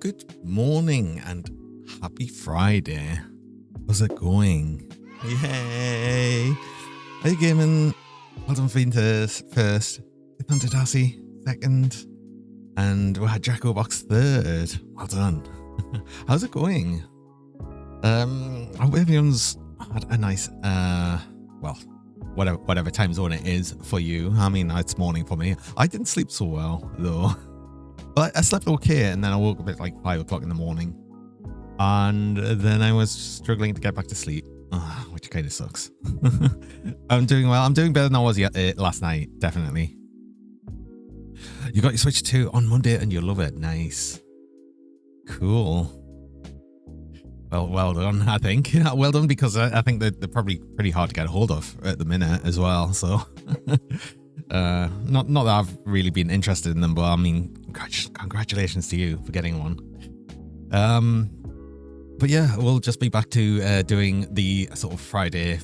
good morning and happy Friday. How's it going? Yay! How you gaming? Well done, Ventus first, Thunder Darcy second, and we had Jacko Box third. Well done. How's it going? I hope everyone's had a nice, well, whatever time zone it is for you. I mean, it's morning for me. I didn't sleep so well though. But I slept okay, and then I woke up at like 5 o'clock in the morning, and then I was struggling to get back to sleep, which kind of sucks. I'm doing well. I'm doing better than I was last night, definitely. You got your Switch 2 on Monday, and you love it. Nice. Cool. Well done, I think. Well done, because I think they're probably pretty hard to get a hold of at the minute as well, so... not that I've really been interested in them, but I mean, congratulations to you for getting one. But yeah, we'll just be back to doing the sort of Friday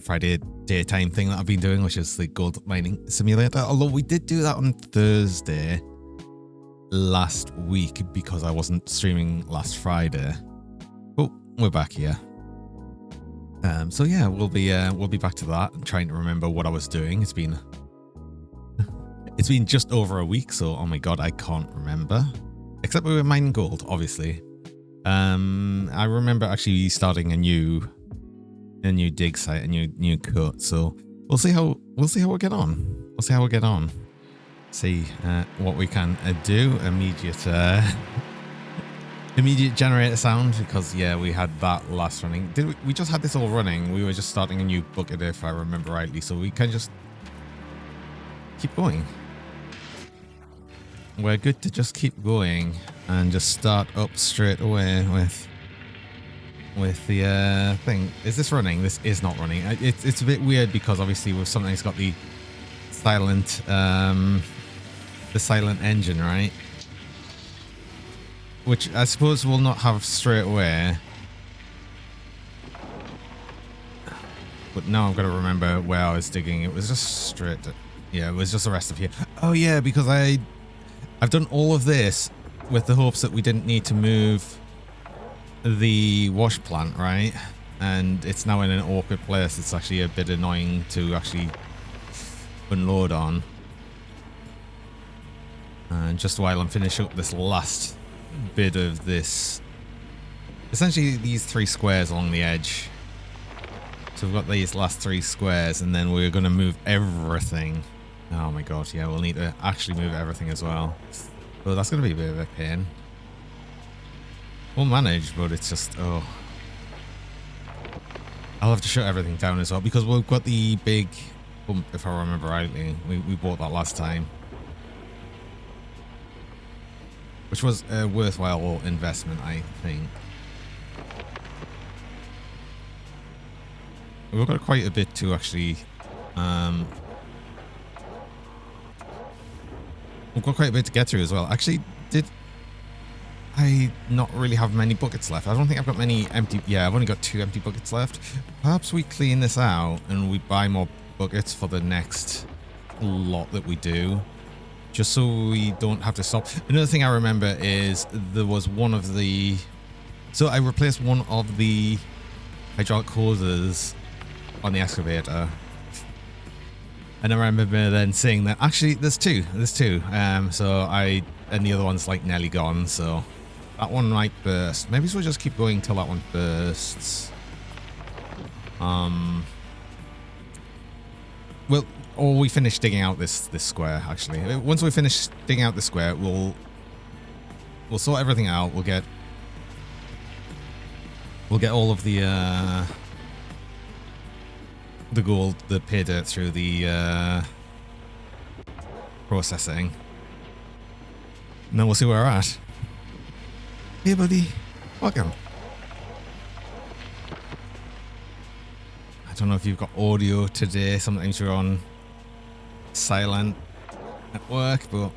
daytime thing that I've been doing, which is the gold mining simulator. Although we did do that on Thursday last week because I wasn't streaming last Friday. But we're back here. So yeah, we'll be back to that. I'm trying to remember what I was doing. It's been just over a week, so oh my god, I can't remember. Except we were mining gold, obviously. I remember actually starting a new dig site, a new cut. So we'll see how we get on. We'll see how we get on. See what we can do. Immediate generator sound, because yeah, we had that last running. We just had this all running. We were just starting a new bucket, if I remember rightly. So we can just keep going. We're good to just keep going and just start up straight away with the thing. Is this running? This is not running. It's a bit weird because obviously with something that's got the silent engine, right? Which I suppose we'll not have straight away. But now I've got to remember where I was digging. It was just straight. Yeah, it was just the rest of here. Oh yeah, because I've done all of this with the hopes that we didn't need to move the wash plant, right? And it's now in an awkward place. It's actually a bit annoying to actually unload on. And just while I'm finishing up this last bit of this, essentially these 3 squares along the edge. So we've got these last 3 squares, and then we're going to move everything. Oh my god, yeah, we'll need to actually move everything as well. Well, that's going to be a bit of a pain. We'll manage, but it's just, oh. I'll have to shut everything down as well, because we've got the big pump, if I remember rightly. We bought that last time. Which was a worthwhile investment, I think. We've got quite a bit to actually... We've got quite a bit to get through as well. Actually, did I not really have many buckets left? I don't think I've got many empty... Yeah, I've only got 2 empty buckets left. Perhaps we clean this out and we buy more buckets for the next lot that we do. Just so we don't have to stop. Another thing I remember is there was one of the... So I replaced one of the hydraulic hoses on the excavator. And I remember then saying that actually there's two. And the other one's like nearly gone, so that one might burst. Maybe we'll just keep going till that one bursts. Well, or we finish digging out this square. Actually, once we finish digging out the square, we'll sort everything out. We'll get all of the gold, the pay dirt through the processing. And then we'll see where we're at. Hey buddy, welcome. I don't know if you've got audio today. Sometimes you're on silent at work, but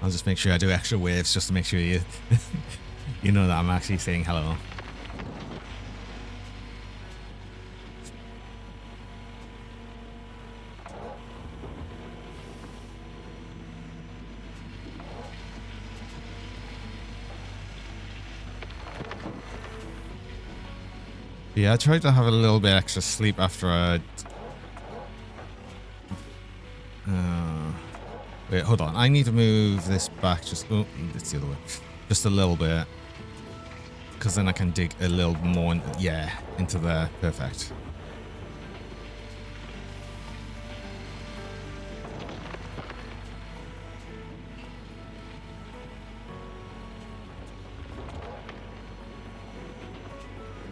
I'll just make sure I do extra waves just to make sure you you know that I'm actually saying hello. Yeah, I tried to have a little bit extra sleep after I... wait, hold on. I need to move this back just... Oh, it's the other way. Just a little bit. Because then I can dig a little more, yeah, into there. Perfect.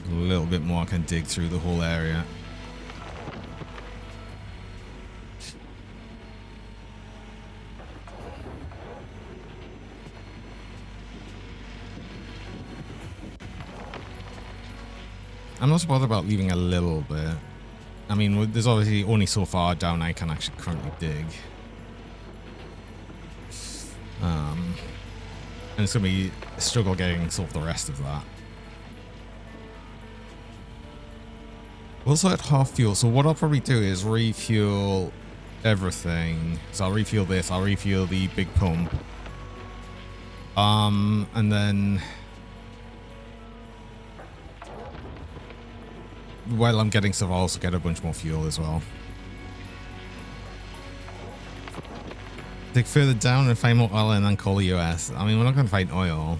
A little bit more I can dig through the whole area. I'm not so bothered about leaving a little bit. I mean, there's obviously only so far down I can actually currently dig. And it's going to be a struggle getting sort of the rest of that. Also at half fuel, so what I'll probably do is refuel everything. So I'll refuel this, I'll refuel the big pump. And then while I'm getting stuff, I'll also get a bunch more fuel as well. Dig further down and find more oil and then call the US. I mean, we're not going to find oil.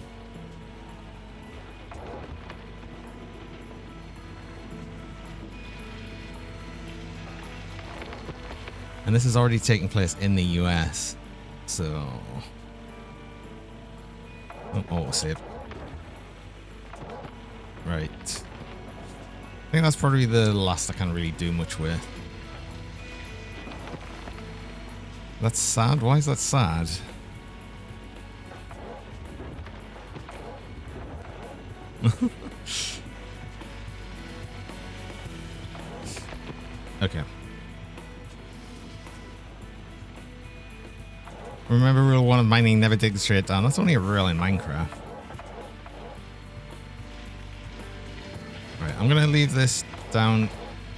And this is already taking place in the US. So... oh, save. Right. I think that's probably the last I can really do much with. That's sad? Why is that sad? Okay. Remember rule 1 of mining, never dig straight down. That's only a rule in Minecraft. Right, I'm going to leave this down.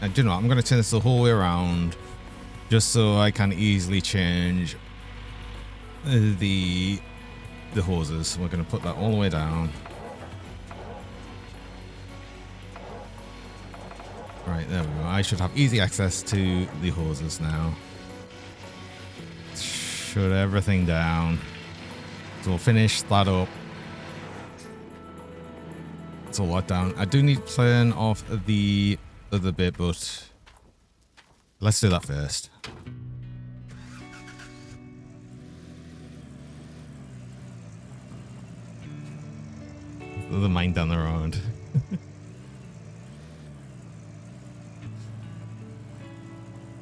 Do you know what? I'm going to turn this the whole way around just so I can easily change the hoses. We're going to put that all the way down. Right, there we go. I should have easy access to the hoses now. Shut everything down. So we'll finish that up. It's all locked down. I do need to turn off the other bit, but let's do that first. The mine down the road.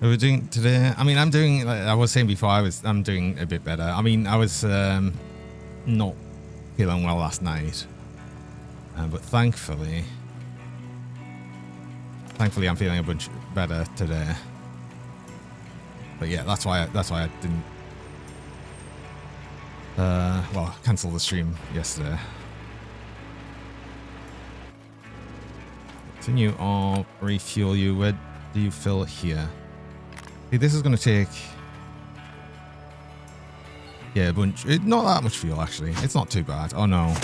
We're doing today. I mean, I'm doing. Like I was saying before, I'm doing a bit better. I mean, I was not feeling well last night, but thankfully, I'm feeling a bunch better today. But yeah, that's why I didn't. Well, cancel the stream yesterday. Continue or refuel you. Where do you fill here? See, this is going to take, yeah, a bunch. Not that much fuel, actually. It's not too bad. Oh, no.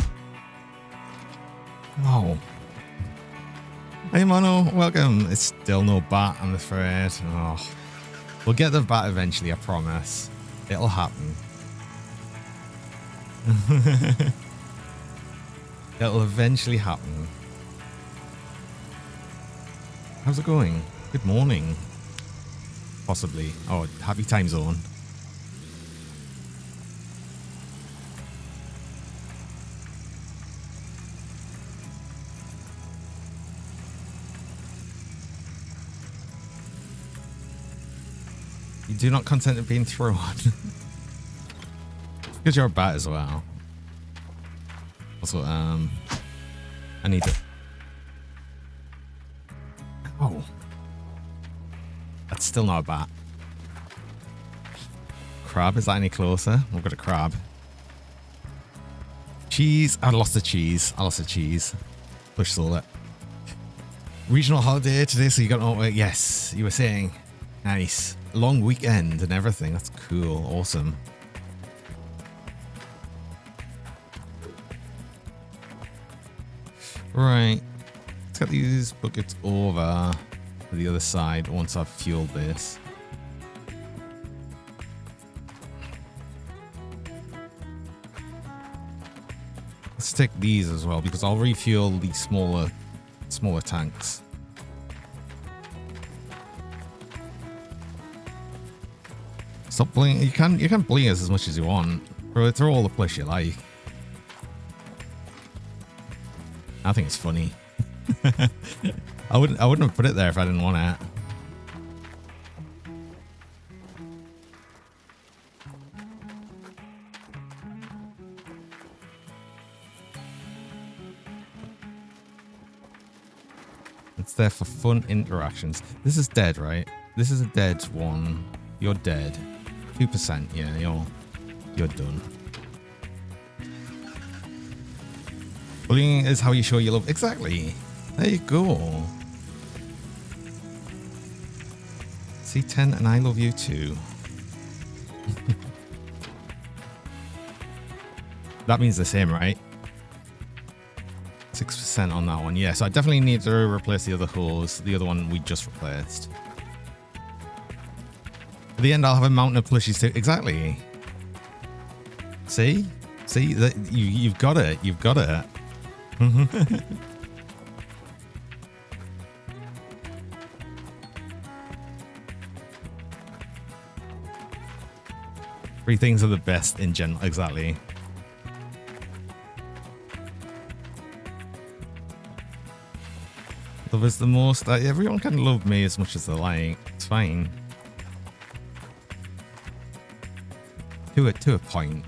Oh. Hey, Mono. Welcome. It's still no bat, I'm afraid. Oh. We'll get the bat eventually, I promise. It'll happen. It'll eventually happen. How's it going? Good morning. Possibly. Oh, happy time zone. You do not consent to being thrown. Because you're a bat as well. Also, I need to... Oh. That's still not a bat. Crab, is that any closer? We've got a crab. Cheese. I lost the cheese. Push solar. Regional holiday today, so you got... Oh, yes, you were saying. Nice. Long weekend and everything. That's cool. Awesome. Right. let's get these buckets over to the other side once I've fueled this. Let's take these as well because I'll refuel the smaller tanks. Stop bling. You can bling us as much as you want. Throw all the flesh you like. I think it's funny. I wouldn't have put it there if I didn't want it. It's there for fun interactions. This is dead, right? This is a dead one. You're dead. 2%. Yeah, you're done. Bullying is how you show you love. Exactly. There you go. C10 and I love you too. That means the same, right? 6% on that one. Yeah, so I definitely need to replace the other hose. The other one we just replaced. At the end, I'll have a mountain of plushies too. Exactly. See? See? You've got it. You've got it. 3 things are the best in general. Exactly. Love is the most. Everyone can love me as much as they like. It's fine. To a point.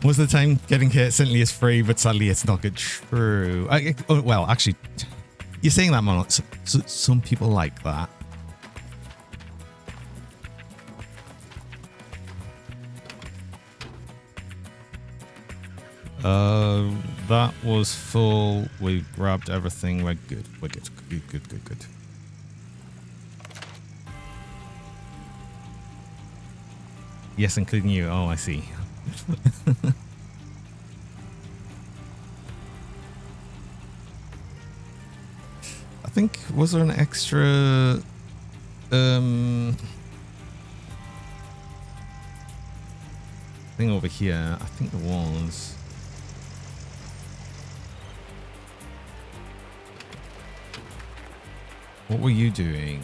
Most of the time, getting hit certainly is free, but sadly, it's not good. True. Well, actually, you're saying that, Mono. So some people like that. That was full. We grabbed everything. We're good. We're good. Good. Yes, including you. Oh, I see. I think, was there an extra thing over here? I think there was. What were you doing?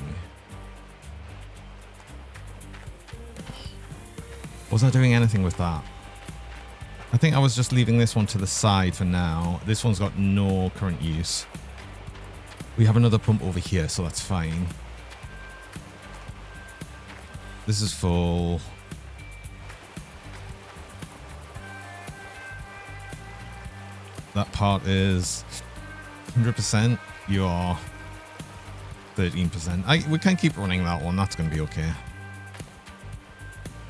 Was I doing anything with that? I think I was just leaving this one to the side for now. This one's got no current use. We have another pump over here, so that's fine. This is full. That part is 100%. You're 13%. We can keep running that one. That's going to be okay.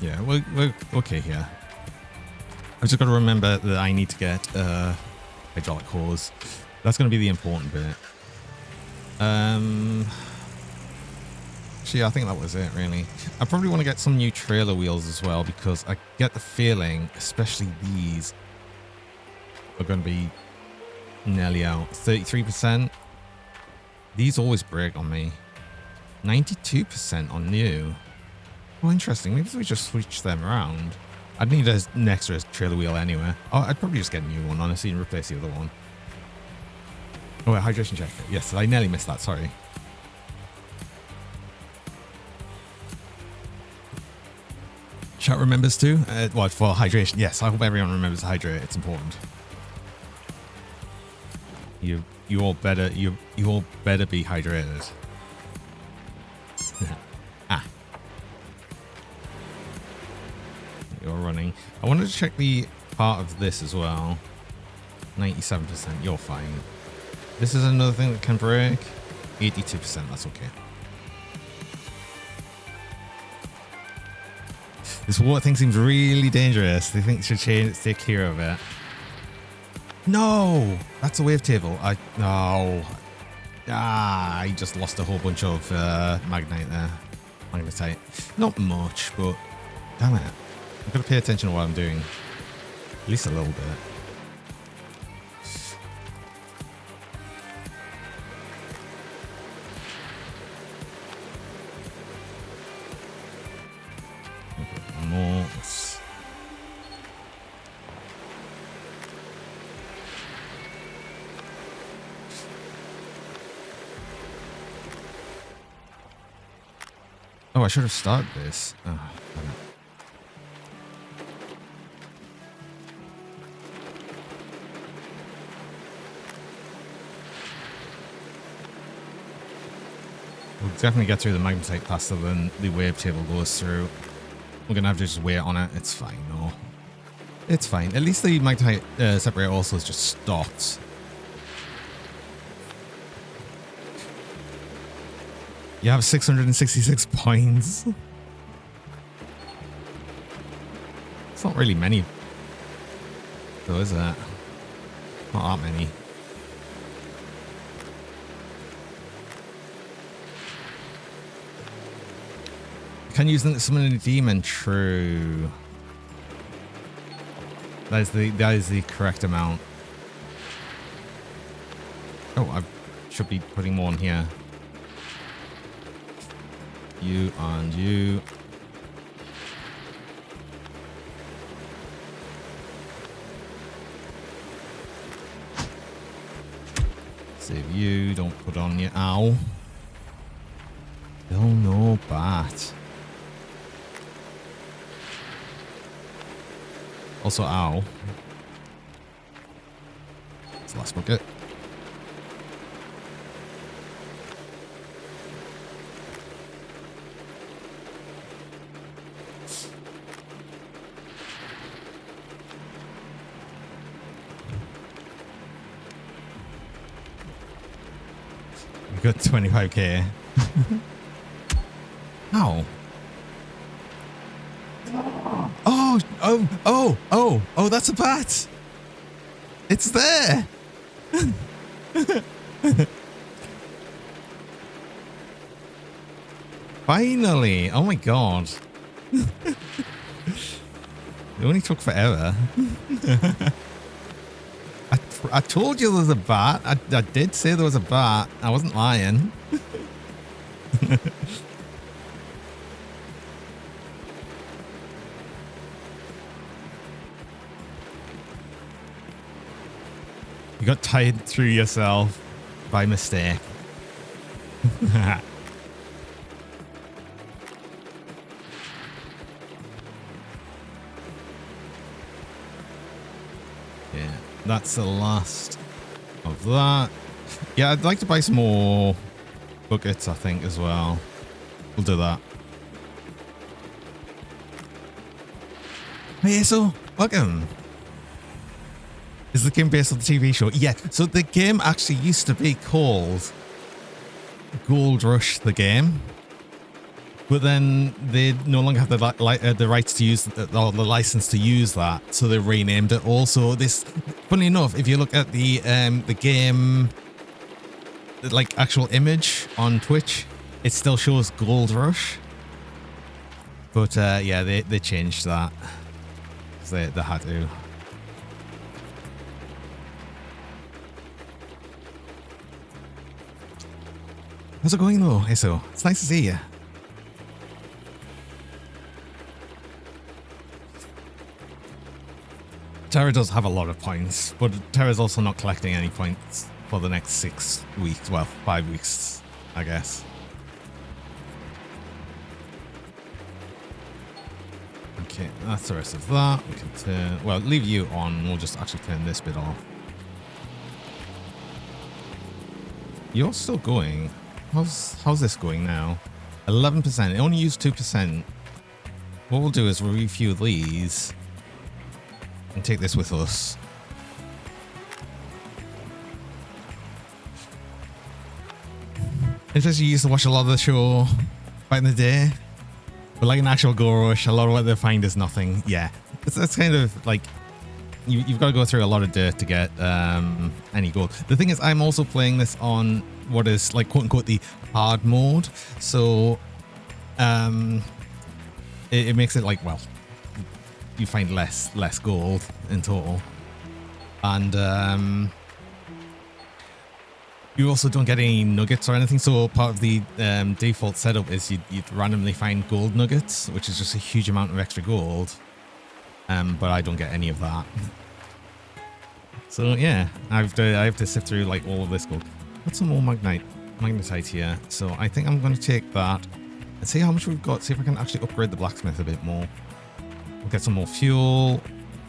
Yeah, we're okay here. I've just got to remember that I need to get hydraulic hose. That's going to be the important bit. Actually, I think that was it, really. I probably want to get some new trailer wheels as well, because I get the feeling, especially these, are going to be nearly out. 33%. These always break on me. 92% on new. Oh, interesting. Maybe we just switch them around. I'd need an extra trailer wheel anyway. Oh, I'd probably just get a new one, honestly, and replace the other one. Oh, wait, hydration check. Yes, I nearly missed that. Sorry. Chat remembers too? What, for hydration? Yes, I hope everyone remembers to hydrate. It's important. You all better be hydrated. You're running. I wanted to check the part of this as well. 97%. You're fine. This is another thing that can break. 82%. That's okay. This water thing seems really dangerous. They think it should take care of it. No! That's a wavetable. No. I just lost a whole bunch of magnetite there. Magnetite. Not much, but Damn it. I've got to pay attention to what I'm doing. At least a little bit. More. Oh, I should have started this. Oh, damn it. We'll definitely get through the magnetite faster than the wave table goes through. We're going to have to just wait on it. It's fine, though. It's fine. At least the magnetite separator also is just stopped. You have 666 points. It's not really many, though, is it? Not that many. Can use them to summon a demon. True. That is the correct amount. Oh, I should be putting more in here. You and you. Save you. Don't put on your ow. Still no bat. Also, ow. It's the last bucket. We got 25k. Ow. Oh, that's a bat. It's there. Finally. Oh my god. It only took forever. I told you there was a bat. I did say there was a bat. I wasn't lying. You got tied through yourself by mistake. Yeah, that's the last of that. Yeah, I'd like to buy some more buckets, I think, as well. We'll do that. Hey, so welcome. Is the game based on the TV show? Yeah. So the game actually used to be called Gold Rush, the game, but then they no longer have the rights to use or the license to use that, so they renamed it. Also, this, funny enough, if you look at the game, like actual image on Twitch, it still shows Gold Rush. But yeah, they changed that because they had to. How's it going though, Eso? It's nice to see you. Terra does have a lot of points, but Terra's also not collecting any points for the next 6 weeks. Well, 5 weeks, I guess. Okay, that's the rest of that. We can turn, well, leave you on. We'll just actually turn this bit off. You're still going. How's this going now? 11%. It only used 2%. What we'll do is we'll refuel these and take this with us. Interesting, you used to watch a lot of the show back in the day, but like an actual Gold Rush, a lot of what they find is nothing. Yeah, it's kind of like you've got to go through a lot of dirt to get any gold. The thing is, I'm also playing this on what is like quote unquote the hard mode, so it makes it like, well, you find less gold in total. And you also don't get any nuggets or anything. So part of the default setup is you'd randomly find gold nuggets, which is just a huge amount of extra gold. But I don't get any of that. So yeah, I have to sift through like all of this gold. Got some more magnetite here. So I think I'm going to take that and see how much we've got. See if I can actually upgrade the blacksmith a bit more. We'll get some more fuel.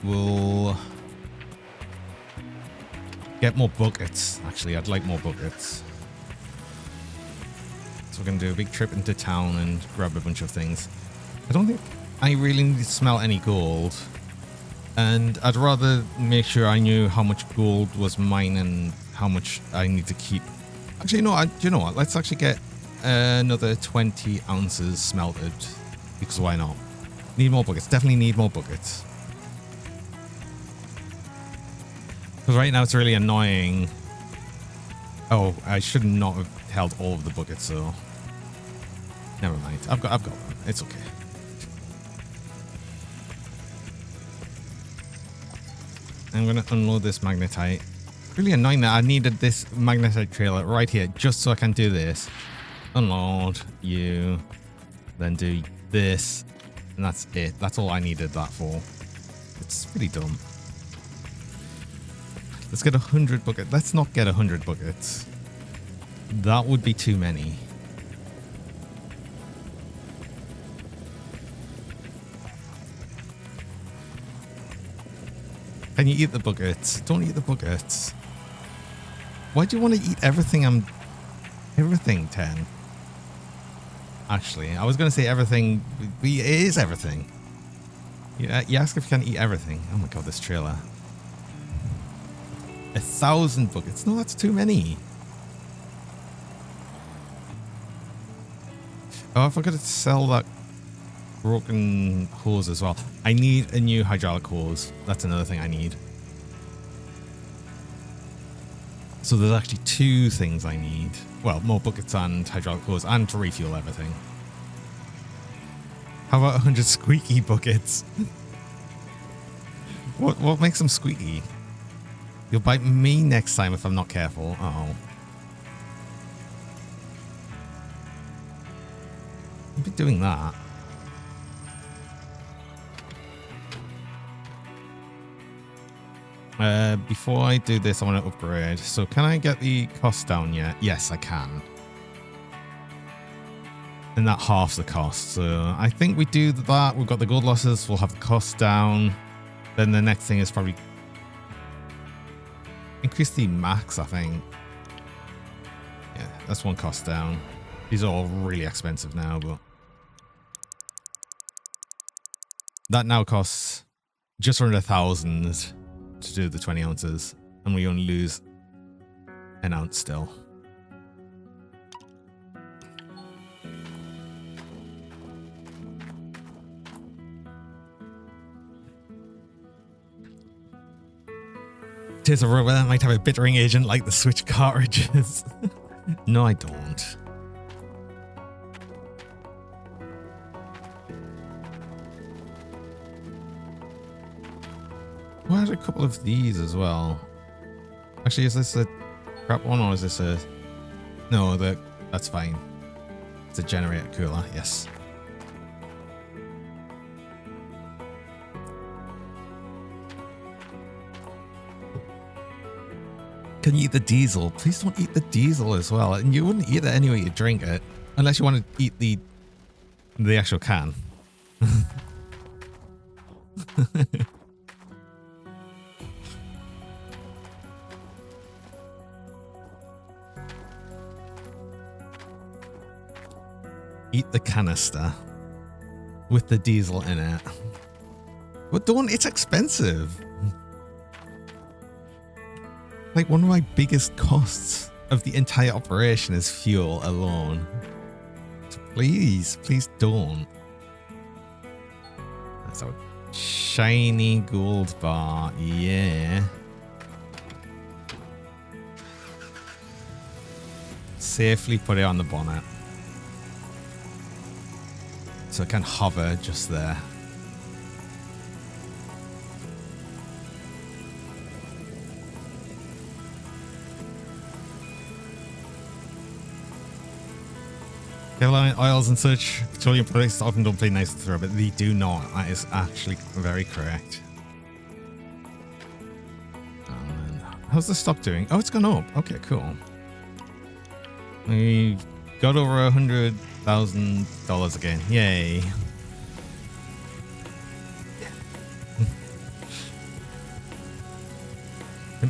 We'll get more buckets. Actually, I'd like more buckets. So we're going to do a big trip into town and grab a bunch of things. I don't think I really need to smell any gold. And I'd rather make sure I knew how much gold was mine and how much I need to keep. Actually, no, you know what? Let's actually get another 20 ounces smelted. Because why not? Need more buckets. Definitely need more buckets. Because right now it's really annoying. Oh, I should not have held all of the buckets, so never mind. I've got one. It's okay. I'm gonna unload this magnetite. Really annoying that I needed this magnetite trailer right here just so I can do this. Unload you, then do this, and that's it. That's all I needed that for. It's pretty dumb. Let's get 100 buckets. Let's not get 100 buckets. That would be too many. Can you eat the buckets? Don't eat the buckets. Why do you want to eat everything? Everything, 10. Actually, I was going to say everything. It is everything. You ask if you can eat everything. Oh my god, this trailer. 1,000 buckets. No, that's too many. Oh, I forgot to sell that broken hose as well. I need a new hydraulic hose. That's another thing I need. So there's actually 2 things I need. Well, more buckets and hydraulic hose, and to refuel everything. How about 100 squeaky buckets? What makes them squeaky? You'll bite me next time if I'm not careful. Uh-oh. I'll be doing that. Before I do this, I want to upgrade. So can I get the cost down yet? Yes, I can. And that halves the cost. So I think we do that. We've got the gold losses. We'll have the cost down. Then the next thing is probably increase the max, I think. Yeah, that's one cost down. These are all really expensive now, but that now costs just under 1,000 to do the 20 ounces, and we only lose an ounce still. Tears of rubber might have a bittering agent like the Switch cartridges. No, I don't. Well, I had a couple of these as well. Actually, is this a crap one or is this a... No, that's fine. It's a generator cooler, yes. Can you eat the diesel? Please don't eat the diesel as well. And you wouldn't eat it anyway you drink it. Unless you want to eat the actual can. Eat the canister with the diesel in it. But don't, it's expensive. Like, one of my biggest costs of the entire operation is fuel alone. So please don't. That's a shiny gold bar, yeah. Safely put it on the bonnet. So it can hover just there. Airline oils and such, petroleum products often don't play nice to throw, but they do not. That is actually very correct. How's the stock doing? Oh, it's gone up. Okay, cool. We got over $100,000 again. Yay.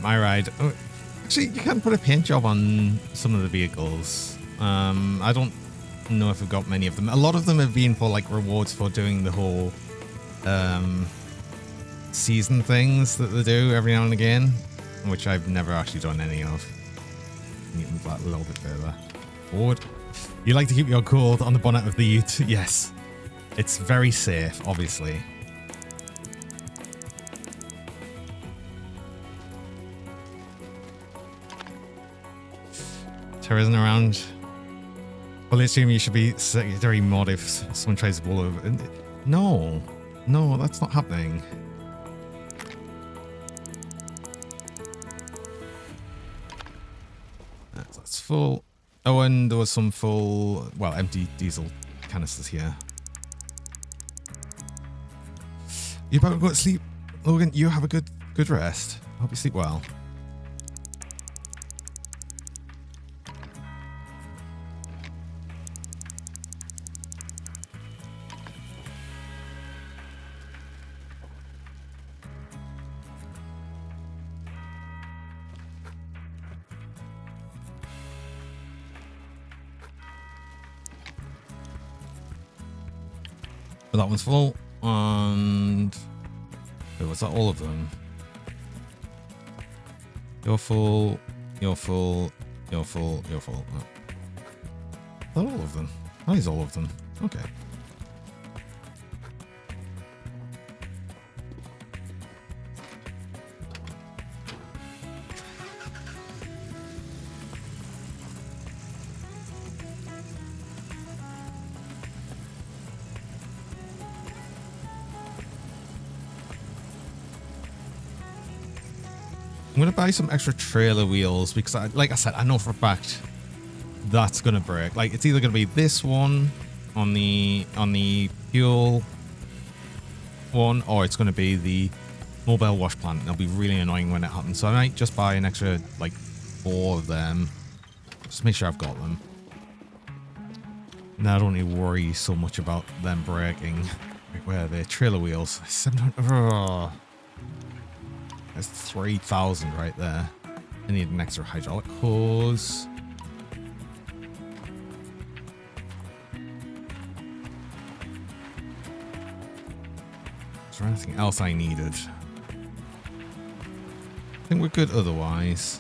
My ride. Oh, actually, you can put a paint job on some of the vehicles. I don't know if we've got many of them. A lot of them have been for like rewards for doing the whole season things that they do every now and again, which I've never actually done any of. Need them a little bit further forward. You like to keep your cool on the bonnet of the Ute. Yes, it's very safe, obviously. Terrorism around. Well, I assume you should be secondary mod if someone tries to pull over. No, no, that's not happening. That's full. Oh, and there was some full, well, empty diesel canisters here. You better go to sleep, Logan. You have a good rest. I hope you sleep well. But that one's full, and wait, was that all of them? You're full, you're full, you're full, you're full. Oh. Is that all of them? That is all of them. Okay. I'm gonna buy some extra trailer wheels because, like I said, I know for a fact that's gonna break. Like, it's either gonna be this one on the fuel one, or it's gonna be the mobile wash plant. It'll be really annoying when it happens. So I might just buy an extra like 4 of them. Just make sure I've got them. Now I don't need to worry so much about them breaking. Like, where are they? Trailer wheels. 700. That's 3,000 right there. I need an extra hydraulic hose. Is there anything else I needed? I think we're good otherwise.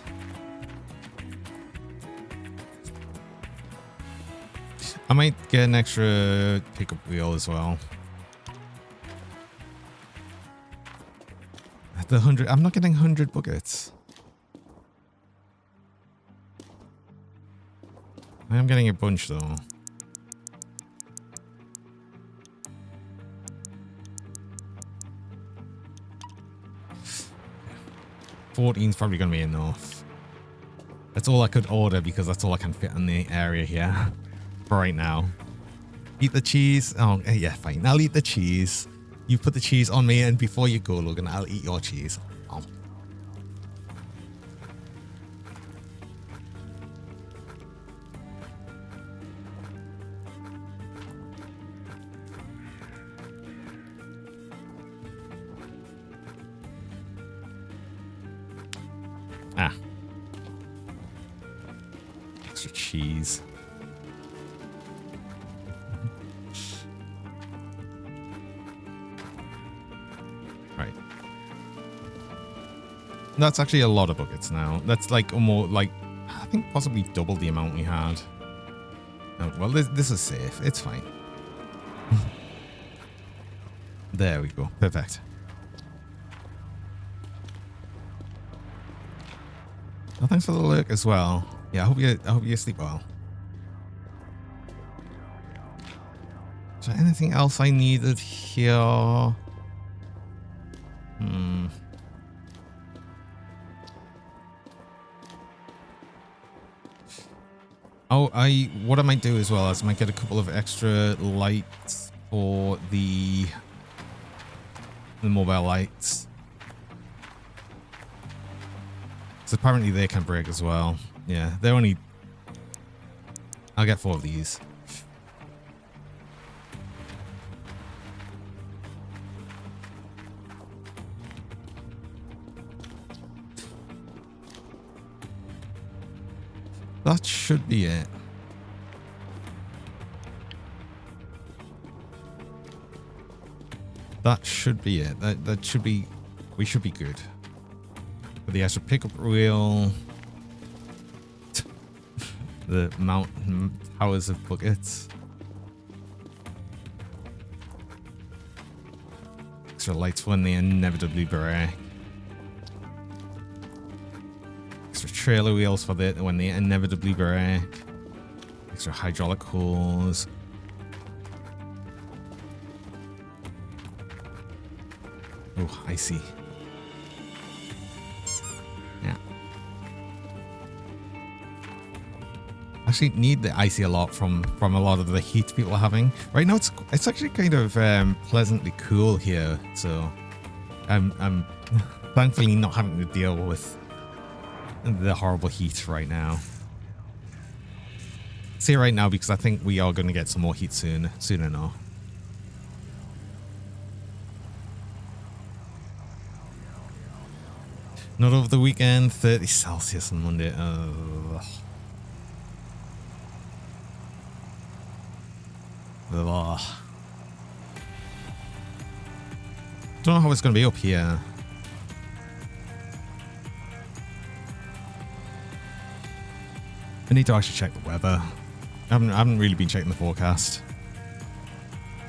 I might get an extra pickup wheel as well. The 100. I'm not getting 100 buckets. I am getting a bunch though. $14's probably gonna be enough. That's all I could order because that's all I can fit in the area here for right now. Eat the cheese. Oh yeah, fine. I'll eat the cheese. You put the cheese on me, and before you go, Logan, I'll eat your cheese. Oh. Ah. Extra cheese. Right. That's actually a lot of buckets now. That's like almost like, I think possibly double the amount we had. Oh, well, this is safe. It's fine. There we go. Perfect. Oh, thanks for the lurk as well. Yeah, I hope you sleep well. Is there anything else I needed here? Oh, what I might do as well is I might get a couple of extra lights for the mobile lights. So apparently they can break as well. Yeah, they're only... I'll get 4 of these. That should be it. That should be it. That should be... We should be good. For the extra pickup wheel. The mountain towers of buckets. Extra lights when they inevitably break. Extra trailer wheels for when they inevitably break. Extra hydraulic hose. Oh, I see. Yeah. Actually need the icy a lot from a lot of the heat people are having. Right now it's actually kind of pleasantly cool here, so I'm thankfully not having to deal with the horrible heat right now. Say right now because I think we are going to get some more heat soon enough. Not over the weekend, 30 Celsius on Monday. Ugh. Don't know how it's going to be up here. I need to actually check the weather. I haven't really been checking the forecast.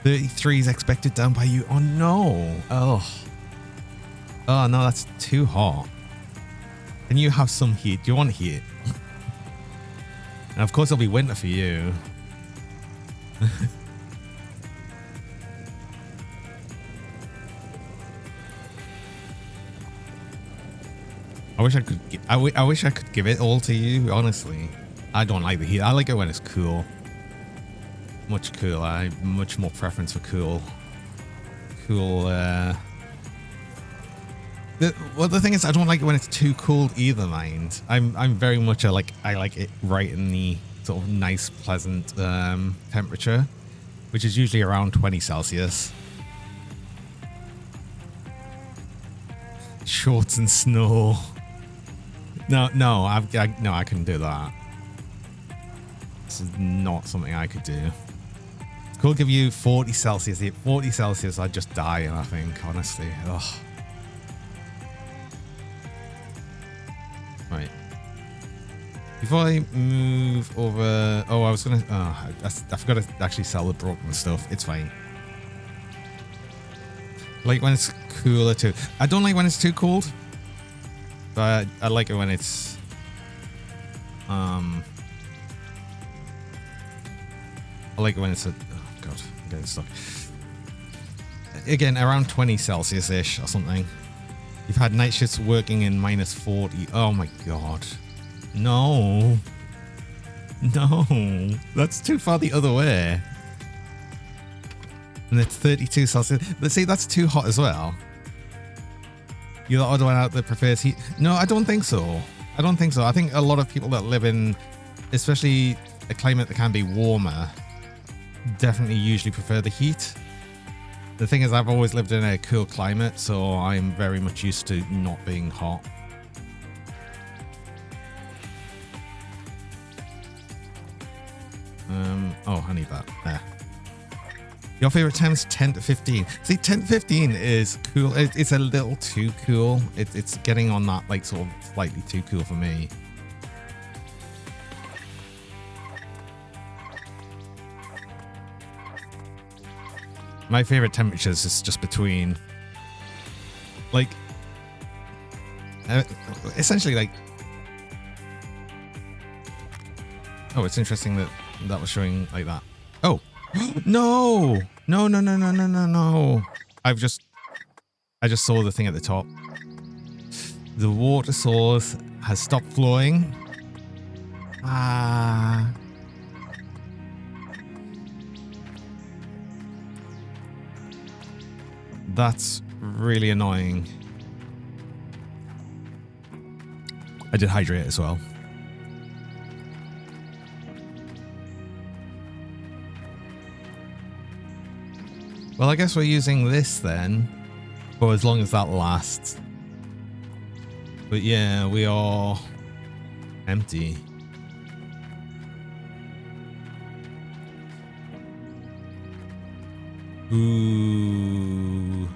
33 is expected down by you. Oh no. Oh no, that's too hot. Can you have some heat? Do you want heat? And of course it'll be winter for you. I wish I could. I wish I could give it all to you. Honestly, I don't like the heat. I like it when it's cool. Much cooler. I have much more preference for cool. Well, the thing is, I don't like it when it's too cold either, mind. I'm very much I like it right in the sort of nice, pleasant temperature, which is usually around 20 Celsius. Shorts and snow. No, I couldn't do that. This is not something I could do. Could give you 40 Celsius. 40 Celsius, I'd just die, I think, honestly. Ugh. Right. Before I move over... Oh, I was going to... Oh, I forgot to actually sell the broken stuff. It's fine. Like when it's cooler too. I don't like when it's too cold. But I like it when it's... I like it when it's... Oh, God. I'm getting stuck. Again, around 20 Celsius-ish or something. You've had night shifts working in minus 40. Oh my God. No. No. That's too far the other way. And it's 32 Celsius. Let's see, that's too hot as well. You're the odd one out that prefers heat. No, I don't think so. I don't think so. I think a lot of people that live in, especially a climate that can be warmer, definitely usually prefer the heat. The thing is, I've always lived in a cool climate, so I'm very much used to not being hot. Oh, I need that. There. Your favorite time is 10 to 15. See, 10 to 15 is cool. It's a little too cool. It's getting on that, like, sort of slightly too cool for me. My favorite temperatures is just between, like, essentially, like, oh, it's interesting that that was showing like that. Oh, no, no, no, no, no, no, no, no. I just saw the thing at the top. The water source has stopped flowing. Ah, That's really annoying. I did hydrate as well. Well, I guess we're using this then, for as long as that lasts. But yeah, we are empty. Ooh.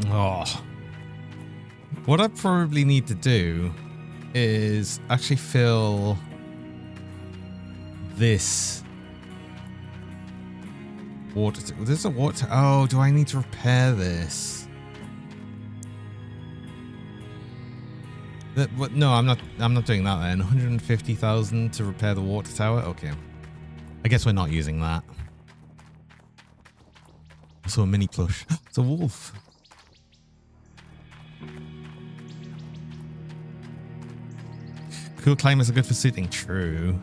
Oh. What I probably need to do is actually fill this water. There's a water. Oh, do I need to repair this? No, I'm not doing that then. 150,000 to repair the water tower. Okay. I guess we're not using that. So a mini plush. It's a wolf. Cool climbers are good for sitting. True.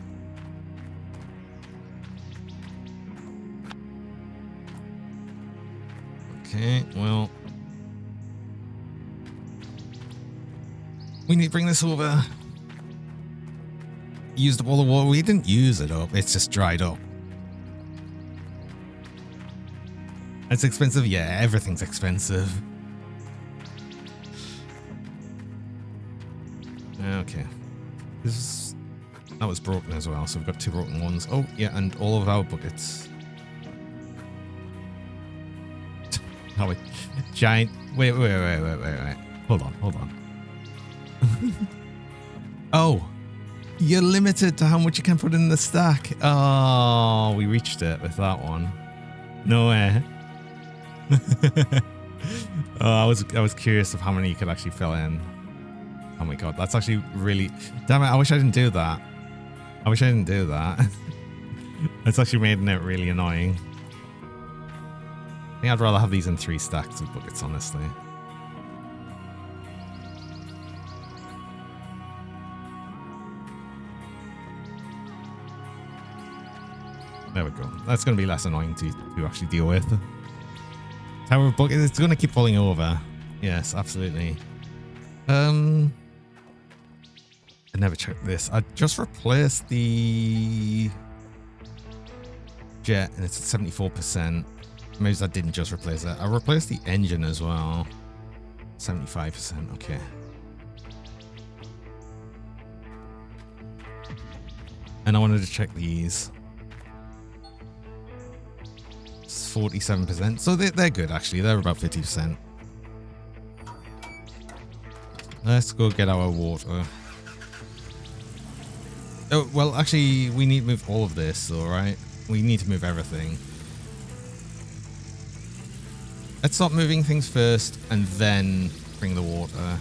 Okay, well. We need to bring this over. Used up all the water. We didn't use it up. It's just dried up. It's expensive. Yeah, everything's expensive. Okay. That was broken as well, so we've got 2 broken ones. Oh, yeah, and all of our buckets. How a giant... Wait. Hold on. Oh, you're limited to how much you can put in the stack. Oh, we reached it with that one. No way. Oh, I was curious of how many you could actually fill in. Oh my god, that's actually really... Damn it, I wish I didn't do that. That's actually making it really annoying. I think I'd rather have these in 3 stacks of buckets, honestly. There we go. That's going to be less annoying to actually deal with. Tower of buckets, it's going to keep falling over. Yes, absolutely. I never checked this. I just replaced the jet and it's at 74%. Maybe I didn't just replace it. I replaced the engine as well. 75%, okay. And I wanted to check these. It's 47%. So they're good actually. They're about 50%. Let's go get our water. Oh, well, actually, we need to move all of this, all right? We need to move everything. Let's start moving things first and then bring the water.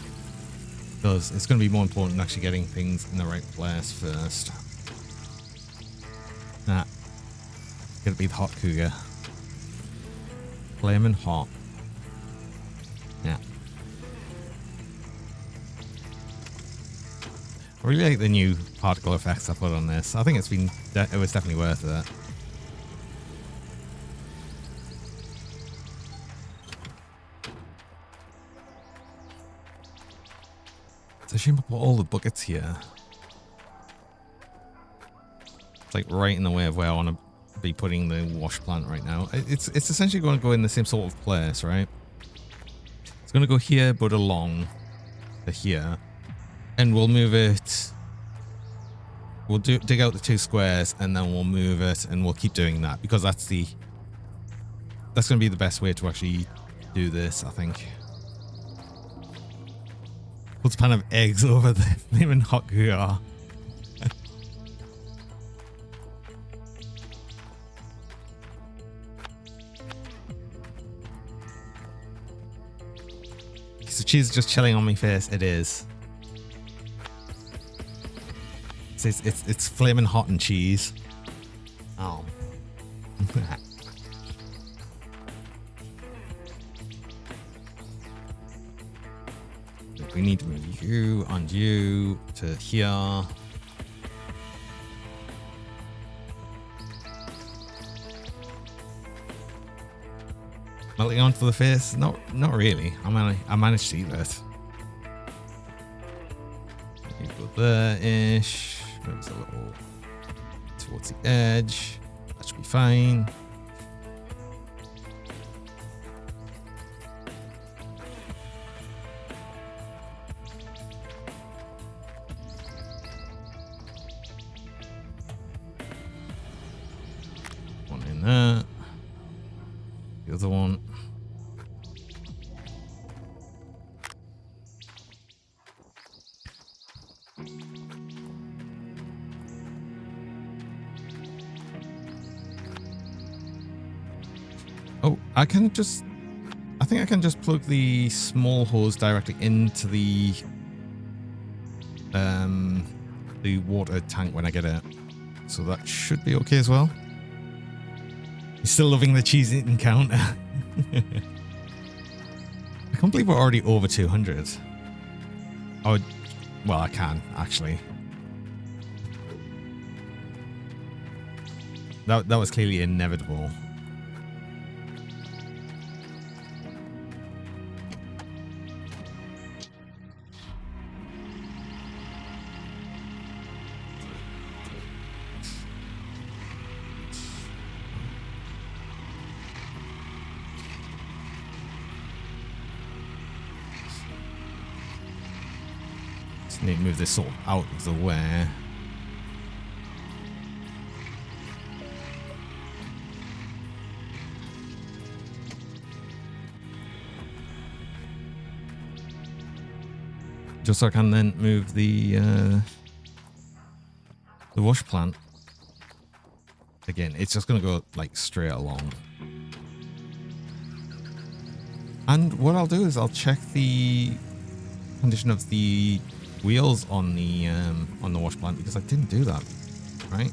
Because it's going to be more important than actually getting things in the right place first. Nah. Gonna be the hot cougar. Flamin' hot. Yeah. I really like the new particle effects I put on this. I think it was definitely worth it. It's a shame I put all the buckets here. It's like right in the way of where I want to be putting the wash plant right now. It's essentially going to go in the same sort of place, right? It's going to go here, but along to here. And we'll move it. We'll dig out the 2 squares and then we'll move it and we'll keep doing that because that's going to be the best way to actually do this, I think. Put a pan of eggs over the flaming hot cougar. So cheese is just chilling on my face. It is. It's flaming hot and cheese. Oh. We need to move you and you to here. melting onto the face? Not really. I managed to eat that. You go there-ish. Moves a little towards the edge. That should be fine. One in there. The other one. Oh, I think I can just plug the small hose directly into the water tank when I get it. So that should be okay as well. You're still loving the cheese eating counter. I can't believe we're already over 200. Oh, well, I can actually. That was clearly inevitable. Need to move this sort of out of the way. Just so I can then move the wash plant. Again, it's just going to go like straight along. And what I'll do is I'll check the condition of the wheels on the wash plant, because I didn't do that, right?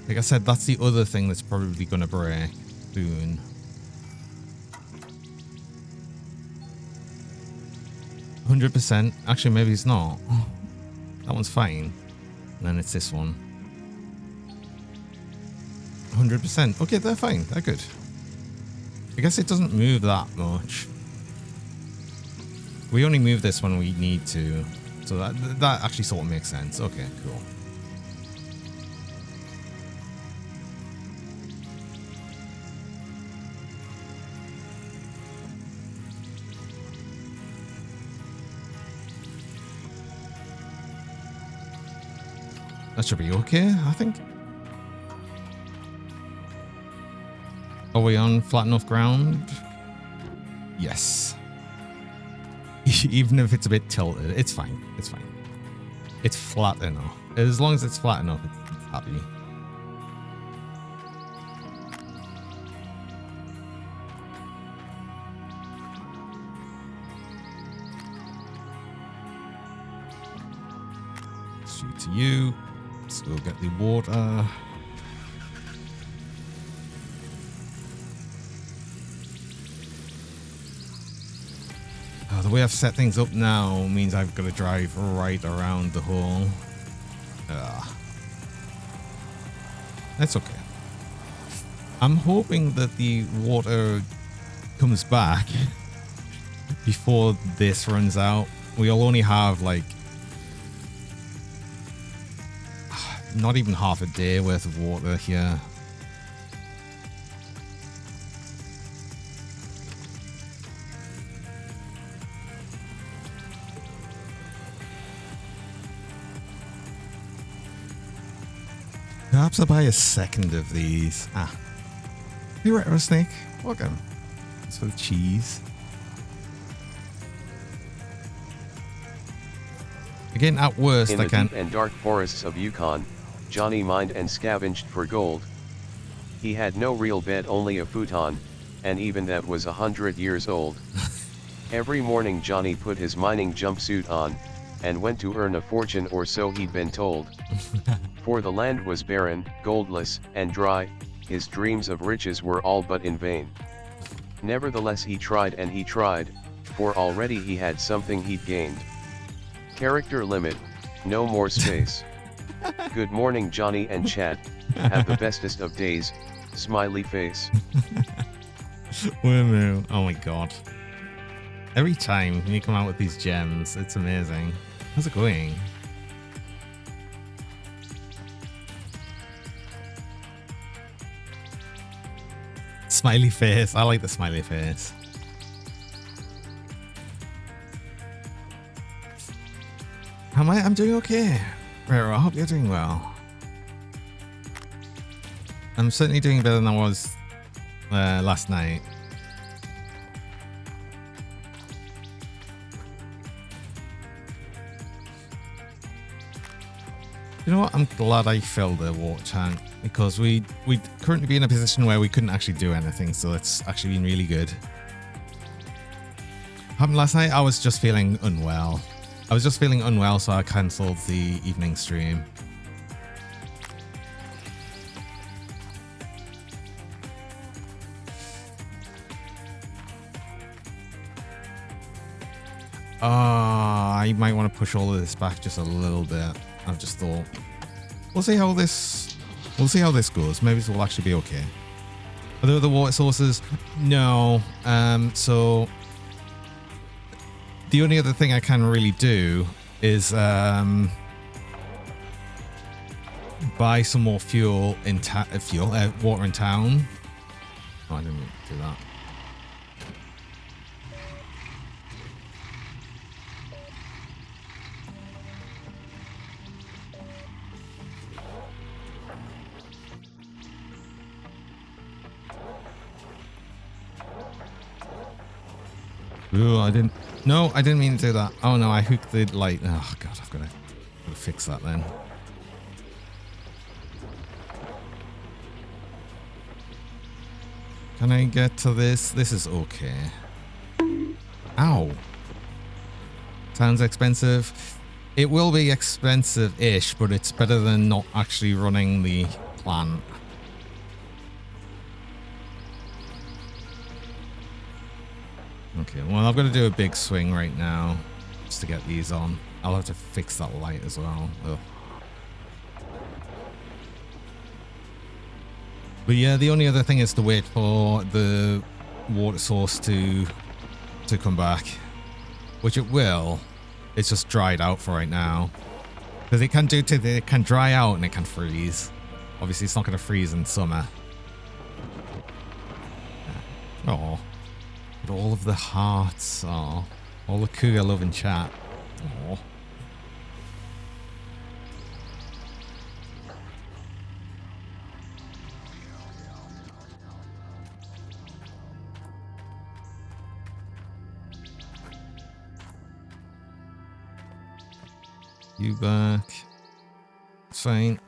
Like I said, that's the other thing that's probably going to break soon. 100%. Actually, maybe it's not. That one's fine. And then it's this one. 100%. Okay, they're fine. They're good. I guess it doesn't move that much. We only move this when we need to. So that actually sort of makes sense. Okay, cool. That should be okay, I think. Are we on flat enough ground? Yes. Even if it's a bit tilted, it's fine. It's fine. It's flat enough. As long as it's flat enough, it's happy. Shoot to you. Let's go get the water. The way I've set things up now means I've got to drive right around the hole. That's okay. I'm hoping that the water comes back before this runs out. We'll only have like not even half a day worth of water here. Perhaps I'll buy a second of these. Hey, Rattlesnake. Welcome. Thanks for the cheese. Again, at worst, I can. In the deep and dark forests of Yukon, Johnny mined and scavenged for gold. He had no real bed, only a futon, and even that was 100 years old. Every morning Johnny put his mining jumpsuit on, and went to earn a fortune, or so he'd been told. For the land was barren, goldless, and dry, his dreams of riches were all but in vain. Nevertheless he tried and he tried, for already he had something he'd gained. Character limit, no more space. Good morning Johnny and chat, have the bestest of days, smiley face. Wormoo. Oh my god. Every time when you come out with these gems, it's amazing. How's it going? Smiley face. I like the smiley face. How am I? I'm doing okay. Rero, I hope you're doing well. I'm certainly doing better than I was last night. You know what? I'm glad I filled the water tank because we'd currently be in a position where we couldn't actually do anything, so it's actually been really good. Happened last night, I was just feeling unwell. So I cancelled the evening stream. I might want to push all of this back just a little bit. I've just thought we'll see how this goes. Maybe this will actually be okay. Are there other water sources? No. So the only other thing I can really do is buy some more fuel in water in town. Oh, I didn't do that. Ooh, I didn't mean to do that. Oh no, I hooked the light. Oh god, I've got to fix that then. Can I get to this? This is okay. Ow. Sounds expensive. It will be expensive-ish, but it's better than not actually running the plant. Okay, well, I've got to do a big swing right now just to get these on. I'll have to fix that light as well. Ugh. But yeah, the only other thing is to wait for the water source to come back, which it will. It's just dried out for right now. Because it can dry out and it can freeze. Obviously, it's not going to freeze in summer. Oh. All of the hearts. Oh, all the cougar love in chat. Oh. You back. It's fine.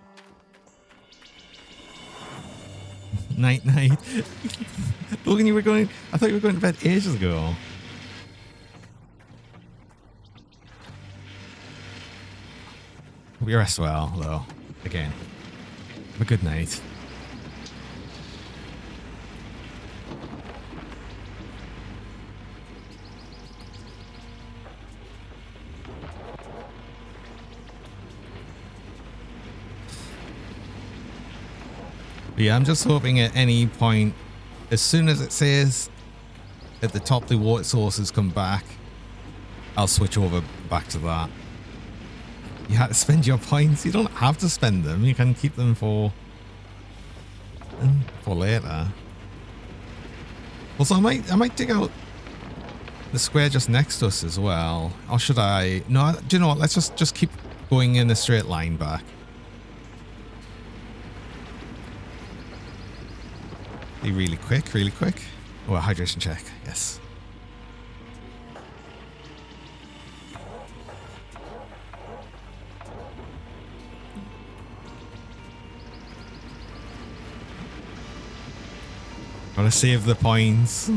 Night night. Logan, I thought you were going to bed ages ago. Hope you rest well, though. Again. Have a good night. But yeah, I'm just hoping at any point, as soon as it says at the top the water sources come back, I'll switch over back to that. You had to spend your points. You don't have to spend them. You can keep them for later. Also, I might dig out the square just next to us as well. Or should I? No, do you know what? Let's just keep going in a straight line back. Be really quick. Oh, a hydration check. Yes. Gotta save the points.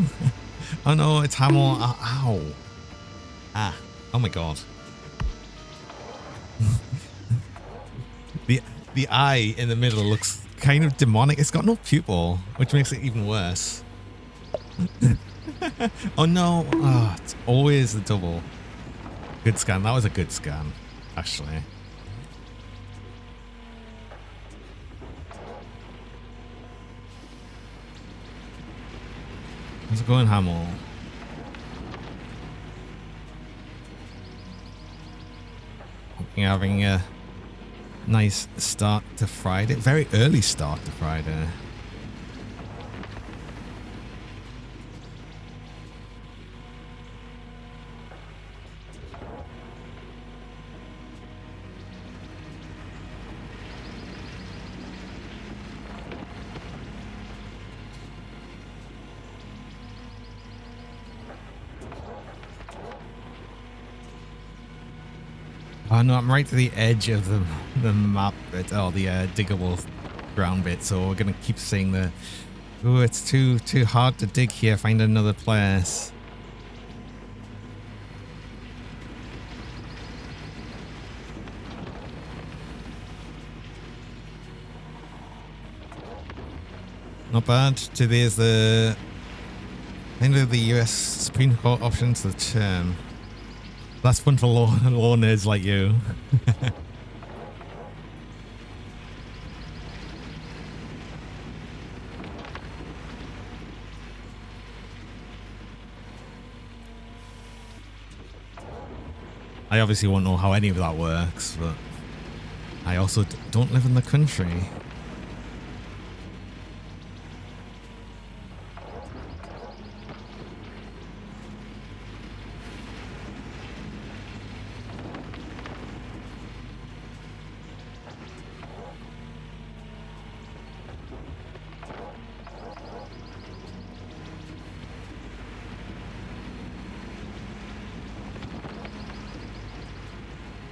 Oh no, it's Hamill. Ow. Ah. Oh my god. The eye in the middle looks kind of demonic. It's got no pupil, which makes it even worse. Oh no. Oh, it's always the double. Good scan. That was a good scan, actually. How's it going, Hamill? Hope you're having a nice start to Friday. Very early start to Friday. Oh no, I'm right to the edge of the map bit, or the diggable ground bit, so we're gonna keep saying the, oh, it's too hard to dig here, find another place. Not bad. Today's the end of the US Supreme Court option to the term. That's fun for law nerds like you. I obviously won't know how any of that works, but I also don't live in the country.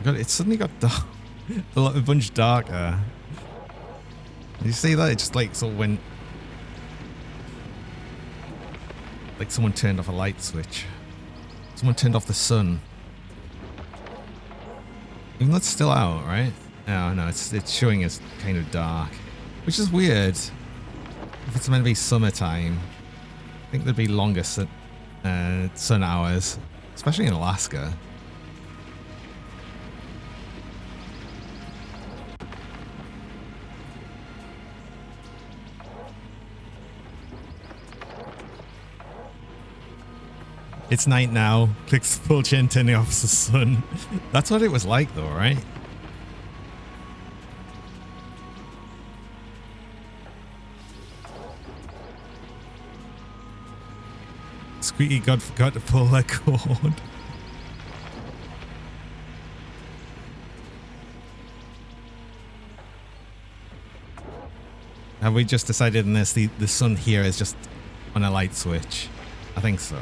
God, it suddenly got dark, a bunch darker. Did you see that? It just like sort of went, like someone turned off a light switch. Someone turned off the sun. Even though it's still out, right? Oh no, it's showing as kind of dark, which is weird. If it's meant to be summertime, I think there'd be longer sun hours, especially in Alaska. It's night now. Clicks full chin, turning off the sun. That's what it was like though, right? Squeaky God forgot to pull that cord. Have we just decided in this the sun here is just on a light switch? I think so.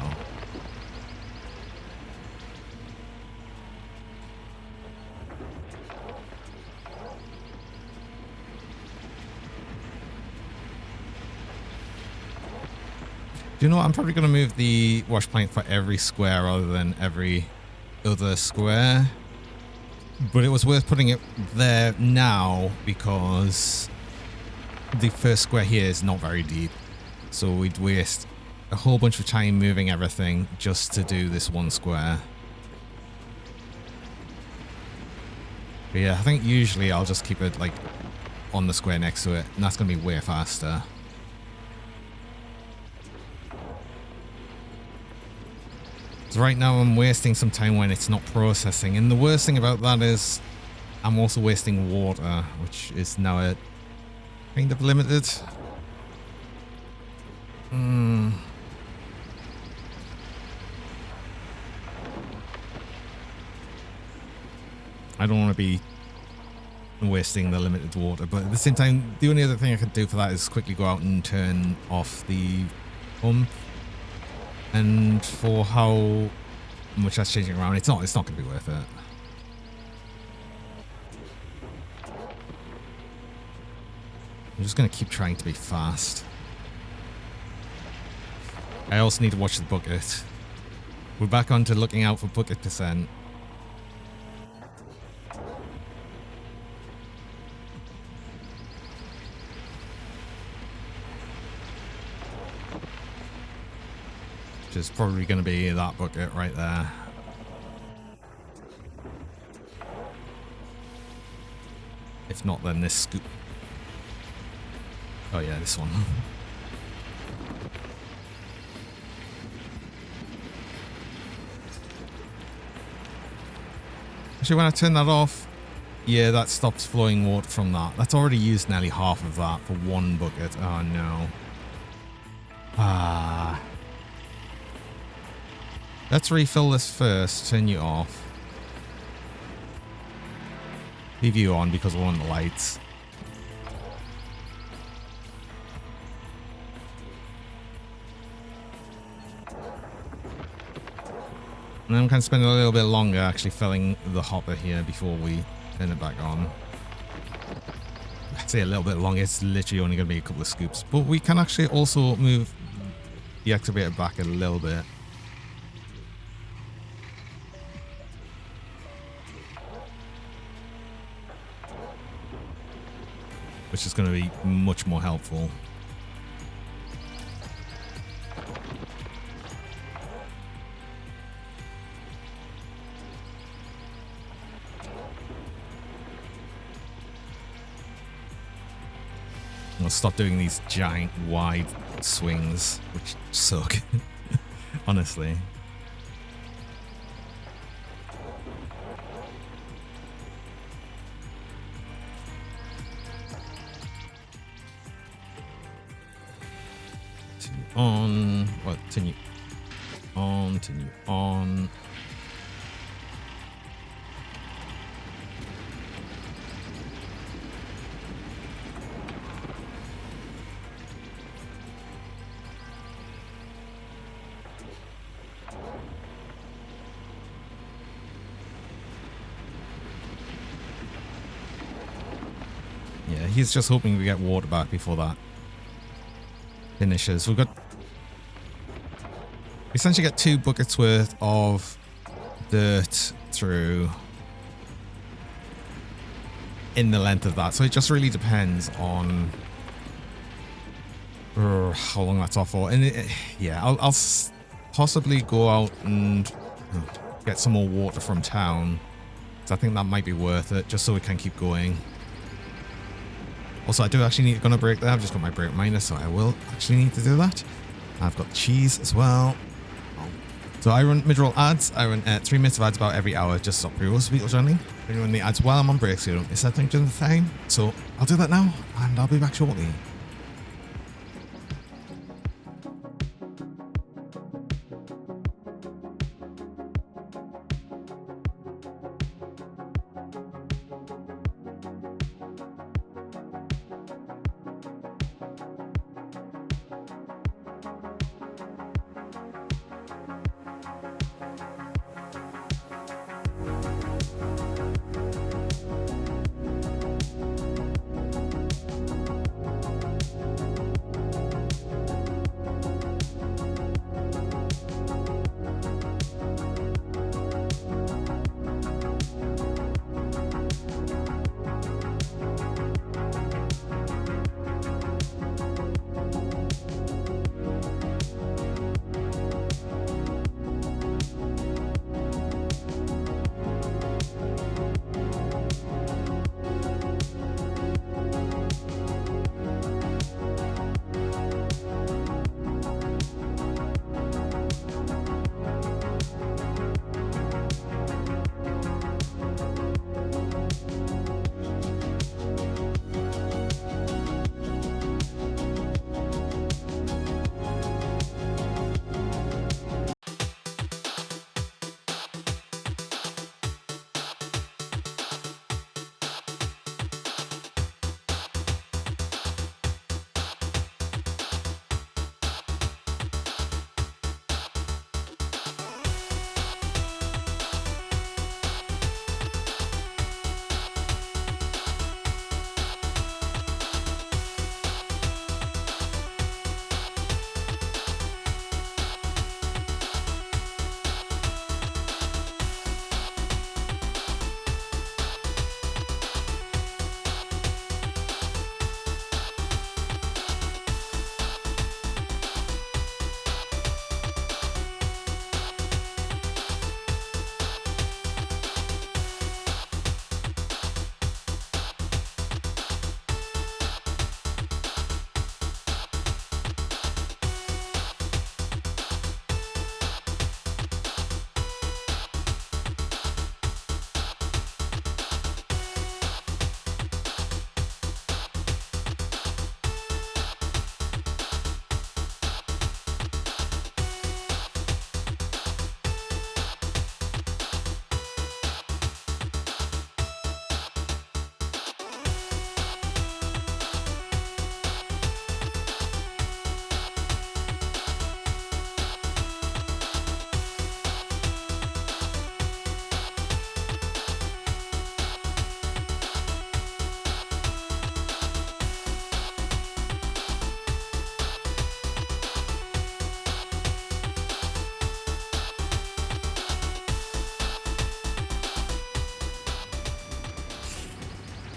Do you know what? I'm probably going to move the wash plank for every square rather than every other square. But it was worth putting it there now because the first square here is not very deep. So we'd waste a whole bunch of time moving everything just to do this one square. But yeah, I think usually I'll just keep it like on the square next to it, and that's going to be way faster. So right now I'm wasting some time when it's not processing, and the worst thing about that is I'm also wasting water, which is now a kind of limited. I don't want to be wasting the limited water, but at the same time, the only other thing I could do for that is quickly go out and turn off the pump. And for how much that's changing around, it's not going to be worth it. I'm just going to keep trying to be fast. I also need to watch the bucket. We're back on to looking out for bucket percent. Which is probably going to be that bucket right there. If not, then this scoop. Oh yeah, this one. Actually, when I turn that off, yeah, that stops flowing water from that. That's already used nearly half of that for one bucket. Oh, no. Ah. Let's refill this first. Turn you off. Leave you on because we want the lights. And then I'm going to spend a little bit longer actually filling the hopper here before we turn it back on. I'd say a little bit longer. It's literally only going to be a couple of scoops. But we can actually also move the excavator back a little bit. Which is going to be much more helpful. I'll stop doing these giant wide swings, which suck. Honestly. On, well, continue on, continue on. Yeah, he's just hoping we get water back before that finishes. We essentially get 2 buckets worth of dirt through in the length of that. So it just really depends on how long that's off for. And yeah, I'll possibly go out and get some more water from town. So I think that might be worth it, just so we can keep going. Also, I do actually need to go on a break there. I've just got my break reminder, so I will actually need to do that. I've got cheese as well. So I run mid-roll ads. I run 3 minutes of ads about every hour, just stop pre-rolls people joining. I run the ads while I'm on break, so you don't miss that thing during the time. So I'll do that now, and I'll be back shortly.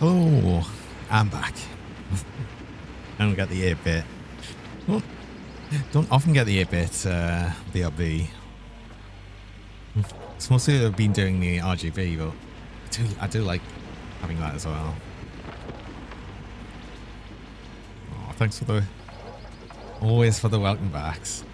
Hello, I'm back. I don't get the 8-bit. Don't often get the 8-bit BRB. It's mostly I've been doing the RGB, but I do like having that as well. Oh, thanks for the always for the welcome backs.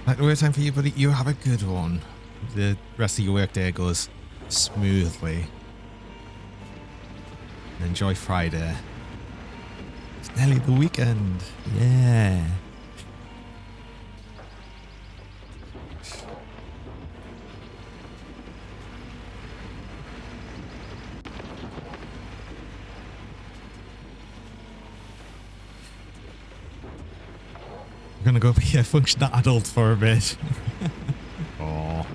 Like the worst time for you, buddy. You have a good one. The rest of your work day goes smoothly. And enjoy Friday. It's nearly the weekend. Yeah. I'm gonna go be a functional adult for a bit. Oh.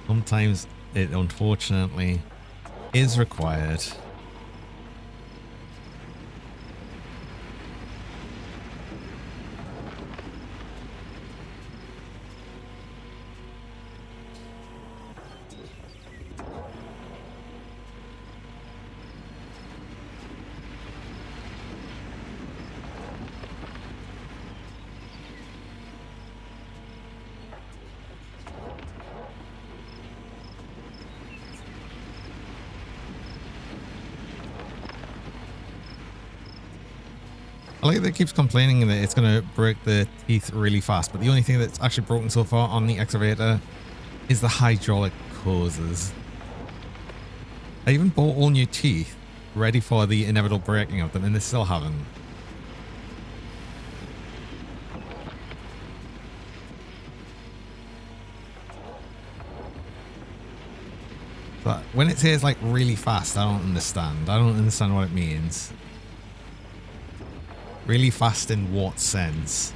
Sometimes it unfortunately is required. I like that it keeps complaining that it's going to break the teeth really fast, but the only thing that's actually broken so far on the excavator is the hydraulic hoses. I even bought all new teeth ready for the inevitable breaking of them, and they still haven't. But when it says like really fast, I don't understand. I don't understand what it means. Really fast in what sense?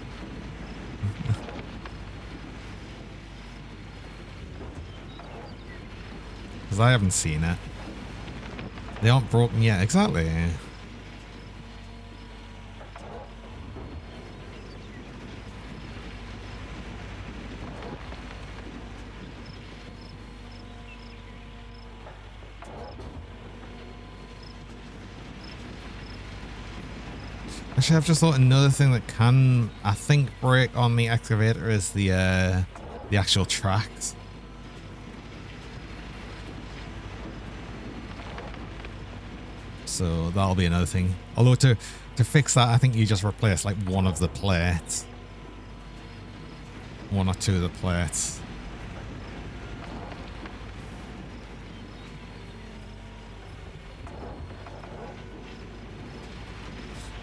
Because I haven't seen it. They aren't broken yet. Exactly. Actually, I've just thought another thing that can, I think, break on the excavator is the actual tracks. So that'll be another thing. Although to fix that, I think you just replace like one of the plates. One or two of the plates.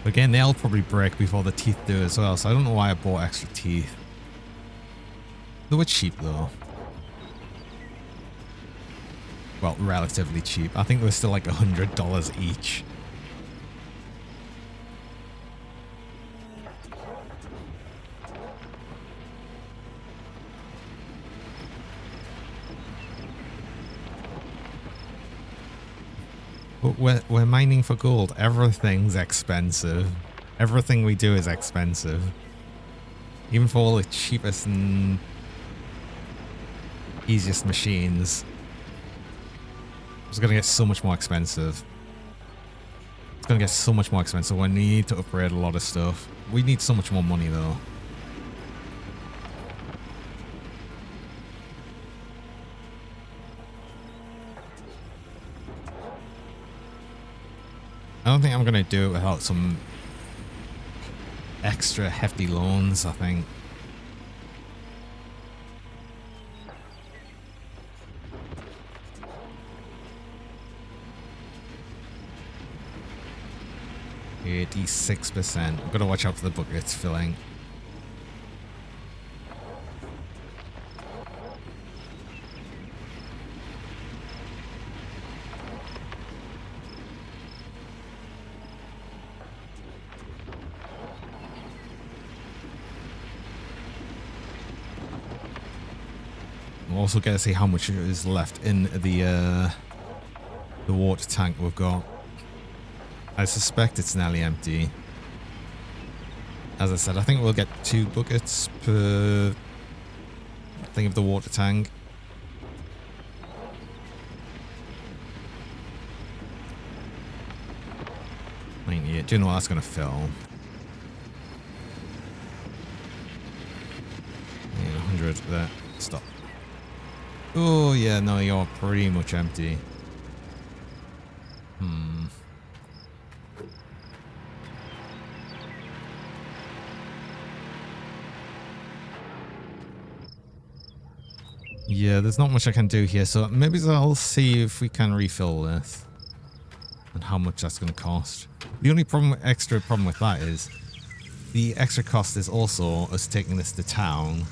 Again, they'll probably break before the teeth do as well, so I don't know why I bought extra teeth. They were cheap though. Well, relatively cheap. I think they were still like $100 each. But we're mining for gold. Everything's expensive. Everything we do is expensive. Even for all the cheapest and easiest machines. It's going to get so much more expensive. It's going to get so much more expensive when we need to upgrade a lot of stuff. We need so much more money though. I don't think I'm going to do it without some extra hefty loans, I think. %86%. I've got to watch out for the buckets filling. also get to see how much is left in the water tank we've got. I suspect it's nearly empty. As I said, I think we'll get 2 buckets per thing of the water tank. Do you know what that's going to fill? Yeah, 100 there. Stop. Oh, yeah, no, you're pretty much empty. Yeah, there's not much I can do here, so maybe I'll see if we can refill this. And how much that's going to cost. The only extra problem with that is the extra cost is also us taking this to town.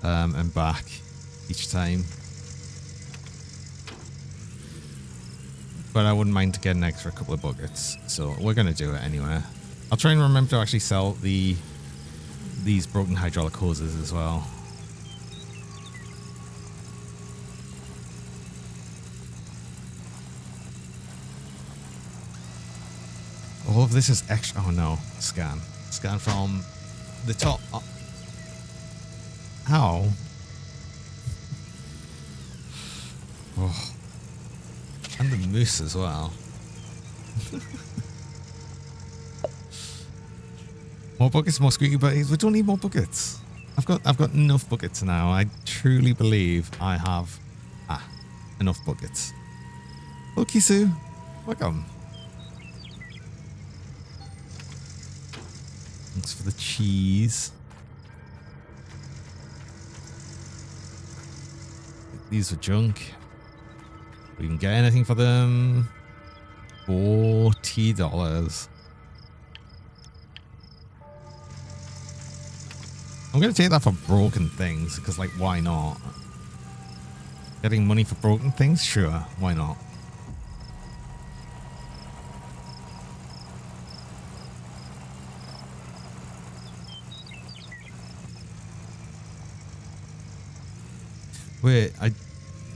And back each time. But I wouldn't mind getting an extra couple of buckets, so we're going to do it anyway. I'll try and remember to actually sell these broken hydraulic hoses as well. All of this is extra. Oh no, scan from the top. How? Oh. And the moose as well. More buckets, more squeaky buckets. We don't need more buckets. I've got enough buckets now. I truly believe I have enough buckets. Oh, Kisu, welcome. Thanks for the cheese. These are junk. We can get anything for them. $40. I'm going to take that for broken things, because, like, why not? Getting money for broken things? Sure, why not? Wait,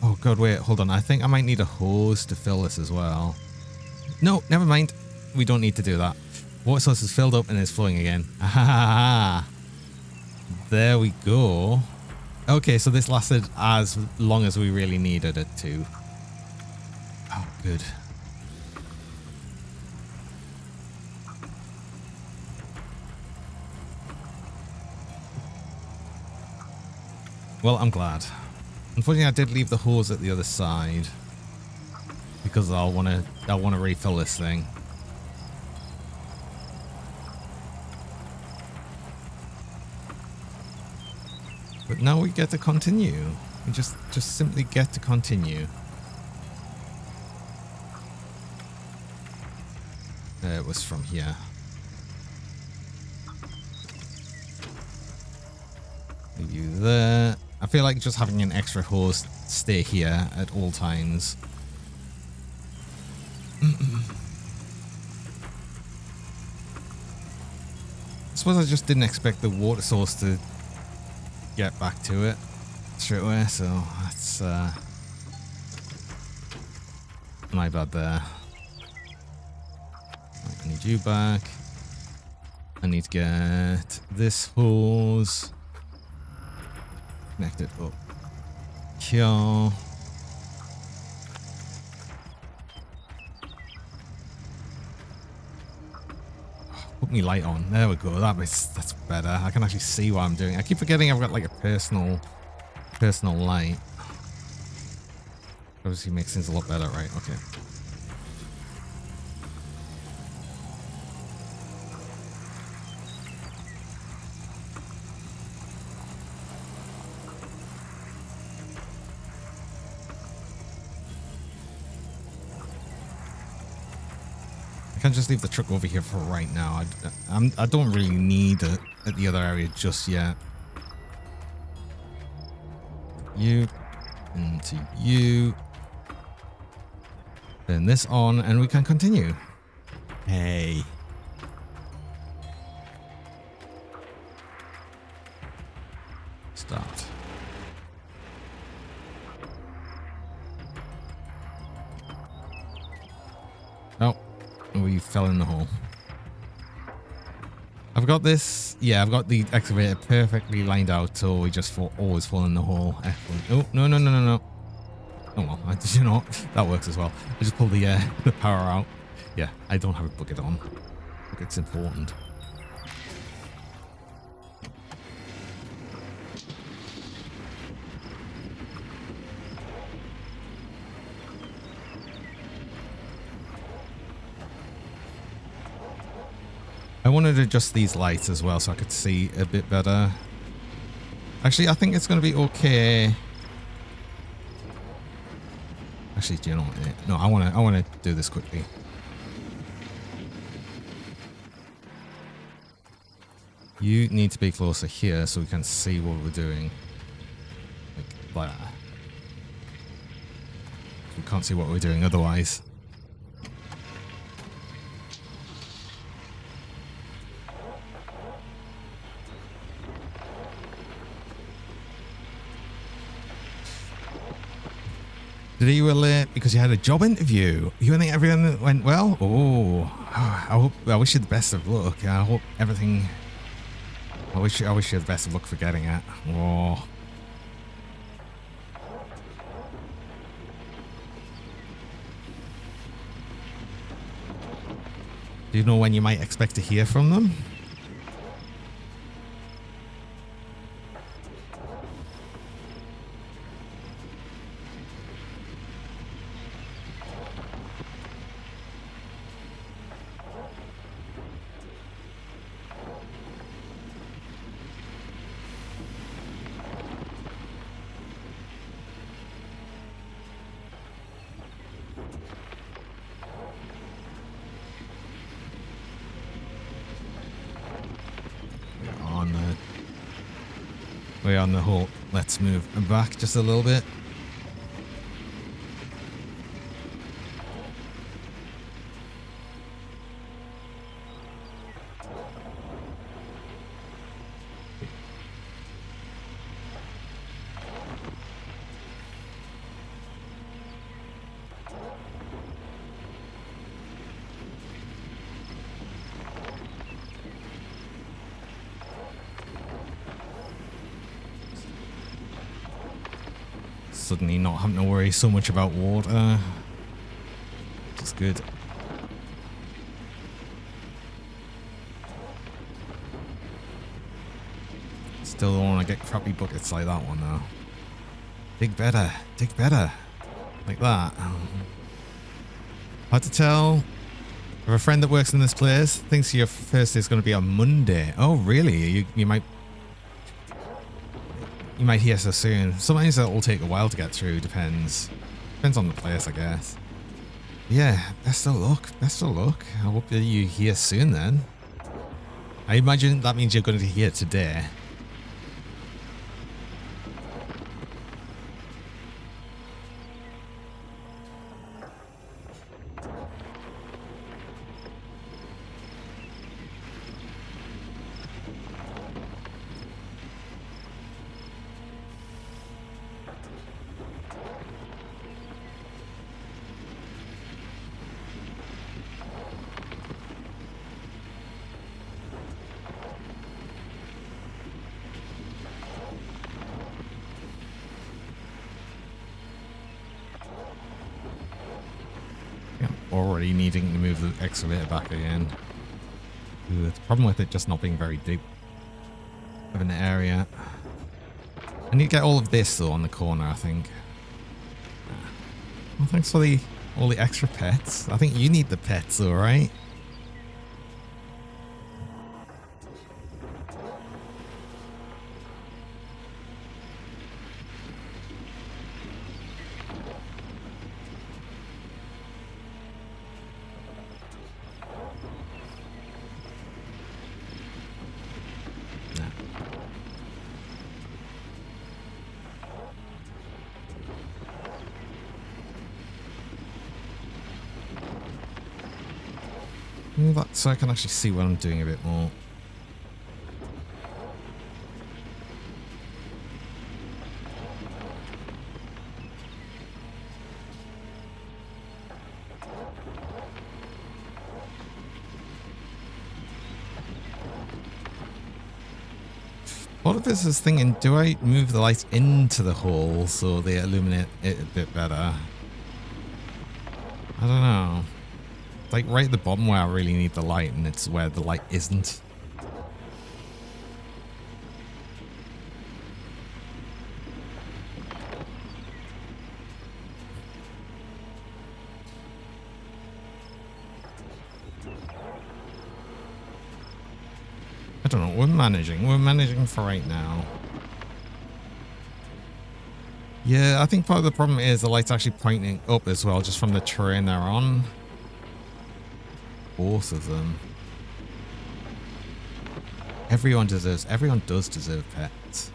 oh god, wait, hold on. I think I might need a hose to fill this as well. No, never mind. We don't need to do that. Water source is filled up and is flowing again. There we go. Okay, so this lasted as long as we really needed it to. Oh, good. Well, I'm glad. Unfortunately, I did leave the hose at the other side because I'll want to refill this thing. But now we get to continue. We just simply get to continue. It was from here. Leave you there. I feel like just having an extra hose stay here at all times. I suppose I just didn't expect the water source to get back to it straight away, so that's my bad there. I need you back. I need to get this hose connected up here. Put me light on. There we go. That's better. I can actually see what I'm doing. I keep forgetting I've got like a personal light. Obviously makes things a lot better, right? Okay. I can just leave the truck over here for right now. I don't really need it at the other area just yet. You into you. Turn this on and we can continue. Hey. We fell in the hole. I've got this. Yeah, I've got the excavator perfectly lined out, so we just always fall in the hole. Excellent. Oh, no, no, no, no, no. Oh, well, you know, that works as well. I just pull the the power out. Yeah, I don't have a bucket on. Bucket's important. I wanted to adjust these lights as well so I could see a bit better. Actually, I think it's going to be okay. Actually, do you know what? No, I want to do this quickly. You need to be closer here so we can see what we're doing. Like that. We can't see what we're doing otherwise. Today you were late because you had a job interview. You think everything went well? Oh, I wish you the best of luck. I hope everything. I wish you the best of luck for getting it. Oh. Do you know when you might expect to hear from them? We're on the whole. Let's move back just a little bit. Suddenly not having to worry so much about water. Which is good. Still don't want to get crappy buckets like that one though. Dig better. Dig better. Like that. Hard to tell. I have a friend that works in this place. Thinks your first day is going to be on Monday. Oh really? You might hear so soon. Sometimes that will take a while to get through. Depends on the place, I guess. Yeah, best of luck. Best of luck. I hope that you hear soon then. I imagine that means you're going to hear today. Already needing to move the excavator back again. The problem with it just not being very deep of an area. I need to get all of this though on the corner, I think. Well, thanks for all the extra pets. I think you need the pets though, right? That so I can actually see what I'm doing a bit more. Part of this is thinking, do I move the lights into the hole so they illuminate it a bit better? I don't know. It's like right at the bottom where I really need the light, and it's where the light isn't. I don't know. We're managing. We're managing for right now. Yeah, I think part of the problem is the light's actually pointing up as well, just from the terrain they're on. Both of them. Everyone does deserve pets.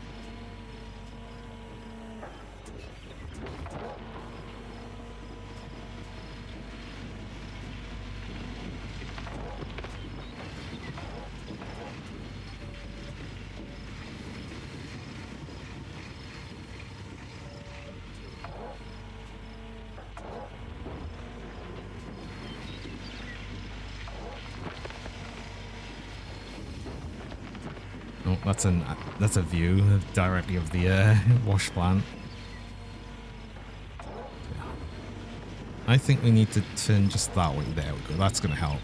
Oh, that's a view directly of the wash plant. I think we need to turn just that way. There we go. That's going to help.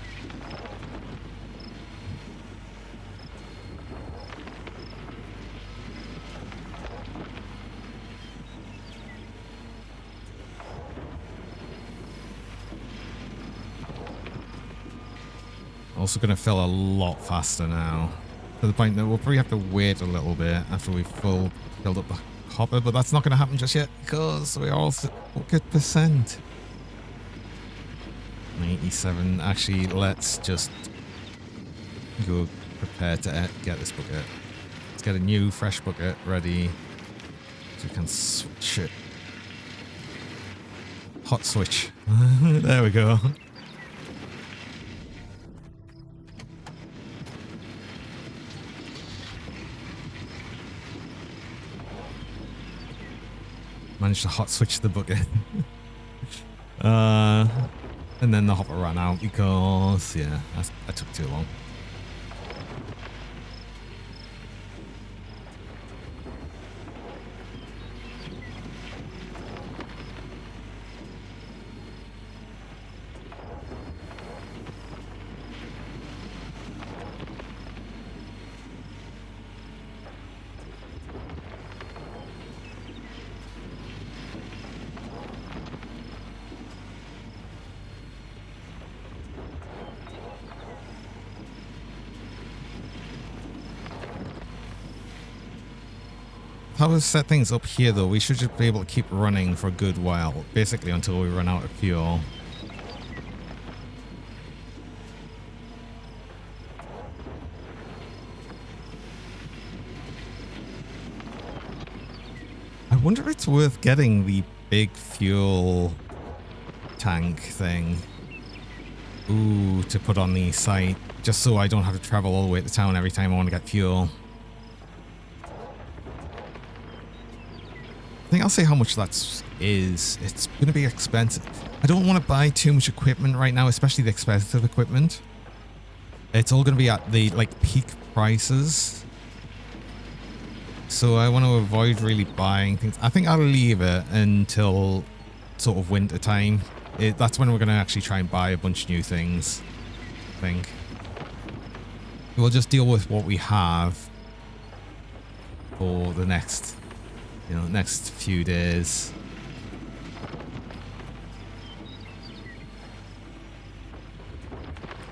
Also going to fill a lot faster now. To the point that we'll probably have to wait a little bit after we've filled up the hopper, but that's not going to happen just yet because we're all at good percent. 97. Actually, let's just go prepare to get this bucket. Let's get a new fresh bucket ready so we can switch it. Hot switch. There we go. Managed to hot switch the bucket. And then the hopper ran out because, yeah, that took too long. How we set things up here, though, we should just be able to keep running for a good while, basically until we run out of fuel. I wonder if it's worth getting the big fuel tank thing. Ooh, to put on the site, just so I don't have to travel all the way to town every time I want to get fuel. I think I'll say how much that is. It's going to be expensive. I don't want to buy too much equipment right now, especially the expensive equipment. It's all going to be at the peak prices. So I want to avoid really buying things. I think I'll leave it until sort of winter time. That's when we're going to actually try and buy a bunch of new things, I think. We'll just deal with what we have for the next few days.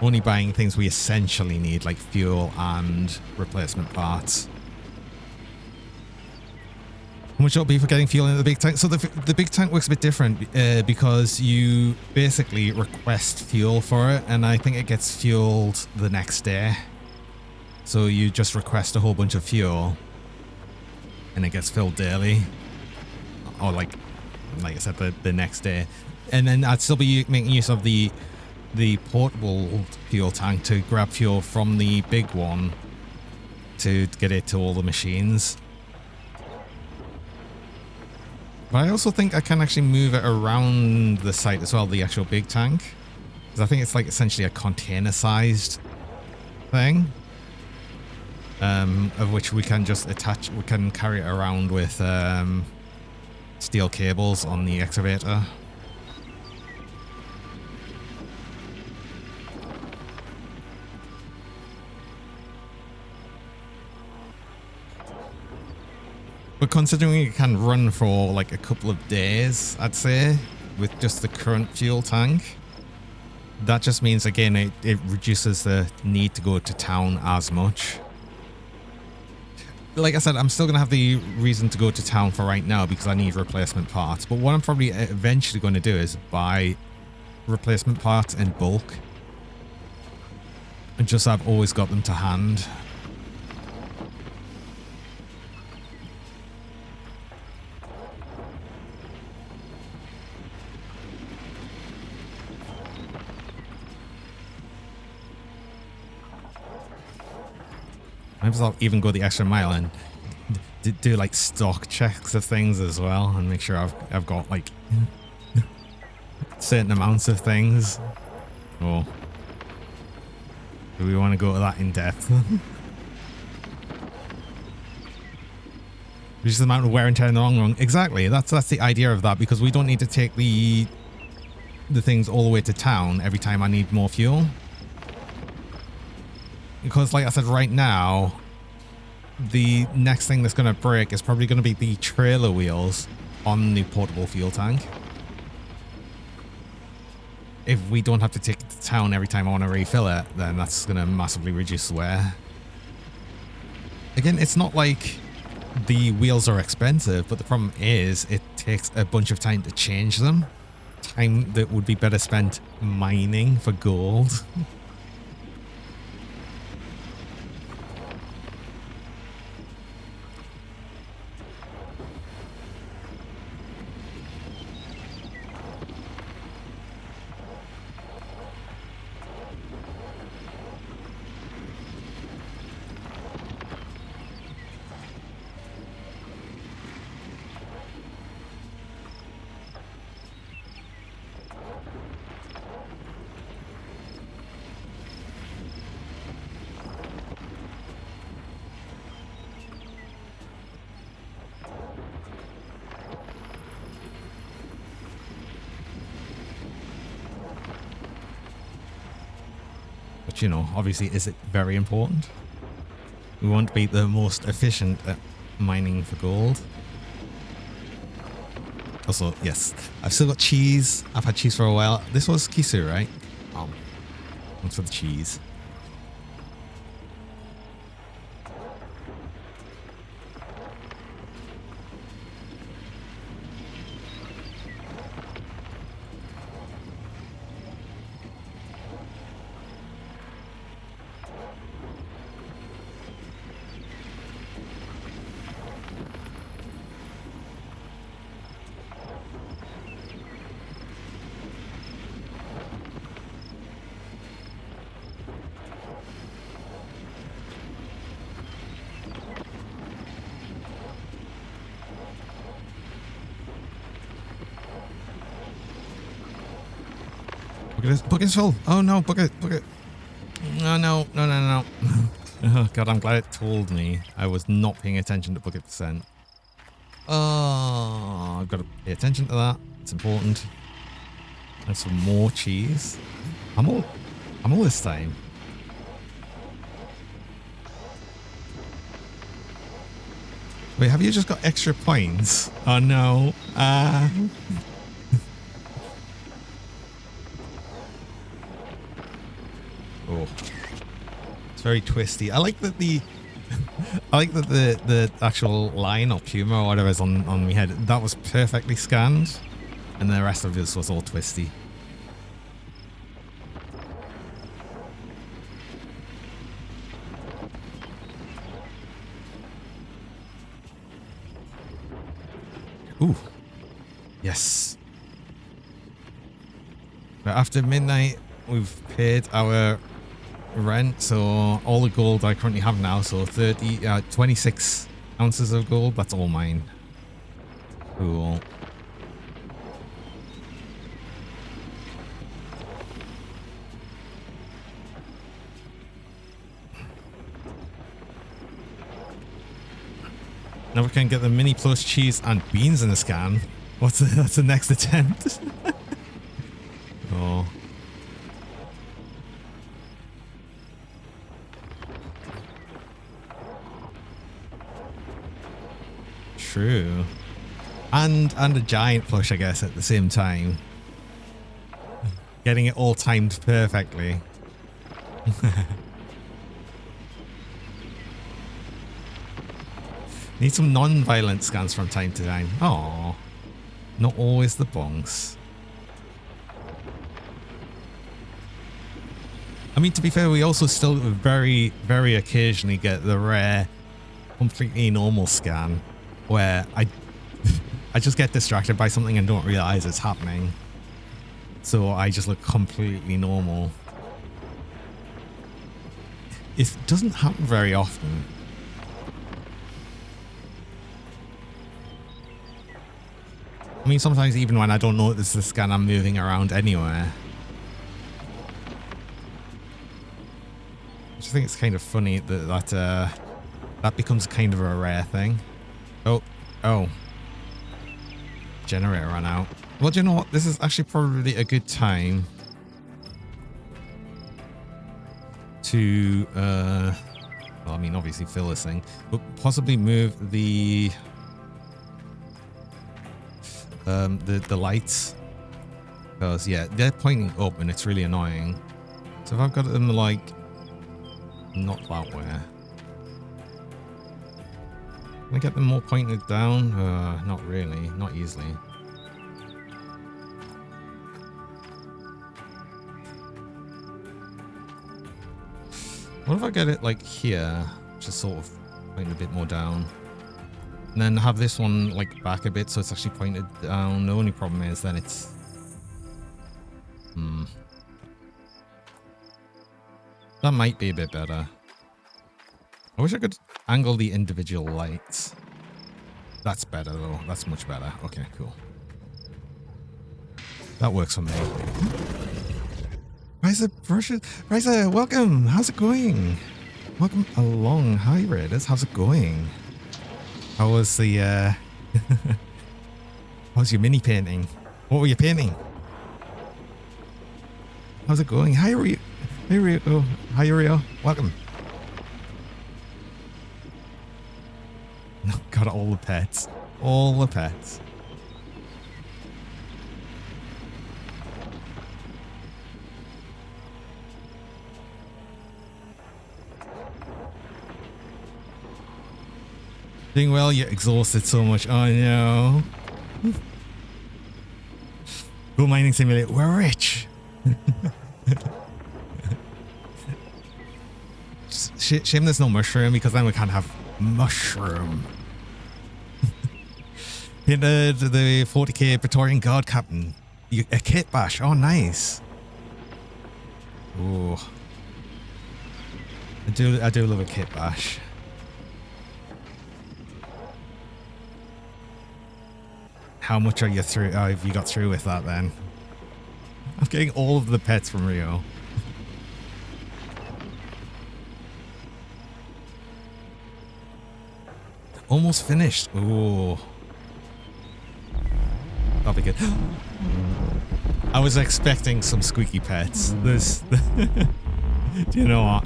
Only buying things we essentially need, like fuel and replacement parts. How much it'll be for getting fuel into the big tank? So the big tank works a bit different because you basically request fuel for it, and I think it gets fueled the next day. So you just request a whole bunch of fuel, and it gets filled daily, or like I said, the next day. And then I'd still be making use of the portable fuel tank to grab fuel from the big one to get it to all the machines. But I also think I can actually move it around the site as well, the actual big tank, because I think it's like essentially a container-sized thing. of which we can just attach. We can carry it around with steel cables on the excavator. But considering it can run for like a couple of days, I'd say, with just the current fuel tank, that just means, again, it reduces the need to go to town as much. Like I said, I'm still going to have the reason to go to town for right now because I need replacement parts. But what I'm probably eventually going to do is buy replacement parts in bulk. And just so I've always got them to hand. Maybe I'll even go the extra mile and do like stock checks of things as well and make sure I've got like certain amounts of things. Or do we want to go to that in depth? Just the amount of wear and tear in the long run. Exactly. That's the idea of that, because we don't need to take the things all the way to town every time I need more fuel. Because like I said, right now, the next thing that's going to break is probably going to be the trailer wheels on the portable fuel tank. If we don't have to take it to town every time I want to refill it, then that's going to massively reduce wear. Again, it's not like the wheels are expensive, but the problem is it takes a bunch of time to change them. Time that would be better spent mining for gold. But, you know, obviously, is it very important? We want to be the most efficient at mining for gold. Also, yes, I've still got cheese. I've had cheese for a while. This was kisu, right? Thanks for the cheese. Bucket's full. Oh no, bucket. No. Oh god, I'm glad it told me. I was not paying attention to bucket percent. Oh, I've got to pay attention to that. It's important. And some more cheese. I'm all this time. Wait, have you just got extra points? Oh no. Oh, it's very twisty. I like that the actual line or puma or whatever is on my head. That was perfectly scanned, and the rest of this was all twisty. Ooh, yes. But after midnight, we've paid our rent, so all the gold I currently have now, so 26 ounces of gold, that's all mine. Cool. Now we can get the mini plus cheese and beans in the scan. That's the next attempt. Oh. True. And a giant push, I guess, at the same time. Getting it all timed perfectly. Need some non-violent scans from time to time. Aww. Not always the bonks. I mean, to be fair, we also still very, very occasionally get the rare, completely normal scan where I just get distracted by something and don't realize it's happening. So I just look completely normal. It doesn't happen very often. I mean, sometimes even when I don't notice the scan, I'm moving around anywhere. I just think it's kind of funny that that becomes kind of a rare thing. Oh. Generator ran out. Well, do you know what? This is actually probably a good time to, well, I mean, obviously fill this thing, but possibly move the lights, because yeah, they're pointing up and it's really annoying. So if I've got them like not that way, can I get them more pointed down? Not really, not easily. What if I get it like here, just sort of pointed a bit more down? And then have this one like back a bit so it's actually pointed down. The only problem is then it's... That might be a bit better. I wish I could angle the individual lights. That's better though. That's much better. Okay, cool. That works for me. Riza, welcome. How's it going? Welcome along. Hi, Raiders. How's it going? How was the, how's your mini painting? What were you painting? How's it going? Hi, Rio. Hey, Rio. Oh, hi, Rio. Welcome. Got all the pets. All the pets. Doing well, you're exhausted so much. Oh no. Gold mining simulator, we're rich. Shame there's no mushroom, because then we can't have mushroom. Hinted the 40k Praetorian Guard Captain. A kit bash. Oh, nice. Oh, I do love a kit bash. How much are you through? Oh, have you got through with that then? I'm getting all of the pets from Rio. Almost finished. Oh. That'll be good. I was expecting some squeaky pets. There's... Do you know what?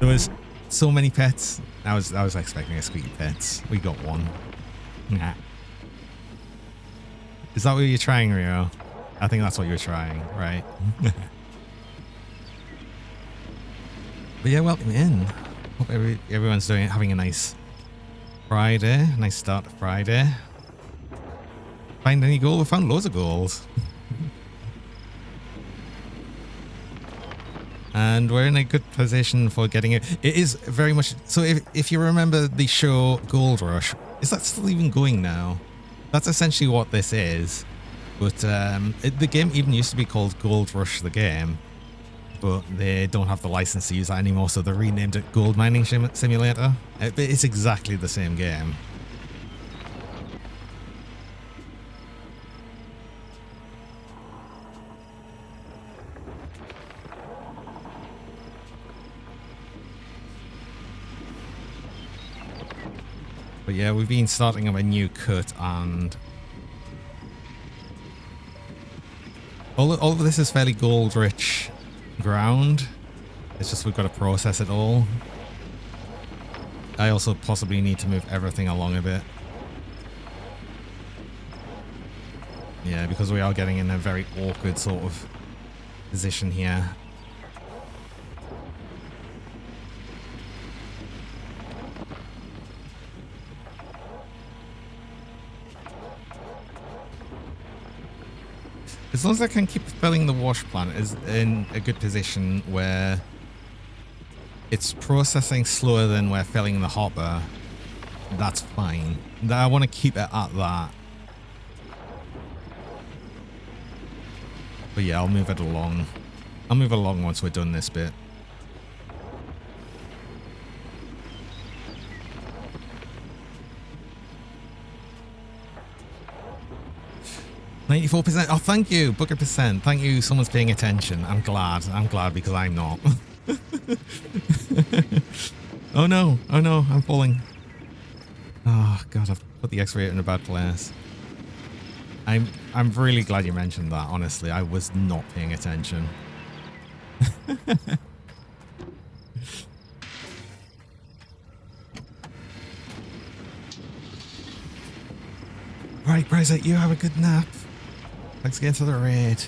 There was so many pets. I was expecting a squeaky pets. We got one. Nah. Is that what you're trying, Rio? I think that's what you're trying, right? But yeah, welcome in. Hope everyone's having a nice Friday. Nice start to Friday. Find any gold? We found loads of gold. And we're in a good position for getting it. It is very much... So if you remember the show Gold Rush, is that still even going now? That's essentially what this is. But the game even used to be called Gold Rush the game. But they don't have the license to use that anymore, so they renamed it Gold Mining Simulator. It's exactly the same game. But yeah, we've been starting up a new cut, and all of this is fairly gold rich ground. It's just we've got to process it all. I also possibly need to move everything along a bit. Yeah, because we are getting in a very awkward sort of position here. As long as I can keep filling the wash plant is in a good position where it's processing slower than we're filling the hopper, that's fine. I want to keep it at that. But yeah, I'll move it along. I'll move it along once we're done this bit. %. Oh, thank you. Book a percent. Thank you. Someone's paying attention. I'm glad. I'm glad because I'm not. Oh no. Oh no. I'm falling. Oh god, I've put the excavator in a bad place. I'm really glad you mentioned that, honestly. I was not paying attention. Right, Brexit, you have a good nap. Let's get into the raid.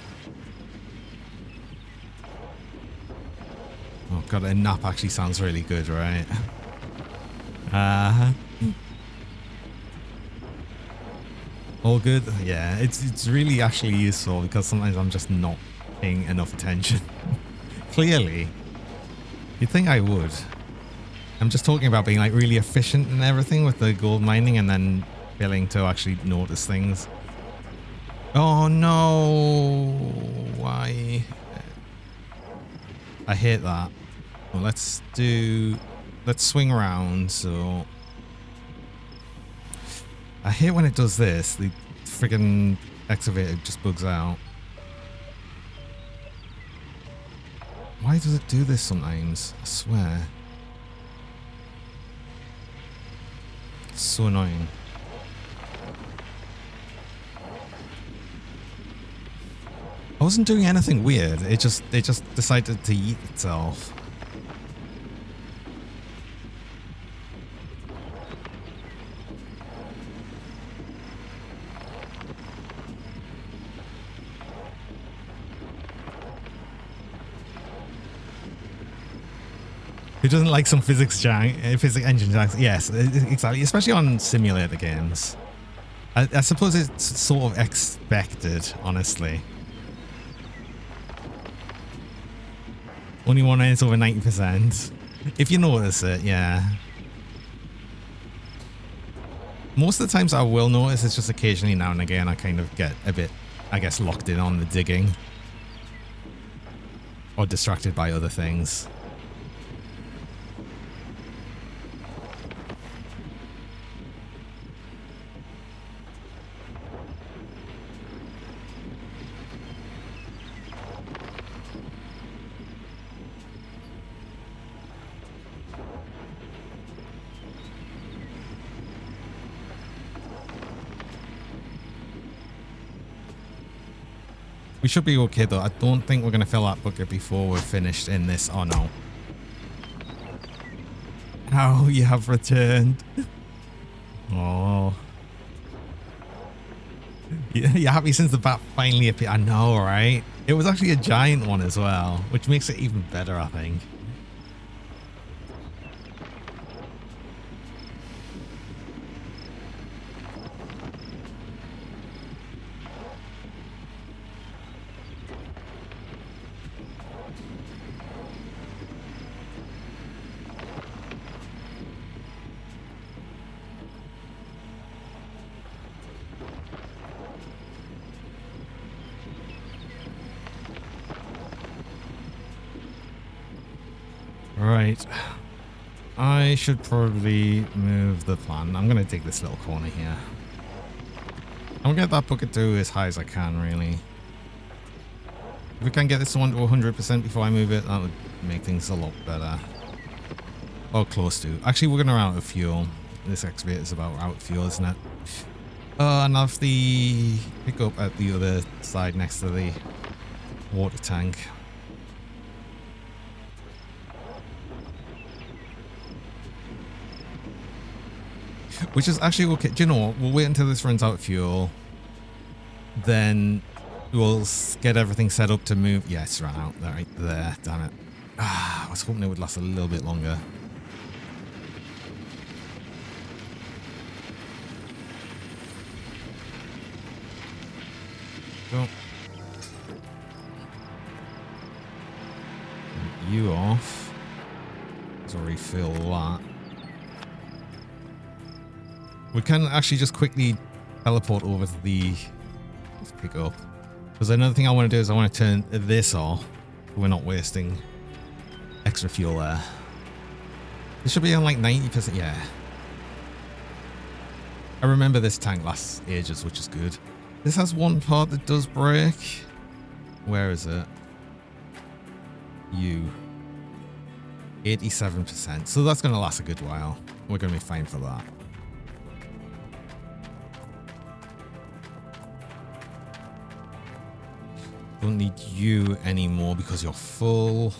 Oh god, a nap actually sounds really good, right? All good? Yeah, it's really actually useful because sometimes I'm just not paying enough attention. Clearly. You'd think I would. I'm just talking about being like really efficient and everything with the gold mining and then failing to actually notice things. Oh no! Why? I hate that. Well, let's swing around. So I hate when it does this. The friggin' excavator just bugs out. Why does it do this sometimes? I swear. It's so annoying. I wasn't doing anything weird. It just decided to eat itself. Who doesn't like some physics engine janks? Yes, exactly. Especially on simulator games. I suppose it's sort of expected, honestly. Only one when it's over 90%. If you notice it, yeah. Most of the times I will notice, it's just occasionally now and again I kind of get a bit, I guess, locked in on the digging. Or distracted by other things. We should be okay though. I don't think we're going to fill that bucket before we're finished in this. Oh no. Oh, you have returned. Oh. You're happy since the bat finally appeared. I know, right? It was actually a giant one as well, which makes it even better, I think. Right. I should probably move the plan. I'm going to take this little corner here. I'm going to get that bucket to as high as I can, really. If we can get this one to 100% before I move it, that would make things a lot better. Or close to. Actually, we're going to run out of fuel. this excavator's about out of fuel, isn't it? And I'll have the pick up at the other side next to the water tank. Which is actually okay. Do you know what? We'll wait until this runs out of fuel. Then we'll get everything set up to move. Yeah, it's run out right there. Damn it. I was hoping it would last a little bit longer. Go. You off. Let's refill that. We can actually just quickly teleport over to the pick up. Because another thing I want to do is I want to turn this off. So we're not wasting extra fuel there. This should be on like 90%. Yeah. I remember this tank lasts ages, which is good. This has one part that does break. Where is it? 87%. So that's going to last a good while. We're going to be fine for that. Don't need you anymore because you're full.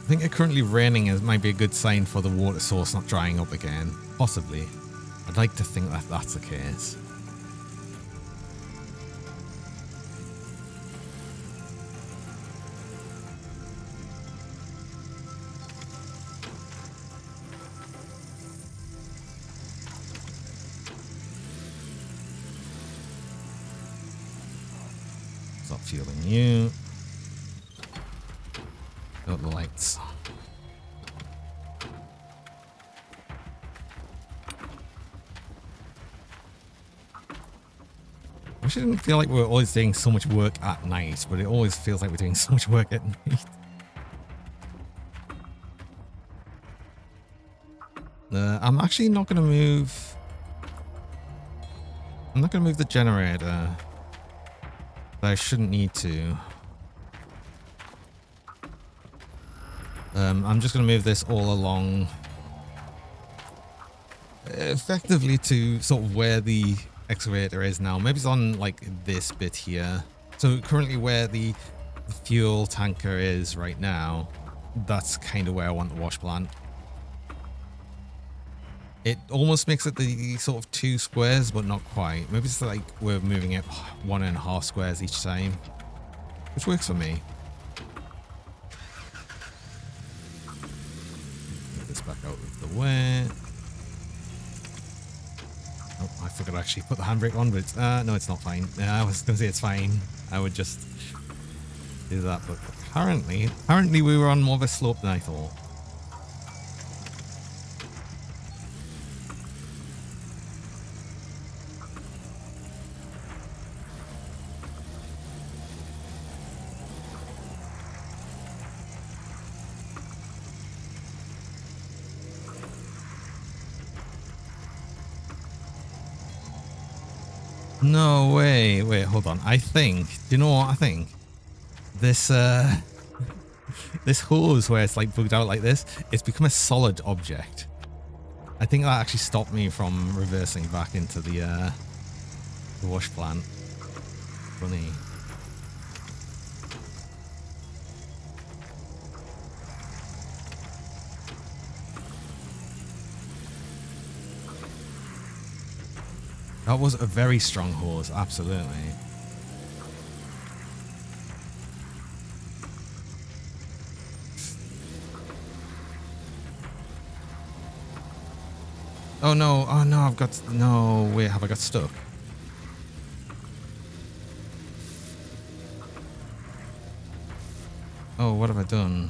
I think it currently raining might be a good sign for the water source not drying up again. Possibly. I'd like to think that that's the case. Stop fueling you. Got the lights. I wish it didn't feel like we're always doing so much work at night, but it always feels like we're doing so much work at night. I'm actually not going to move. I'm not going to move the generator. But I shouldn't need to. I'm just going to move this all along. Effectively to sort of where the excavator is now. Maybe it's on like this bit here. So currently where the fuel tanker is right now, that's kind of where I want the wash plant. It almost makes it the sort of 2 squares, but not quite. Maybe it's like we're moving it 1.5 squares each time, which works for me. Get this back out of the way. Oh, I forgot to actually put the handbrake on, but it's, no, it's not fine. I was going to say it's fine. I would just do that, but apparently we were on more of a slope than I thought. No way. Wait, hold on. I think, do you know what I think? This, this hose where it's like bugged out like this, it's become a solid object. I think that actually stopped me from reversing back into the wash plant. Funny. That was a very strong hose, absolutely. Oh no, I've got, no, wait, have I got stuck? Oh, what have I done?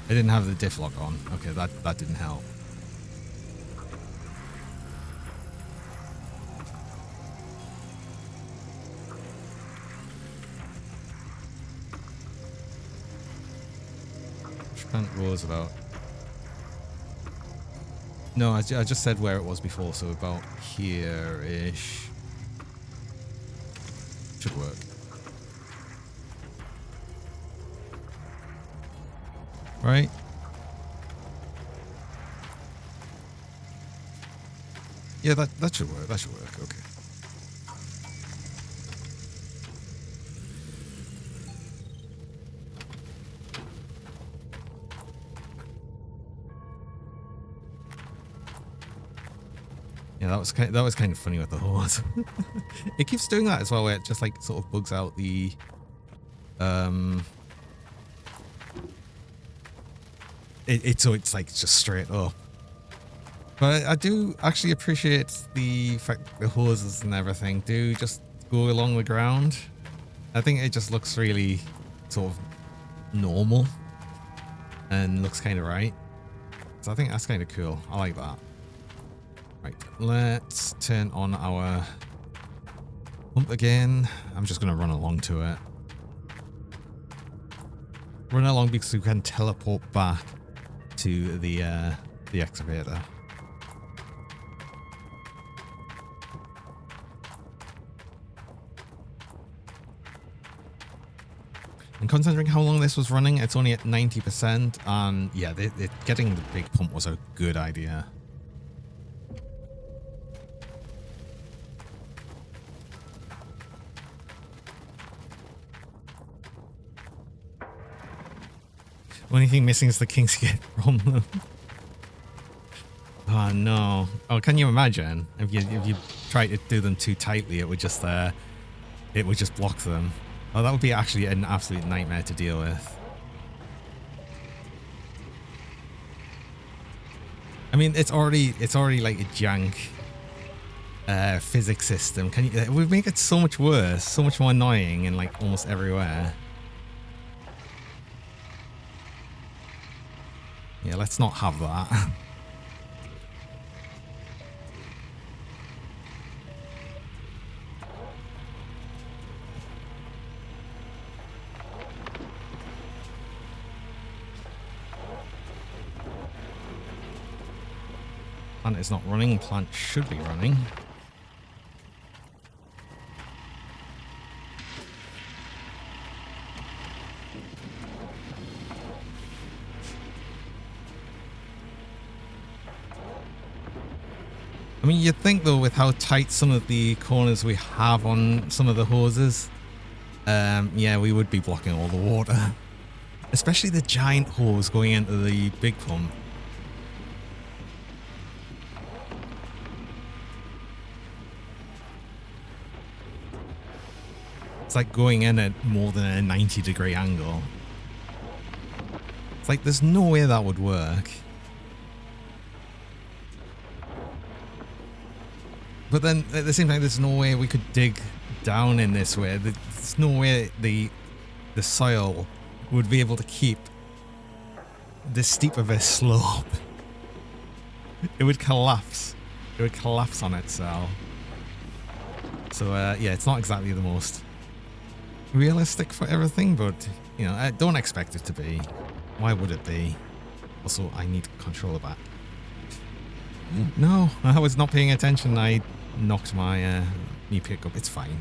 I didn't have the diff lock on. Okay, that didn't help. Plant was about No, I just said where it was before, so about here-ish. Should work. Right? Yeah, that should work. That should work. Okay. Yeah, that was kind of funny with the horse. It keeps doing that as well, where it just like sort of bugs out the so it's like just straight up. But I do actually appreciate the fact that the hoses and everything do just go along the ground. I think it just looks really sort of normal and looks kind of right. So I think that's kind of cool. I like that. Right, let's turn on our pump again. I'm just going to run along to it. Run along because we can teleport back to the excavator. And considering how long this was running, it's only at 90%. And yeah, getting the big pump was a good idea. Only thing missing is the king's gate from them. Oh no! Oh, can you imagine if you try to do them too tightly, it would just block them. Oh, that would be actually an absolute nightmare to deal with. I mean, it's already like a jank physics system. It would make it so much worse, so much more annoying in like almost everywhere. Yeah, let's not have that. Plant is not running. Plant should be running. I mean, you'd think though, with how tight some of the corners we have on some of the hoses, yeah, we would be blocking all the water. Especially the giant hose going into the big pump. It's like going in at more than a 90-degree angle. It's like there's no way that would work. But then at the same time, there's no way we could dig down in this way. There's no way the soil would be able to keep this steep of a slope. It would collapse. It would collapse on itself. So yeah, it's not exactly the most realistic for everything, but you know, I don't expect it to be. Why would it be? Also, I need control of that. No, I was not paying attention. I knocked my knee pickup. It's fine.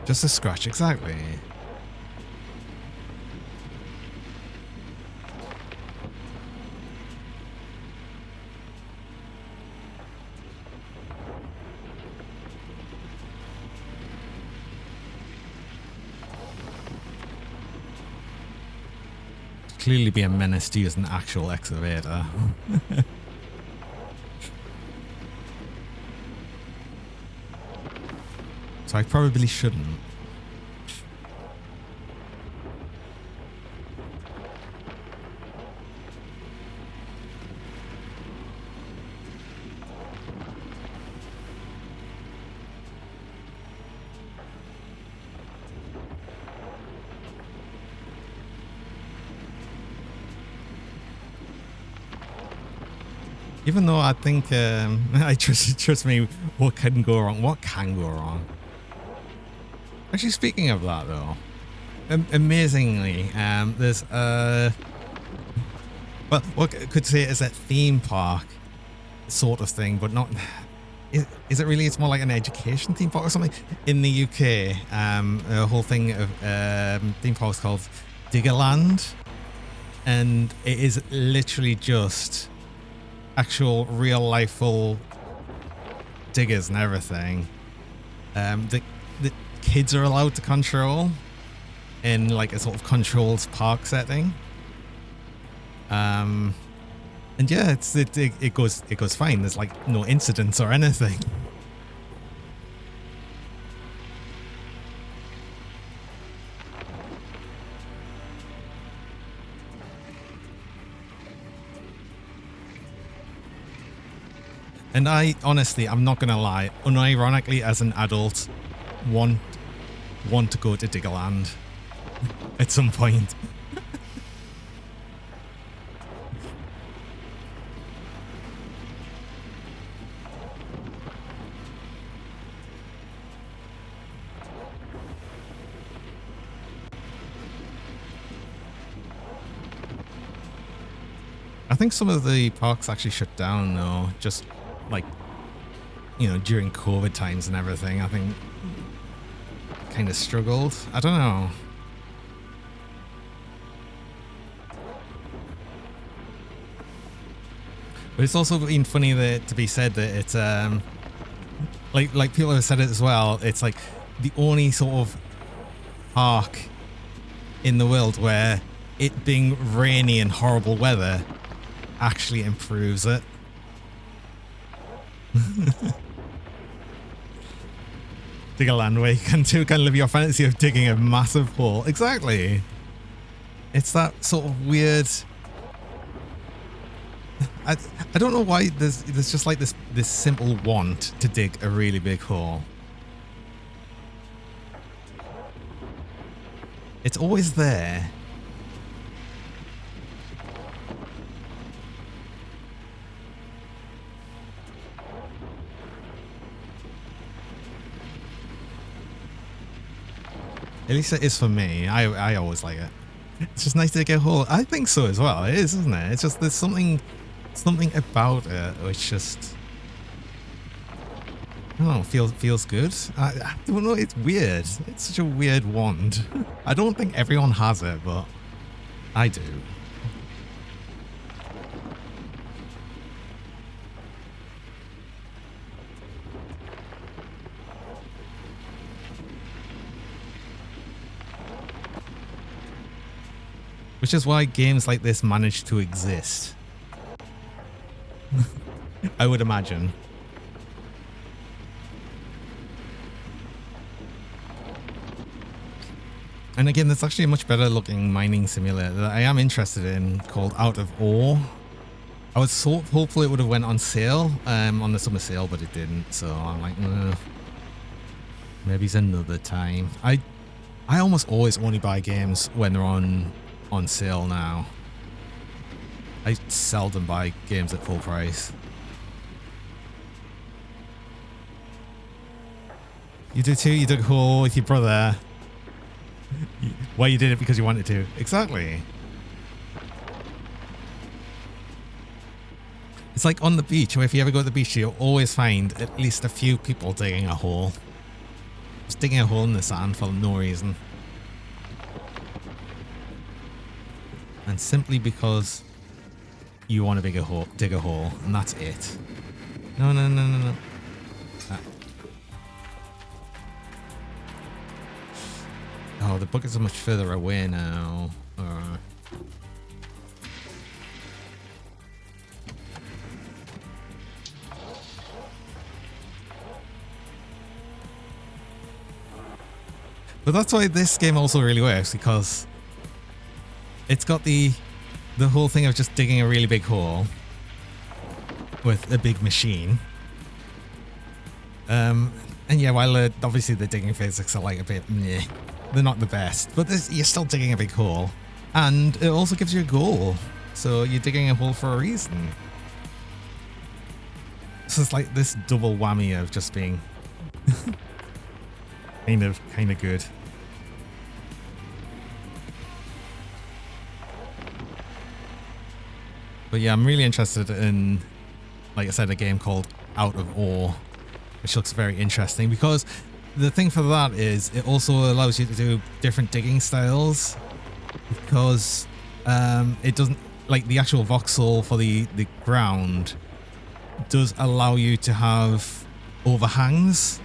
Just a scratch, exactly. Clearly be a menace to use an actual excavator. So I probably shouldn't. Even though I think, I trust me, what can go wrong? What can go wrong? Actually, speaking of that though, amazingly, there's well, what I could say is a theme park sort of thing, but not. Is it really? It's more like an education theme park or something. In the UK, a whole thing of theme parks called Diggerland, and it is literally just actual real life full diggers and everything. The kids are allowed to control in like a sort of controlled park setting. And yeah, it goes fine. There's like no incidents or anything. And I honestly, I'm not gonna lie, unironically as an adult, want to go to Diggerland at some point. I think some of the parks actually shut down though, just like, you know, during COVID times and everything. I think kind of struggled. I don't know. But it's also been funny that to be said that it's like people have said it as well. It's like the only sort of park in the world where it being rainy and horrible weather actually improves it. Dig a land where you can live your fantasy of digging a massive hole. Exactly. It's that sort of weird. I don't know why there's just like this simple want to dig a really big hole. It's always there. At least it is for me. I always like it. It's just nice to get a hole. I think so as well. It is, isn't it? It's just there's something about it which just, I don't know, feels good. I don't know. It's weird. It's such a weird wand. I don't think everyone has it, but I do. Which is why games like this manage to exist. I would imagine. And again, there's actually a much better looking mining simulator that I am interested in called Out of Ore. I was hopeful it would have went on sale on the summer sale, but it didn't. So I'm like, maybe it's another time. I almost always only buy games when they're on sale now. I seldom buy games at full price. You did too? You dug a hole with your brother. Why you did it because you wanted to. Exactly. It's like on the beach, or if you ever go to the beach, you'll always find at least a few people digging a hole. Just digging a hole in the sand for no reason. And simply because you want to dig a hole, and that's it. No. Oh, the buckets are much further away now. But that's why this game also really works, because it's got the whole thing of just digging a really big hole with a big machine. And yeah, while obviously the digging physics are like a bit meh, they're not the best, but you're still digging a big hole, and it also gives you a goal, so you're digging a hole for a reason. So it's like this double whammy of just being kind of good. But yeah, I'm really interested in, like I said, a game called Out of Ore, which looks very interesting because the thing for that is it also allows you to do different digging styles, because it doesn't, like the actual voxel for the ground does allow you to have overhangs,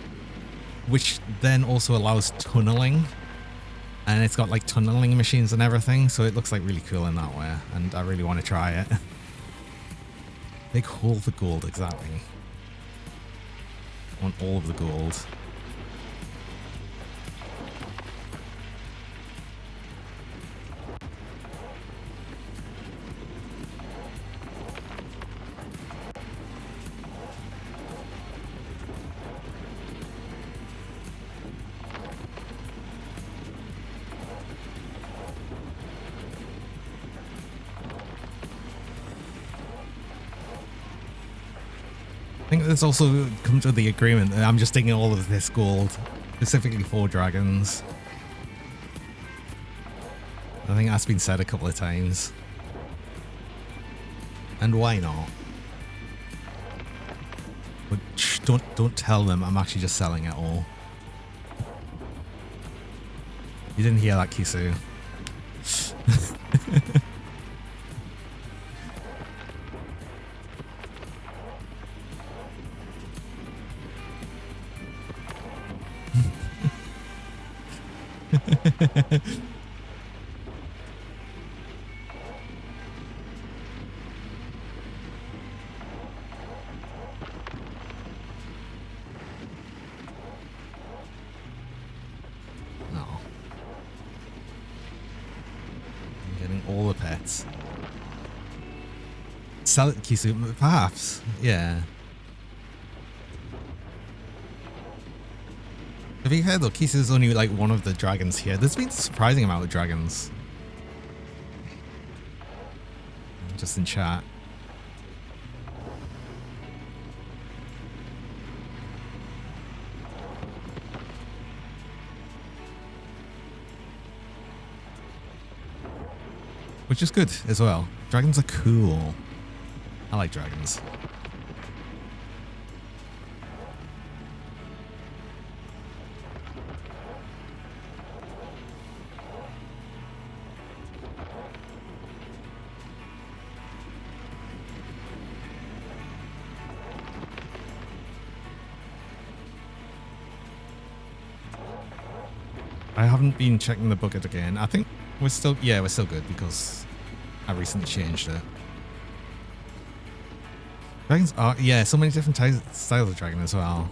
which then also allows tunneling, and it's got like tunneling machines and everything, so it looks like really cool in that way, and I really want to try it. Big hole for gold, exactly. I want all of the gold. I think this also comes with the agreement that I'm just taking all of this gold, specifically for dragons. I think that's been said a couple of times. And why not? But shh, don't tell them I'm actually just selling it all. You didn't hear that, Kisu. No. I'm getting all the pets. Sell it, Kisu, perhaps. Yeah. Have you heard though, Kisu's only like one of the dragons here. There's been a surprising amount of dragons. Just in chat. Which is good as well. Dragons are cool. I like dragons. I haven't been checking the bucket again. I think we're still, yeah, we're still good because I recently changed it. Dragons are, yeah, so many different styles of dragon as well.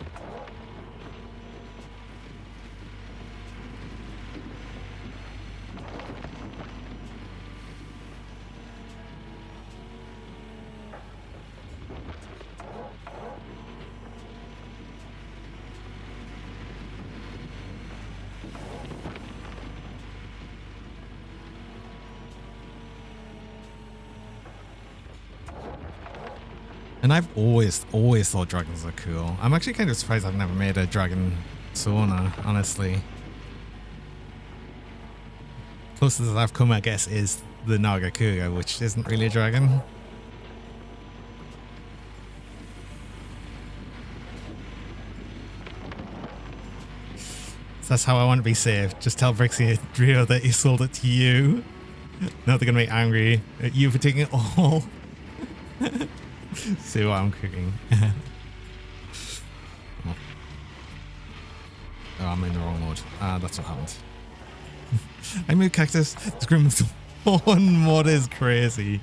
And I've always thought dragons are cool. I'm actually kind of surprised I've never made a dragon sauna, honestly. Closest I've come, I guess, is the Nagakuga, which isn't really a dragon. So that's how I want to be saved. Just tell Brixie and Drio that he sold it to you. Now they're going to be angry at you for taking it all. See what I'm cooking. Oh, I'm in the wrong mode. That's what happened. I moved cactus. Scream one mod is crazy.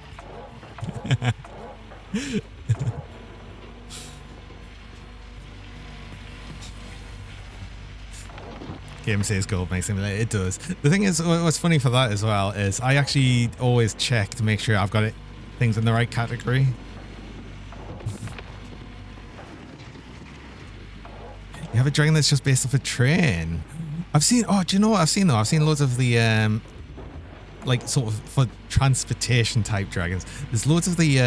Game says gold makes simulator. It does. The thing is, what's funny for that as well is I actually always check to make sure I've got things in the right category. You have a dragon that's just based off a train. I've seen, oh, do you know what I've seen though? I've seen loads of the like sort of for transportation type dragons. There's loads of the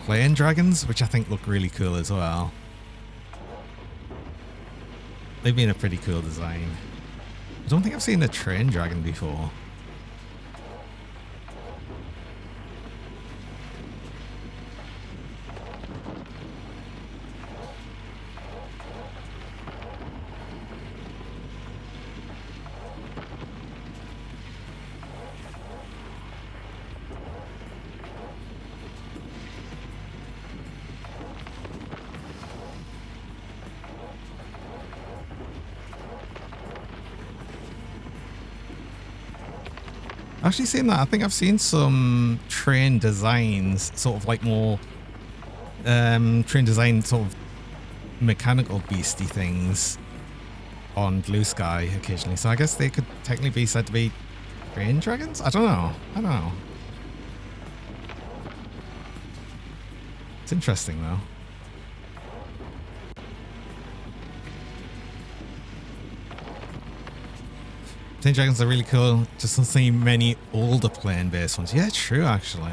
plane dragons, which I think look really cool as well. They've been a pretty cool design. I don't think I've seen a train dragon before. Actually seen that. I think I've seen some train designs, sort of like more train design sort of mechanical beastie things on Blue Sky occasionally. So I guess they could technically be said to be train dragons? I don't know. I don't know. It's interesting though. Plane dragons are really cool. Just don't see many older plane-based ones. Yeah, true, actually.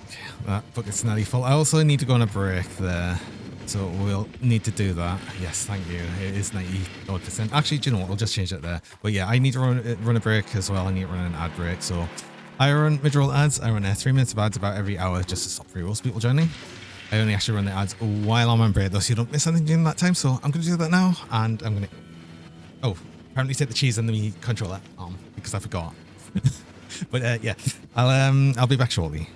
Okay, that bucket's nearly full. I also need to go on a break there. So we'll need to do that. Yes, thank you. It is 90%. Actually, do you know what? We'll just change it there. But yeah, I need to run a break as well. I need to run an ad break. So I run mid-roll ads. I run 3 minutes of ads about every hour just to stop free rolls people joining. I only actually run the ads while I'm on break though, so you don't miss anything during that time. So I'm going to do that now, and I'm going to... Oh, apparently take the cheese and the controller because I forgot. But yeah, I'll be back shortly.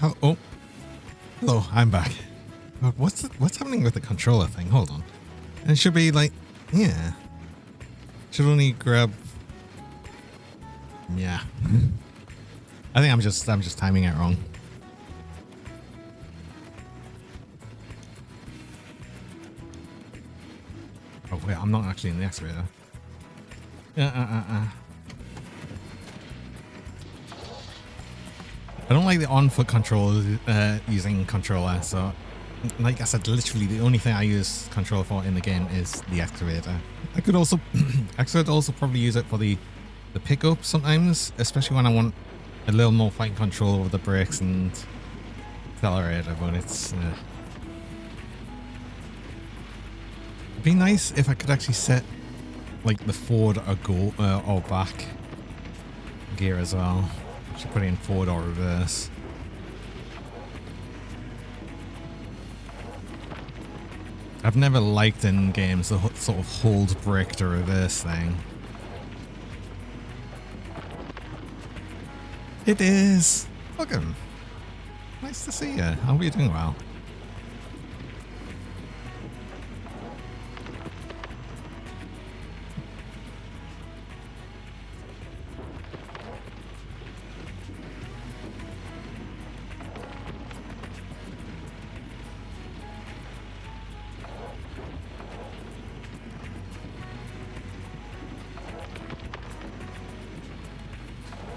Oh, hello, I'm back. God, what's happening with the controller thing? Hold on. And it should be like, yeah. Should only grab. Yeah. I think I'm just timing it wrong. Oh wait, I'm not actually in the excavator. I don't like the on-foot control using controller, so like I said, literally the only thing I use controller for in the game is the excavator. I could also probably use it for the pickup sometimes, especially when I want a little more fine control over the brakes and accelerator, but it's it'd be nice if I could actually set like the forward or go or back gear as well. Should put it in forward or reverse. I've never liked in games the sort of hold brake to reverse thing. It is. Welcome. Nice to see you. I hope you're doing well.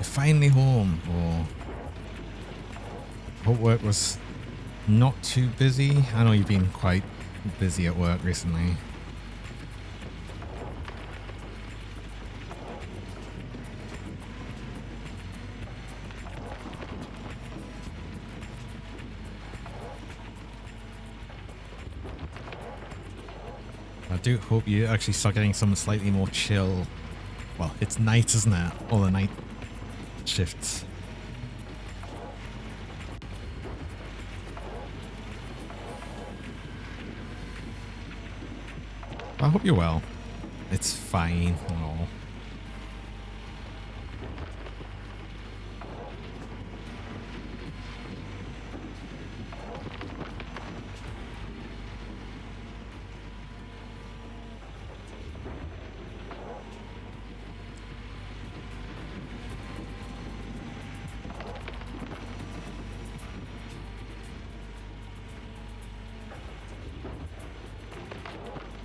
Finally home. Oh, hope work was not too busy. I know you've been quite busy at work recently. I do hope you actually start getting some slightly more chill. Well, it's night, isn't it? All the night shifts. I hope you're well. It's fine. Oh.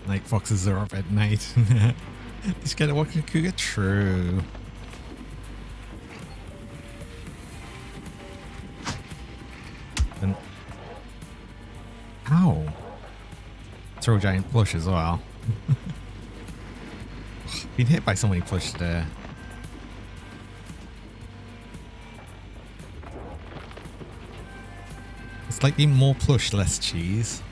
Night foxes are up at night. Just get a walking cougar. True. And ow! Throw a giant plush as well. Been hit by so many plush there. It's like being more plush, less cheese.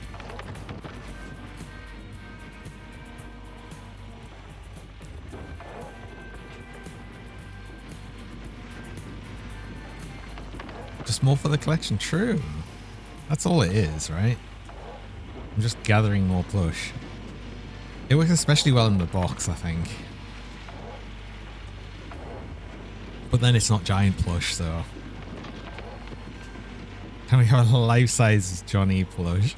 Just more for the collection. True. That's all it is, right? I'm just gathering more plush. It works especially well in the box, I think. But then it's not giant plush, so... Can we have a life-size Johnny plush?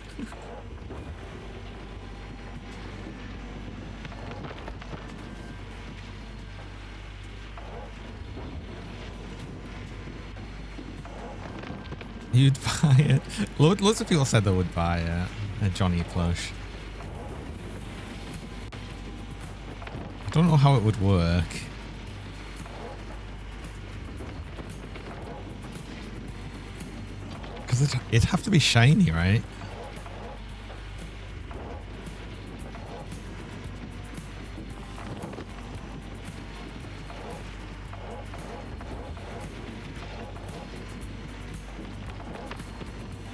You'd buy it. Loads of people said they would buy a Johnny plush. I don't know how it would work. Because it'd have to be shiny, right?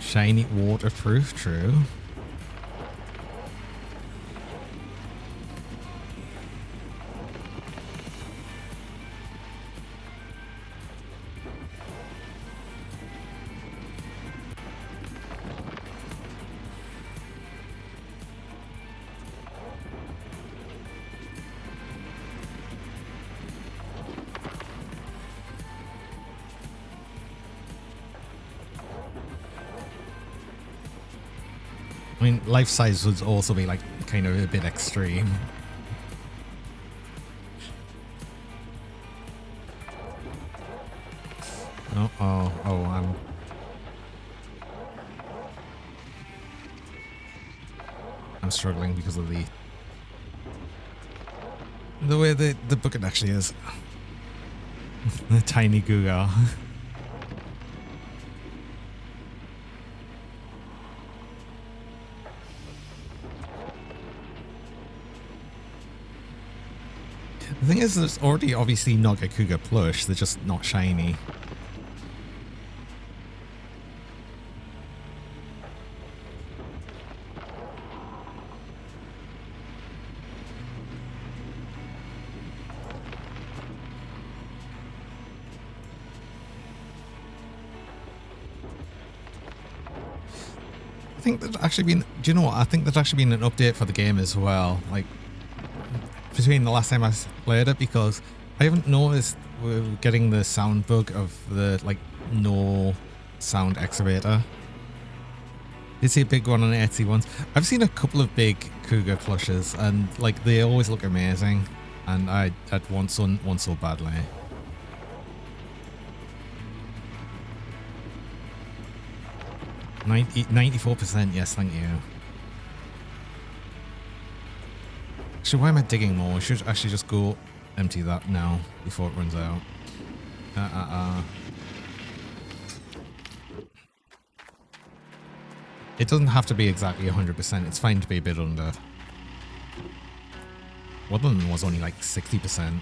Shiny, waterproof, true. mean, life size would also be like kind of a bit extreme. Oh, I'm struggling because of the way the bucket actually is. The tiny Google. The thing is, there's already obviously Naga Cougar plush, they're just not shiny. I think there's actually been, do you know what? I think there's actually been an update for the game as well, like between the last time I played it, because I haven't noticed we're getting the sound bug of the like no sound excavator. Did see a big one on Etsy once. I've seen a couple of big Cougar plushes and like they always look amazing, and I'd want one so badly. – 94%, yes, thank you. Actually, why am I digging more? I should actually just go empty that now before it runs out. It doesn't have to be exactly 100%. It's fine to be a bit under. One of them was only like 60%.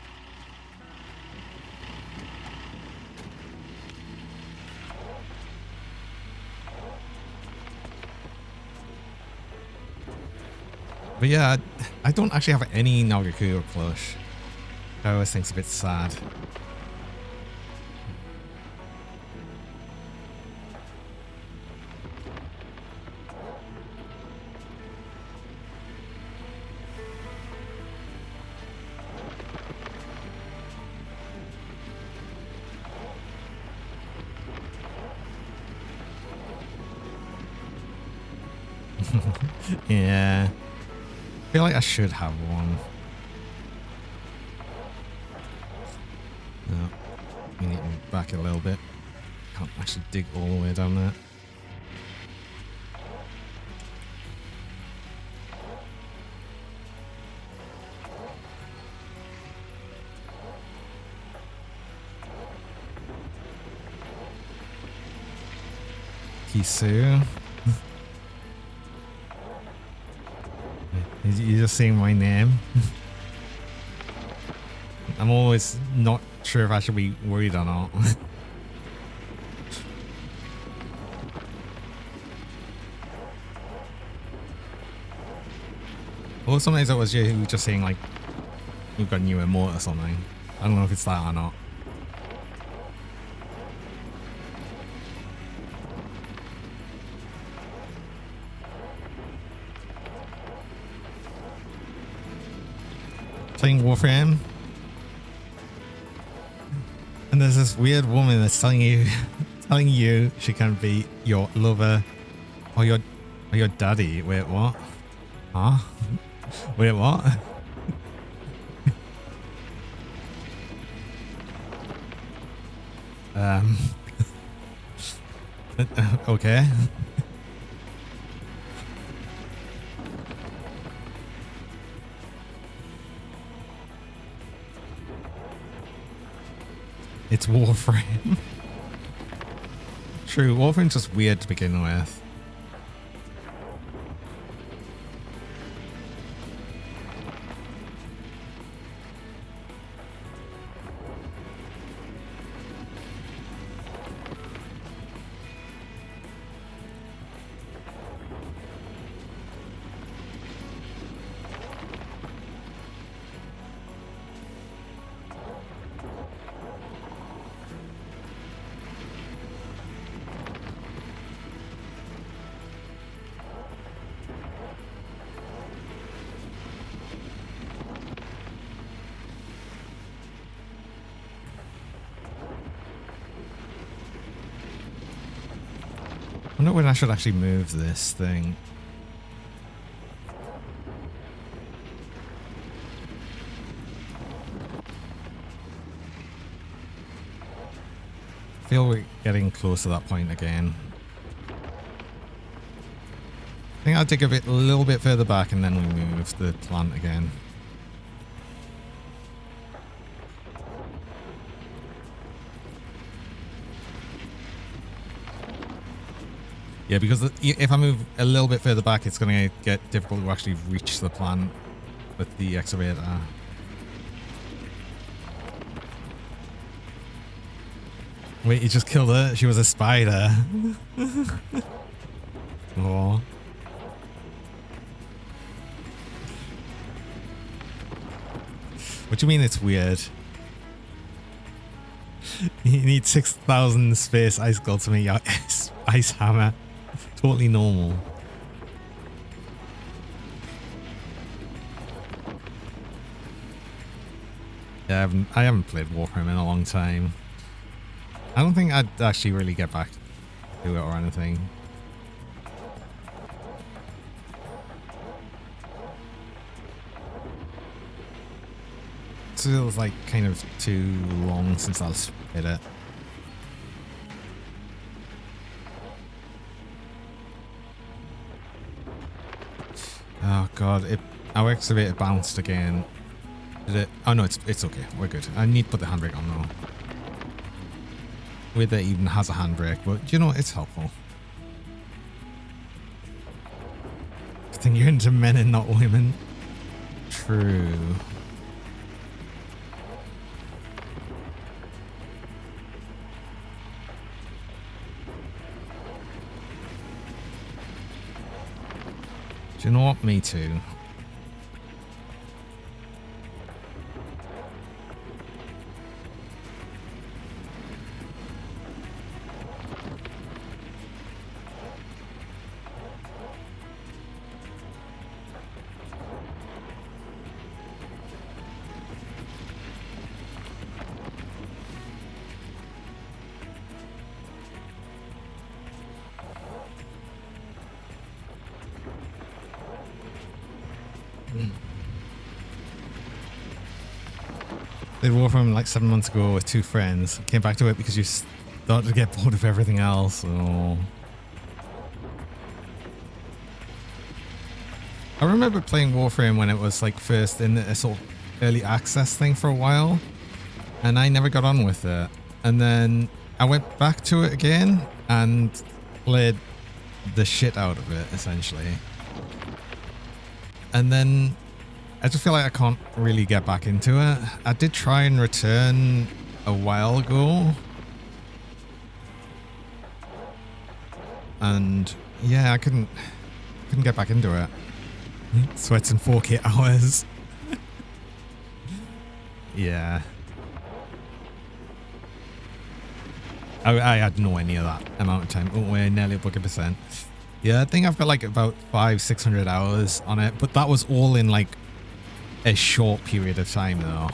But yeah, I don't actually have any Naga Cougar plush. I always think it's a bit sad. Yeah. I feel like I should have one. No. We need to move back a little bit. Can't actually dig all the way down there. Kisu. You're just saying my name. I'm always not sure if I should be worried or not. Or sometimes it was you just saying like you've got a new emote or something. I don't know if it's that or not. Playing Warframe, and there's this weird woman that's telling you she can be your lover or your daddy. Wait, what? Huh? Wait, what? Okay. It's Warframe. True, Warframe's just weird to begin with. I wonder when I should actually move this thing. feel we're getting close to that point again. I think I'll dig a little bit further back and then we move the plant again. Yeah, because if I move a little bit further back, it's going to get difficult to actually reach the plant with the excavator. Wait, you just killed her? She was a spider. Oh. What do you mean it's weird? You need 6,000 space ice gold to make your ice hammer. Totally normal. Yeah, I haven't played Warframe in a long time. I don't think I'd actually really get back to it or anything. It feels like kind of too long since I played it. Oh god, our excavator bounced again. Did it? Oh no, it's okay. We're good. I need to put the handbrake on though. Weird that it even has a handbrake, but you know, it's helpful. I think you're into men and not women. True. Do you know what? Me too. Did Warframe like 7 months ago with 2 friends. Came back to it because you started to get bored of everything else. Oh. I remember playing Warframe when it was like first in a sort of early access thing for a while, and I never got on with it. And then I went back to it again and played the shit out of it essentially. And then I just feel like I can't really get back into it. I did try and return a while ago. And yeah, I couldn't get back into it. Sweats in 4K hours. Yeah. I had nowhere near that amount of time. Oh, we're nearly up 100%. Yeah, I think I've got like about 500-600 hours on it, but that was all in like a short period of time though.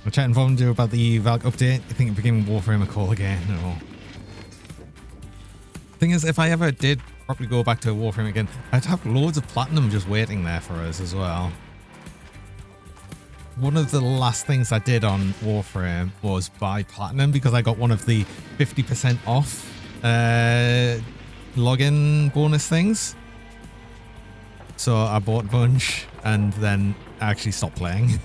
I'm chatting Volunteer about the Valk update. I think it became Warframe a call again. No. Thing is, if I ever did properly go back to Warframe again, I'd have loads of platinum just waiting there for us as well. One of the last things I did on Warframe was buy platinum because I got one of the 50% off login bonus things. So I bought a bunch and then I actually stopped playing.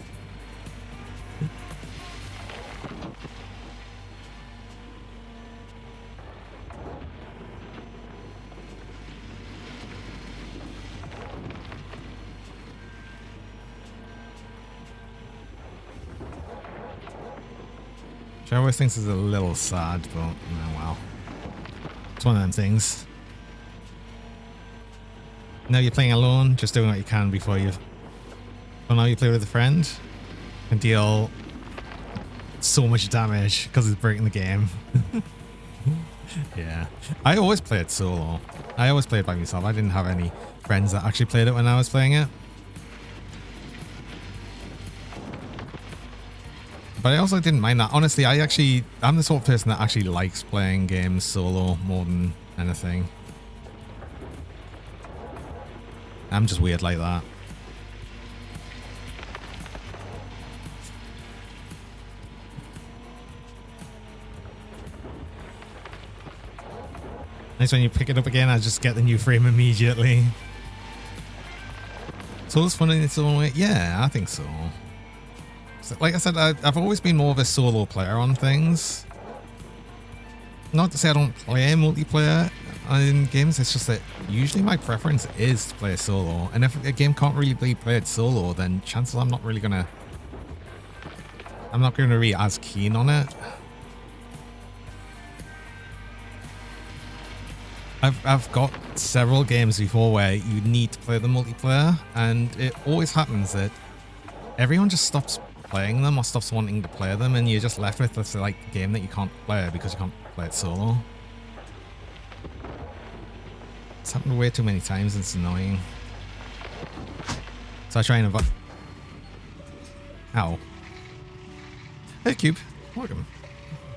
Which I always think is a little sad, but oh well. It's one of them things. Now you're playing alone, just doing what you can before you... Well, now you play with a friend and deal so much damage because it's breaking the game. Yeah. I always played solo. I always played by myself. I didn't have any friends that actually played it when I was playing it. But I also didn't mind that. Honestly, I'm the sort of person that actually likes playing games solo more than anything. I'm just weird like that. Nice when you pick it up again, I just get the new frame immediately. So it's fun in its own way. Yeah, I think so. So, like I said, I've always been more of a solo player on things. Not to say I don't play multiplayer in games, it's just that usually my preference is to play solo. And if a game can't really be played solo, then chances I'm not gonna be as keen on it. I've got several games before where you need to play the multiplayer, and it always happens that everyone just stops playing them or stops wanting to play them, and you're just left with this like game that you can't play because you can't play it solo. It's happened way too many times, and it's annoying. So I try and avoid. Ow. Hey Cube, welcome.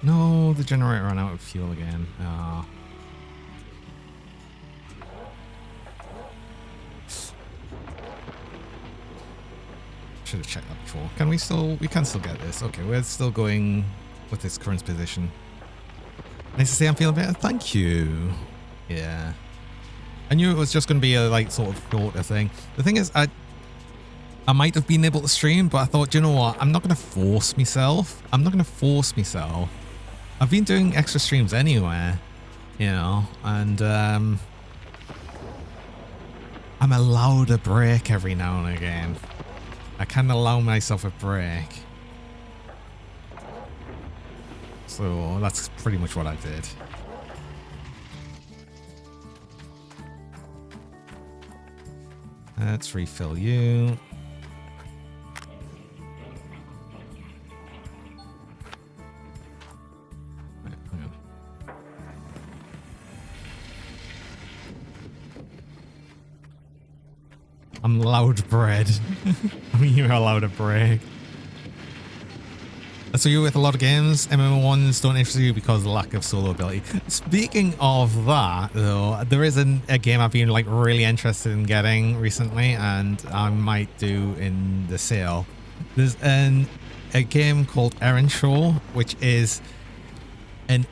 No, the generator ran out of fuel again. Ah. Should have checked that before. Can we still? We can still get this. Okay, we're still going with this current position. Nice to see I'm feeling better. Thank you. Yeah. I knew it was just going to be a like sort of shorter thing. The thing is, I might have been able to stream, but I thought, you know what? I'm not going to force myself. I've been doing extra streams anyway, you know, and I'm allowed a break every now and again. I can allow myself a break. So that's pretty much what I did. Let's refill you. Right, hang on. I'm allowed bread. I mean, you're allowed a break. So you're with a lot of games. MMO1s don't interest you because of the lack of solo ability. Speaking of that, though, there is a game I've been like really interested in getting recently, and I might do in the sale. There's a game called Errand Show, which is a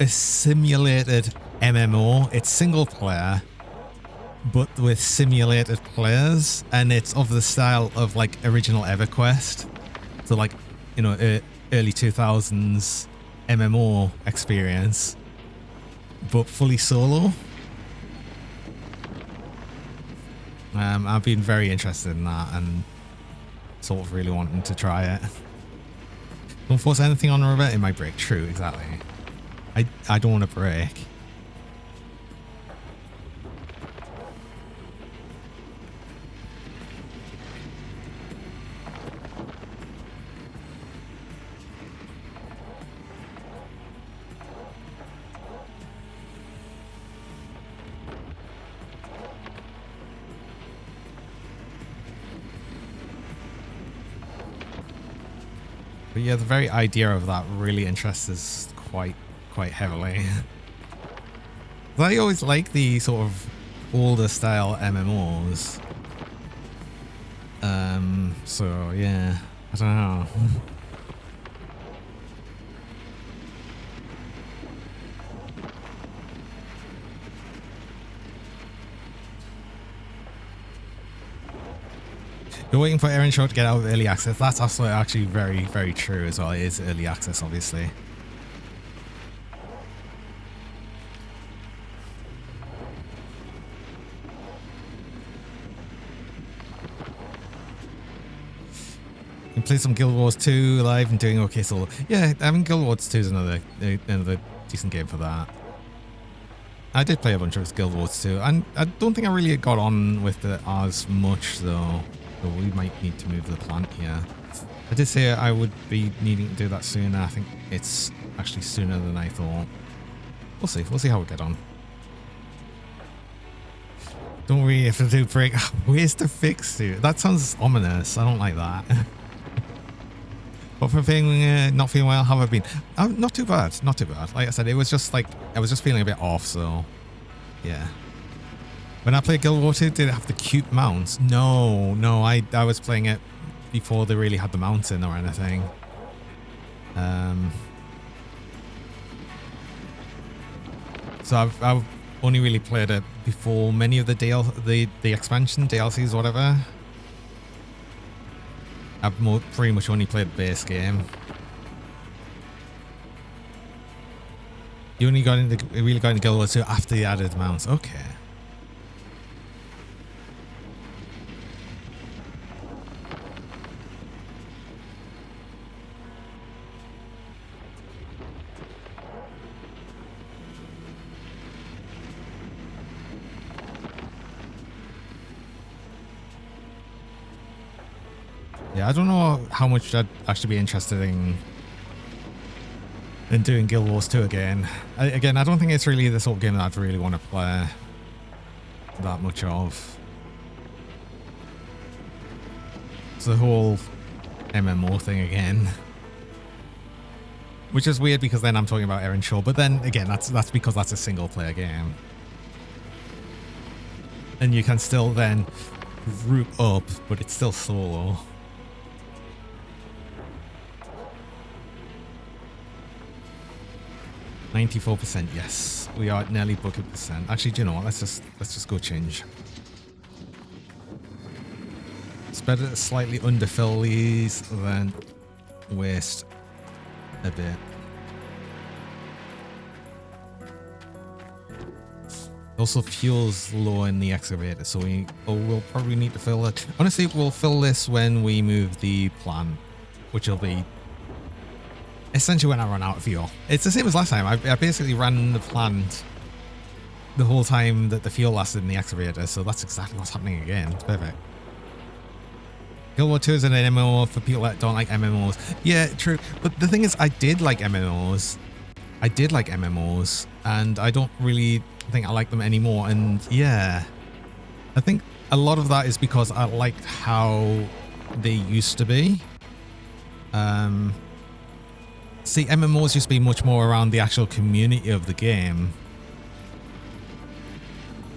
simulated MMO. It's single player, but with simulated players, and it's of the style of like original EverQuest. So like, you know, early 2000s MMO experience, but fully solo. I've been very interested in that and sort of really wanting to try it. Don't force anything on Robert, it might break. True, exactly. I don't want to break. But yeah, the very idea of that really interests us quite heavily. I always like the sort of older style MMOs. So yeah, I don't know. You're waiting for Errand Show to get out of early access. That's also actually very, very true as well. It is early access, obviously. You play some Guild Wars 2 live and doing okay solo. Yeah, I mean Guild Wars 2 is another decent game for that. I did play a bunch of Guild Wars 2, and I don't think I really got on with it as much though. So we might need to move the plant here. I did say I would be needing to do that soon. I think it's actually sooner than I thought. We'll see. We'll see how we get on. Don't worry if I do break. Ways to fix it. That sounds ominous. I don't like that. But for being not feeling well, how have I been? Not too bad. Not too bad. Like I said, it was just like I was just feeling a bit off. So yeah. When I played Guild Wars 2, did it have the cute mounts? No, no, I was playing it before they really had the mounts in or anything. So I've only really played it before many of the the expansion DLCs, whatever. I've pretty much only played the base game. You only really got into Guild Wars 2 after they added mounts. Okay. Yeah, I don't know how much I'd actually be interested in doing Guild Wars 2 again. Again, I don't think it's really the sort of game that I'd really want to play that much of. It's the whole MMO thing again. Which is weird because then I'm talking about Aaron Shaw, but then again, that's because that's a single player game. And you can still then group up, but it's still solo. %, yes. We are at nearly bucket %. Actually, do you know what? Let's just go change. It's better to slightly underfill these than waste a bit. Also, fuel's low in the excavator, so we'll probably need to fill it. Honestly, we'll fill this when we move the plant, which will be essentially when I run out of fuel. It's the same as last time. I basically ran the plant the whole time that the fuel lasted in the excavator, so that's exactly what's happening again. It's perfect. Guild Wars 2 is an MMO for people that don't like MMOs. Yeah, true. But the thing is, I did like MMOs. And I don't really think I like them anymore. And yeah, I think a lot of that is because I liked how they used to be. See, MMOs used to be much more around the actual community of the game.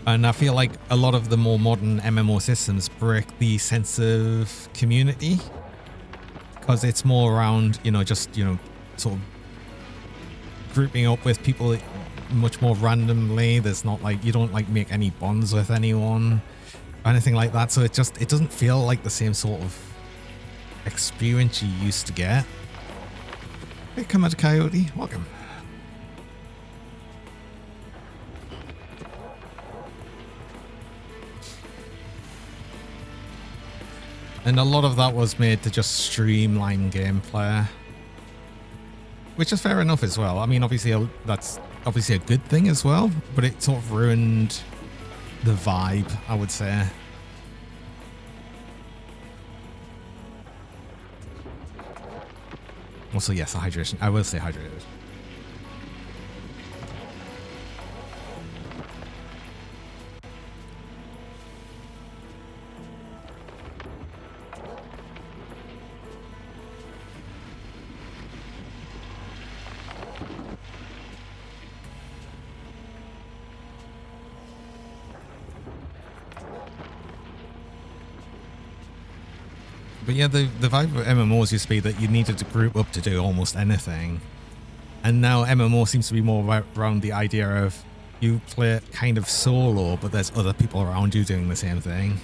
And I feel like a lot of the more modern MMO systems break the sense of community. Because it's more around, just, sort of grouping up with people much more randomly. There's not like, you don't like make any bonds with anyone or anything like that. So it doesn't feel like the same sort of experience you used to get. Hey, come out, Coyote. Welcome. And a lot of that was made to just streamline gameplay, which is fair enough as well. I mean, obviously that's obviously a good thing as well, but it sort of ruined the vibe, I would say. Also, yes, the hydration. I will say hydrated. But yeah, the vibe of MMOs used to be that you needed to group up to do almost anything. And now MMO seems to be more around the idea of you play it kind of solo, but there's other people around you doing the same thing.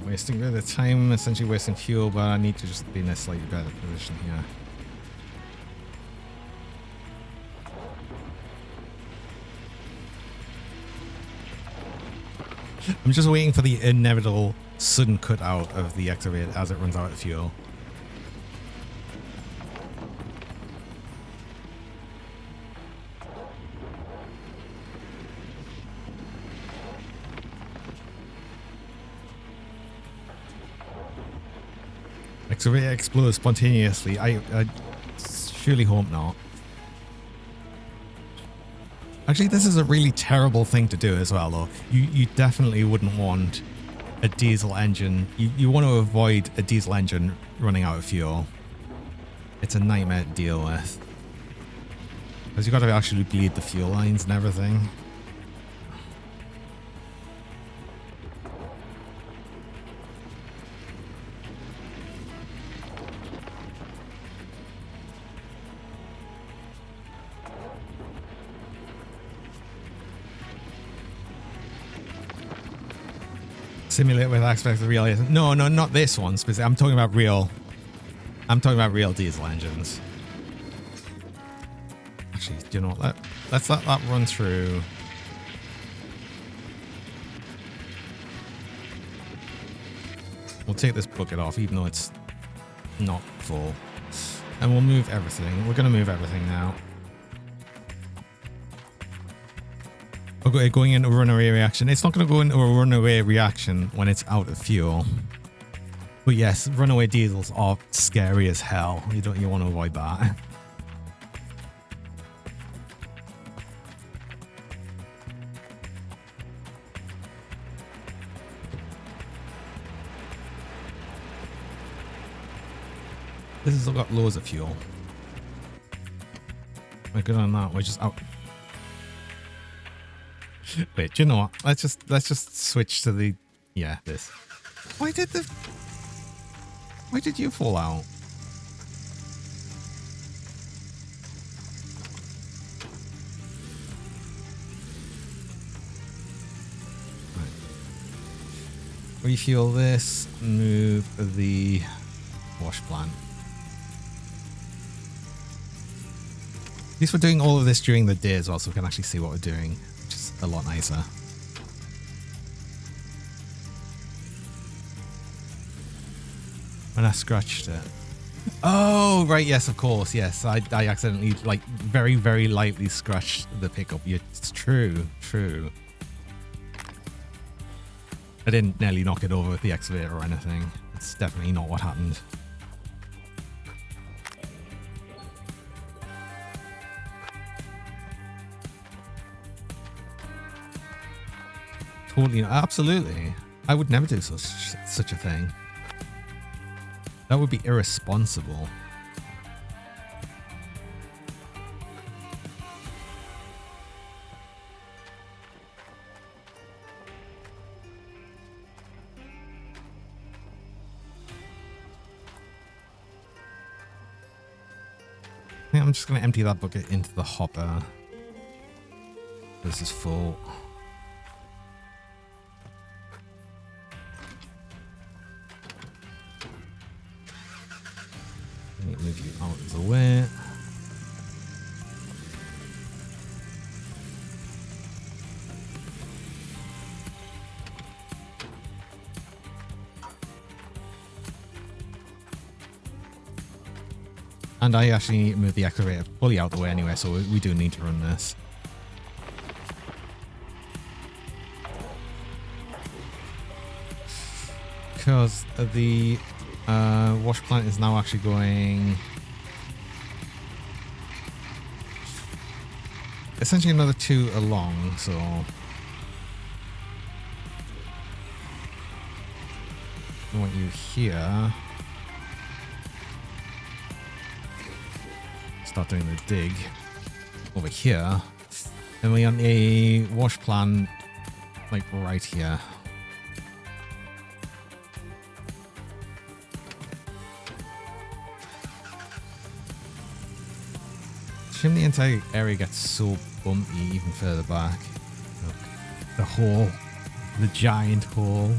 Wasting a bit of time, essentially wasting fuel, but I need to just be in a slightly better position here. I'm just waiting for the inevitable sudden cut out of the excavator as it runs out of fuel. Excavator explodes spontaneously. I surely hope not. Actually, this is a really terrible thing to do as well, though. You definitely wouldn't want a diesel engine. You want to avoid a diesel engine running out of fuel. It's a nightmare to deal with. Because you've got to actually bleed the fuel lines and everything. Simulate with aspects of real. No, not this one specifically. I'm talking about real diesel engines. Actually, do you know what? Let's let that run through. We'll take this bucket off, even though it's not full. And we'll move everything. We're going to move everything now. We're going into a runaway reaction. It's not going to go into a runaway reaction when it's out of fuel. But yes, runaway diesels are scary as hell. You want to avoid that. This has got loads of fuel. We're good on that. We're just out. Wait, do you know what? Let's just switch to the this. Why did you fall out? Right. Refuel this, move the wash plant. At least we're doing all of this during the day as well, so we can actually see what we're doing, which is a lot nicer. When I scratched it. Oh, right, yes, of course, yes. I accidentally, like, very, very lightly scratched the pickup. It's true. I didn't nearly knock it over with the excavator or anything. It's definitely not what happened. Totally, absolutely. I would never do such a thing. That would be irresponsible. I think I'm just going to empty that bucket into the hopper. This is full. Move you out of the way. And I actually need to move the excavator fully out of the way anyway, so we do need to run this. Because the wash plant is now actually going essentially another 2 along, so I want you here. Start doing the dig over here, and we want a wash plant like right here. Shame the entire area gets so bumpy even further back. Look, the hole, the giant hole.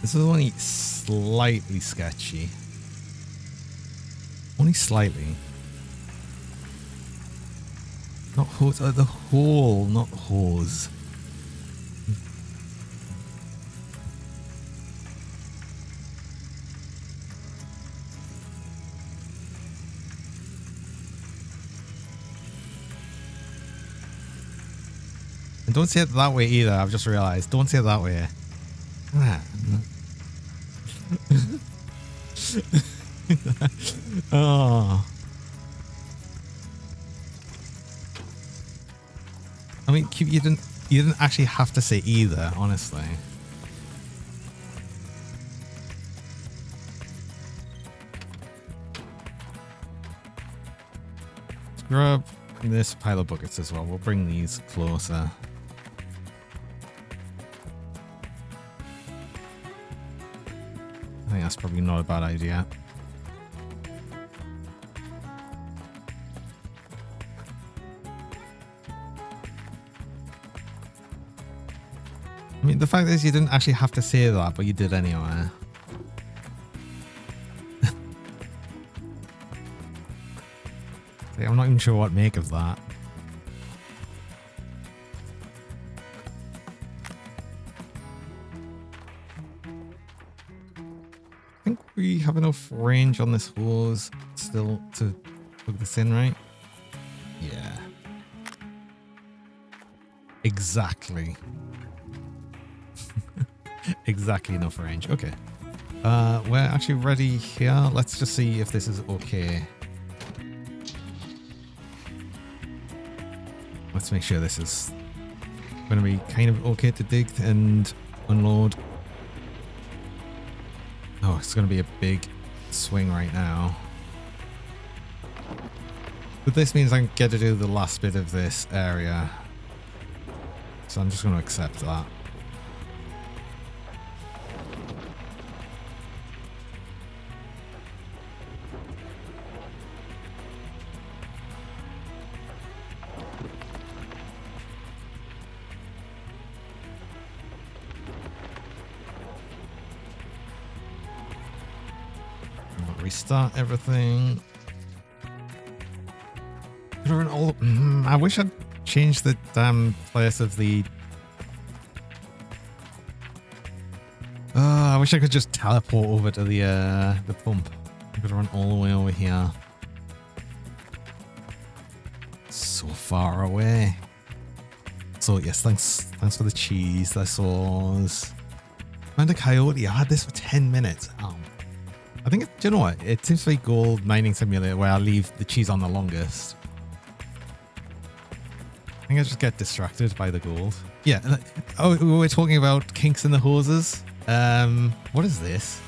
This is only slightly sketchy. Only slightly. Not hose, the hole, not hose. And don't say it that way either, I've just realized. Don't say it that way. Oh. I mean, you didn't actually have to say either, honestly. Let's grab this pile of buckets as well. We'll bring these closer. I think that's probably not a bad idea. I mean, the fact is you didn't actually have to say that, but you did anyway. I'm not even sure what to make of that. I think we have enough range on this hose still to plug this in, right? Yeah. Exactly. Exactly enough range. Okay. We're actually ready here. Let's just see if this is okay. Let's make sure this is going to be kind of okay to dig and unload. Oh, it's going to be a big swing right now. But this means I get to do the last bit of this area. So I'm just going to accept that. Restart everything. I wish I'd changed the damn place of the... I wish I could just teleport over to the pump. I could run all the way over here. So far away. So yes, thanks for the cheese. I saw. Found a coyote. I had this for 10 minutes. I think, do you know what? It seems to be Gold Mining Simulator where I leave the cheese on the longest. I think I just get distracted by the gold. Yeah. Oh, we're talking about kinks in the hoses. What is this?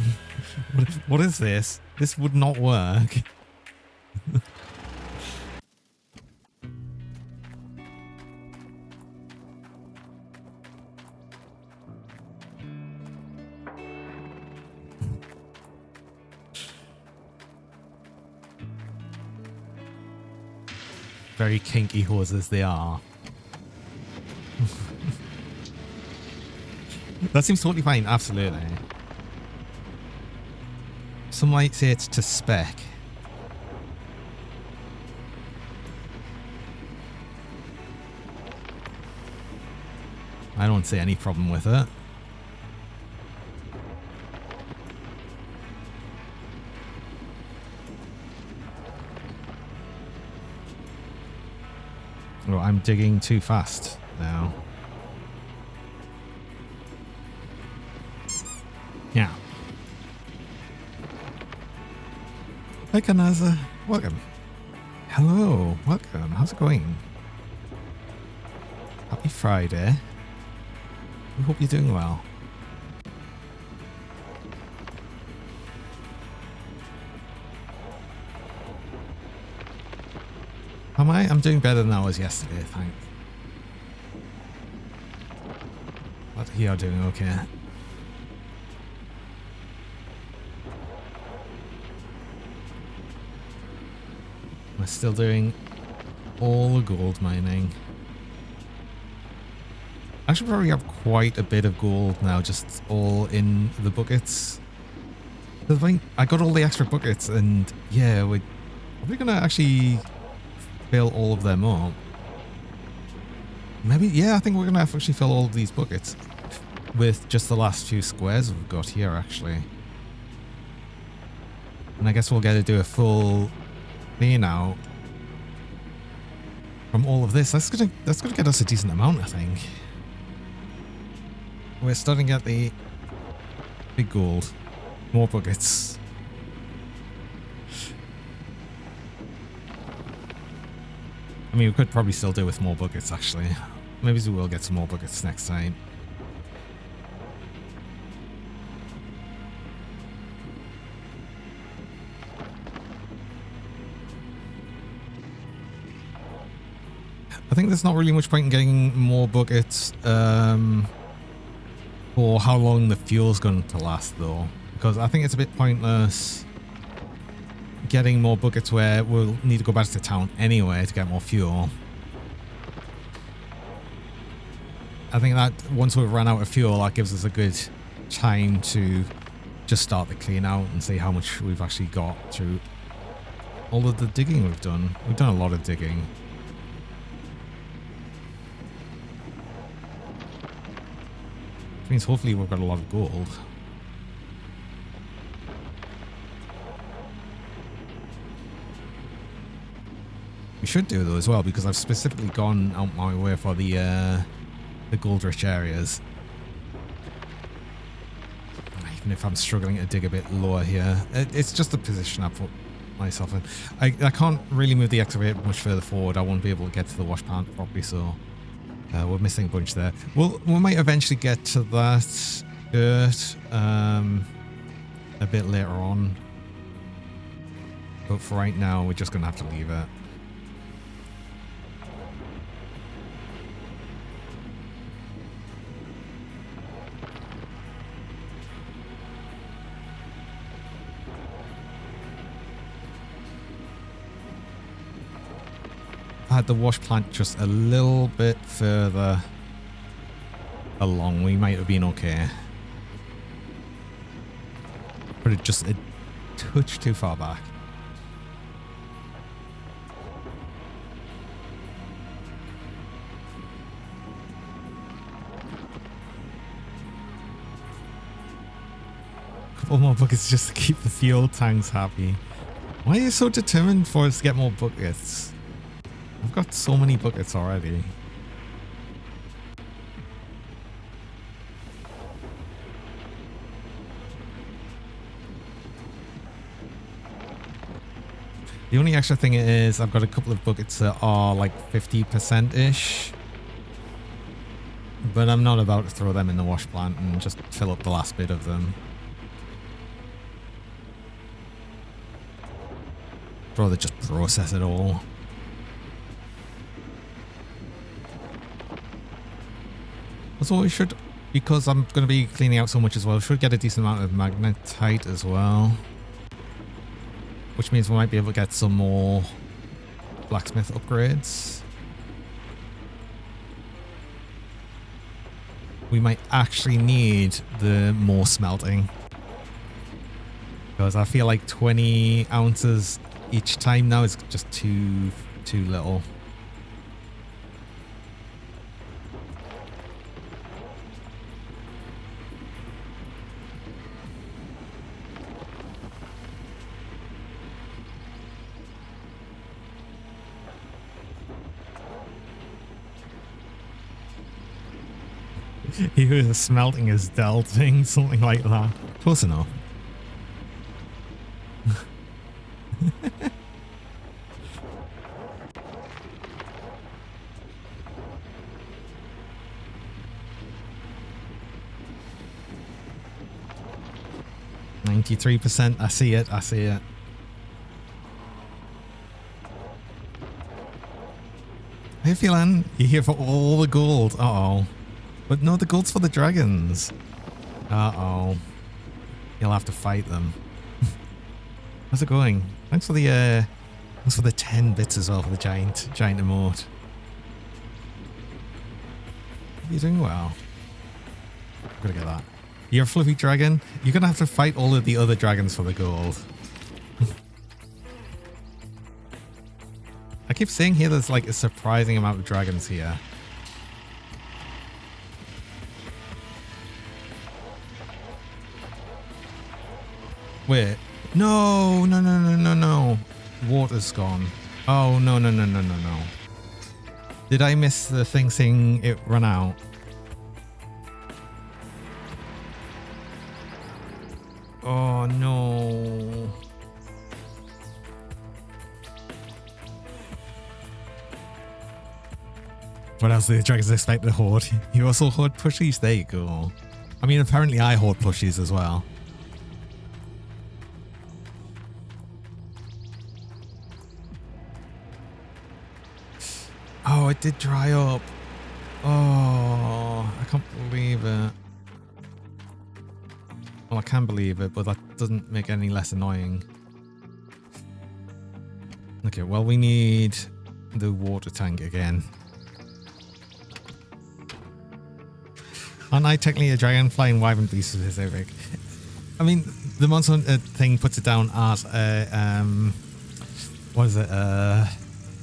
What is this? This would not work. Very kinky hoses they are. That seems totally fine, absolutely. Some might say it's to spec. I don't see any problem with it. Oh, I'm digging too fast now. Yeah. Hi, Kanaza. Welcome. Hello. Welcome. How's it going? Happy Friday. We hope you're doing well. Am I? I'm doing better than I was yesterday, thanks. But you're doing okay. We're still doing all the gold mining. I should probably have quite a bit of gold now, just all in the buckets. The thing, I got all the extra buckets, and yeah, we're probably gonna actually fill all of them up. Maybe, yeah, I think we're gonna have to actually fill all of these buckets with just the last few squares we've got here, actually. And I guess we'll get to do a full clean out from all of this. That's gonna get us a decent amount, I think. We're starting at the big gold. More buckets. I mean, we could probably still do with more buckets, actually. Maybe we will get some more buckets next time. I think there's not really much point in getting more buckets for how long the fuel's going to last, though. Because I think it's a bit pointless getting more buckets where we'll need to go back to town anyway to get more fuel. I think that once we've run out of fuel, that gives us a good time to just start the clean out and see how much we've actually got through all of the digging we've done. We've done a lot of digging. Which means hopefully we've got a lot of gold. We should do though as well, because I've specifically gone out my way for the gold-rich areas. Even if I'm struggling to dig a bit lower here, it's just the position I put myself in. I can't really move the excavator much further forward. I won't be able to get to the wash plant properly, so we're missing a bunch there. We might eventually get to that dirt a bit later on, but for right now, we're just gonna have to leave it. Had the wash plant just a little bit further along, we might have been okay. But it just a touch too far back. Couple more buckets just to keep the fuel tanks happy. Why are you so determined for us to get more buckets? I've got so many buckets already. The only extra thing is I've got a couple of buckets that are like 50%-ish. But I'm not about to throw them in the wash plant and just fill up the last bit of them. I'd rather just process it all. So we should, because I'm going to be cleaning out so much as well, should get a decent amount of magnetite as well. Which means we might be able to get some more blacksmith upgrades. We might actually need the more smelting. Because I feel like 20 ounces each time now is just too little. He was smelting his delting, something like that. Close enough. %. I see it. I see it. How you feeling? You're here for all the gold. Uh-oh. But no, the gold's for the dragons. Uh-oh. You'll have to fight them. How's it going? Thanks for the 10 bits as well for the giant emote. You're doing well. I'm gonna get that. You're a fluffy dragon. You're gonna have to fight all of the other dragons for the gold. I keep saying here there's like a surprising amount of dragons here. Wait. No, no, no, no, no, no. Water's gone. Oh, no, no, no, no, no, no. Did I miss the thing saying it ran out? Oh, no. What else do the dragons expect to hoard? You also hoard plushies? There you go. I mean, apparently I hoard plushies as well. Oh, it did dry up. Oh, I can't believe it. Well, I can believe it, but that doesn't make it any less annoying. Okay, well, we need the water tank again. Aren't I technically a dragonfly and wyvern beast specific? I mean, the Monster Hunter thing puts it down as a, what is it,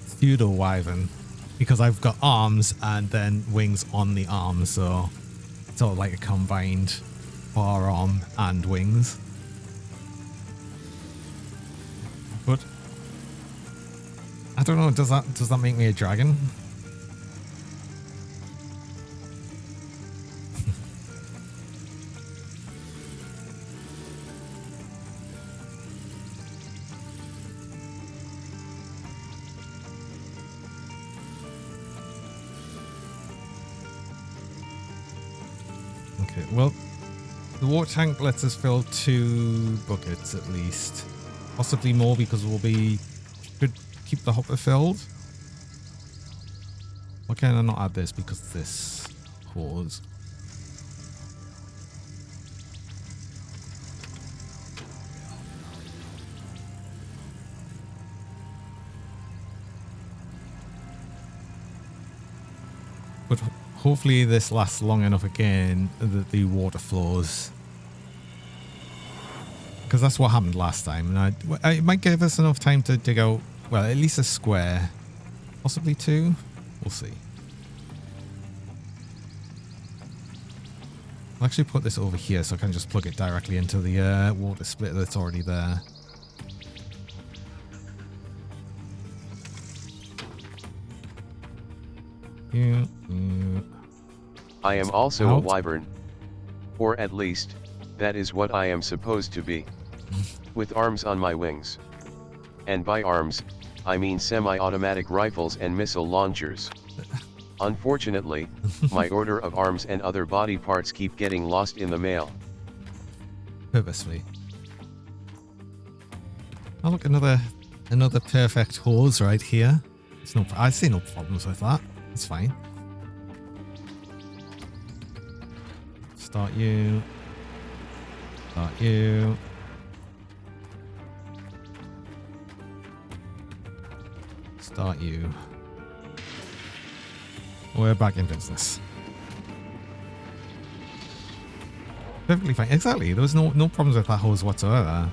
pseudo wyvern. Because I've got arms and then wings on the arms, so it's sort of like a combined forearm and wings. But I don't know, does that make me a dragon? Okay, well, the water tank lets us fill 2 buckets at least. Possibly more because should keep the hopper filled. Why can I not add this? Because this pause. But hopefully this lasts long enough again that the water flows. Because that's what happened last time. And it might give us enough time to dig out, well, at least a square. Possibly 2. We'll see. I'll actually put this over here so I can just plug it directly into the water splitter that's already there. I am also a wyvern. Or at least, that is what I am supposed to be. With arms on my wings. And by arms, I mean semi-automatic rifles and missile launchers. Unfortunately, my order of arms and other body parts keep getting lost in the mail. Purposely. Oh look, another perfect hose right here. I see no problems with that. It's fine. Start you. Start you. Start you. We're back in business. Perfectly fine. Exactly. There was no problems with that hose whatsoever.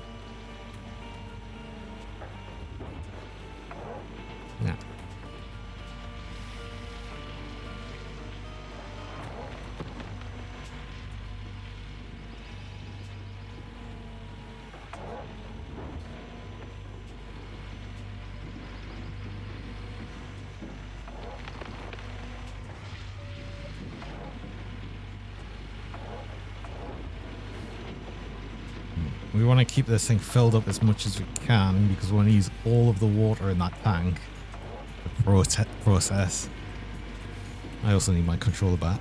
Yeah. We want to keep this thing filled up as much as we can because we want to use all of the water in that tank to process. I also need my controller back.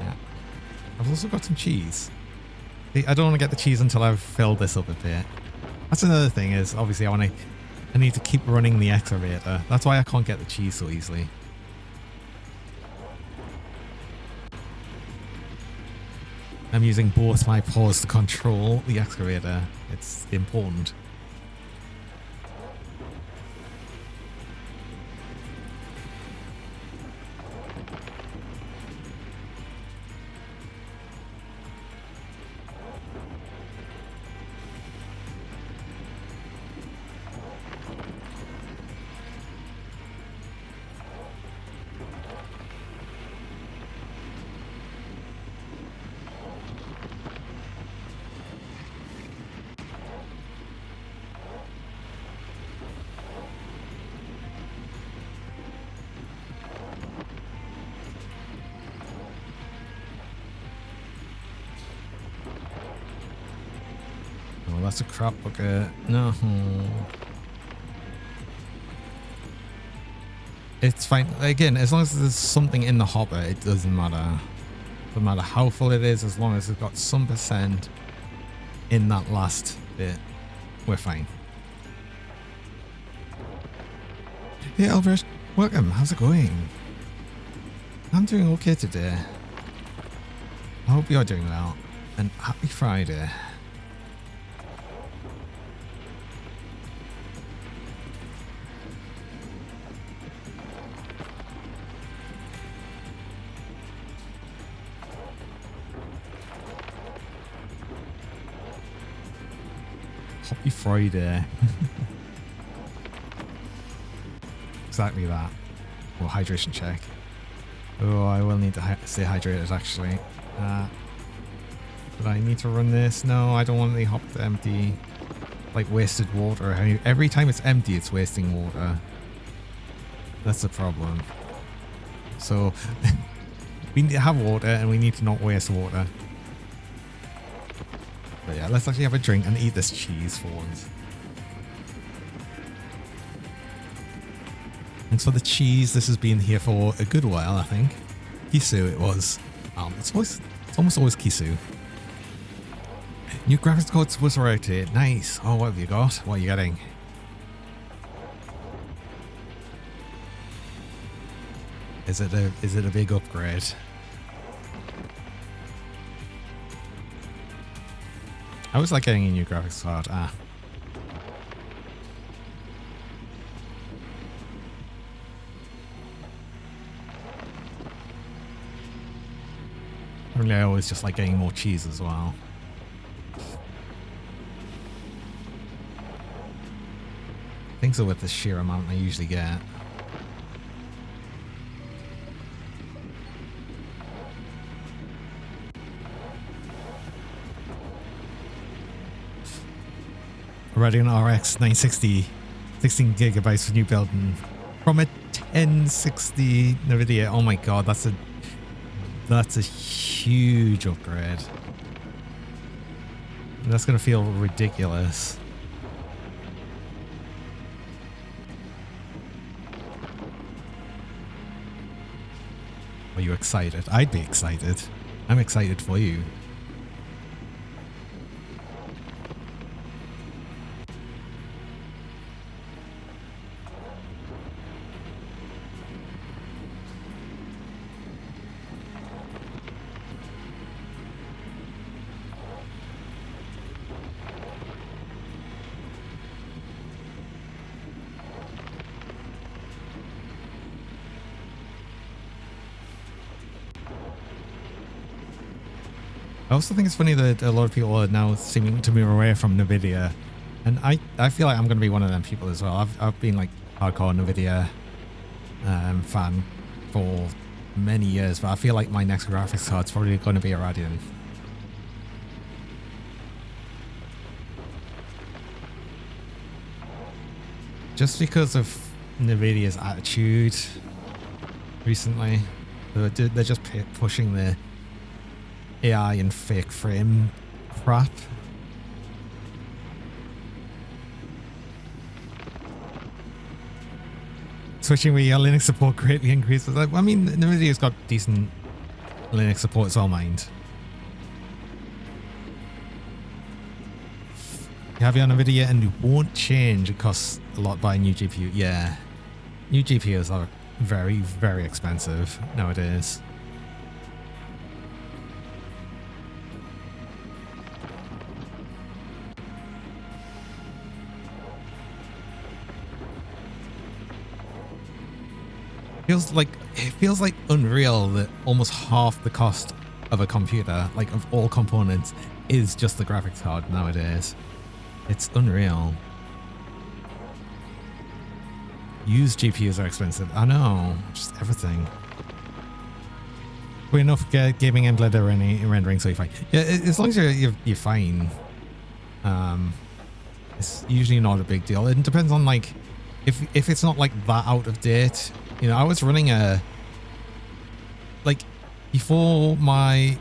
Yeah. I've also got some cheese. I don't want to get the cheese until I've filled this up a bit. That's another thing is obviously I need to keep running the excavator. That's why I can't get the cheese so easily. I'm using both my paws to control the excavator. It's important. that's a crap bucket. No. It's fine. Again, as long as there's something in the hopper, it doesn't matter. No matter how full it is, as long as it's got some percent in that last bit, we're fine. Hey Albert, welcome. How's it going? I'm doing okay today. I hope you're doing well. And happy Friday. Happy Friday. Exactly that. Well, hydration check. Oh, I will need to stay hydrated actually. But I need to run this. No, I don't want the hop to empty. Like wasted water. Every time it's empty, it's wasting water. That's the problem. So we need to have water and we need to not waste water. But yeah, let's actually have a drink and eat this cheese for once. Thanks for the cheese. This has been here for a good while, I think. Kisu it was. It's almost always Kisu. New graphics cards was rotated. Nice. Oh, what have you got? What are you getting? Is it a big upgrade? I always like getting a new graphics card. I always just like getting more cheese as well. I think so with the sheer amount I usually get. Radeon RX 960, 16 gigabytes for new build and from a 1060 NVIDIA. Oh my god, that's a huge upgrade. That's gonna feel ridiculous. Are you excited? I'd be excited. I'm excited for you. I also think it's funny that a lot of people are now seeming to move away from NVIDIA. And I feel like I'm going to be one of them people as well. I've been like hardcore NVIDIA fan for many years, but I feel like my next graphics card's probably going to be a Radeon. Just because of NVIDIA's attitude recently. They're just pushing the AI and fake frame crap. Switching with your Linux support greatly increases. I mean, NVIDIA's got decent Linux support as well, mind. You have your NVIDIA and it won't change. It costs a lot by a new GPU. Yeah. New GPUs are very, very expensive nowadays. It feels like unreal that almost half the cost of a computer, like of all components, is just the graphics card nowadays. It's unreal. Used GPUs are expensive. I know, just everything. We're enough gaming and blender rendering, so you're fine. Yeah, as long as you're fine. It's usually not a big deal. It depends on like if it's not like that out of date. You know, I was running before I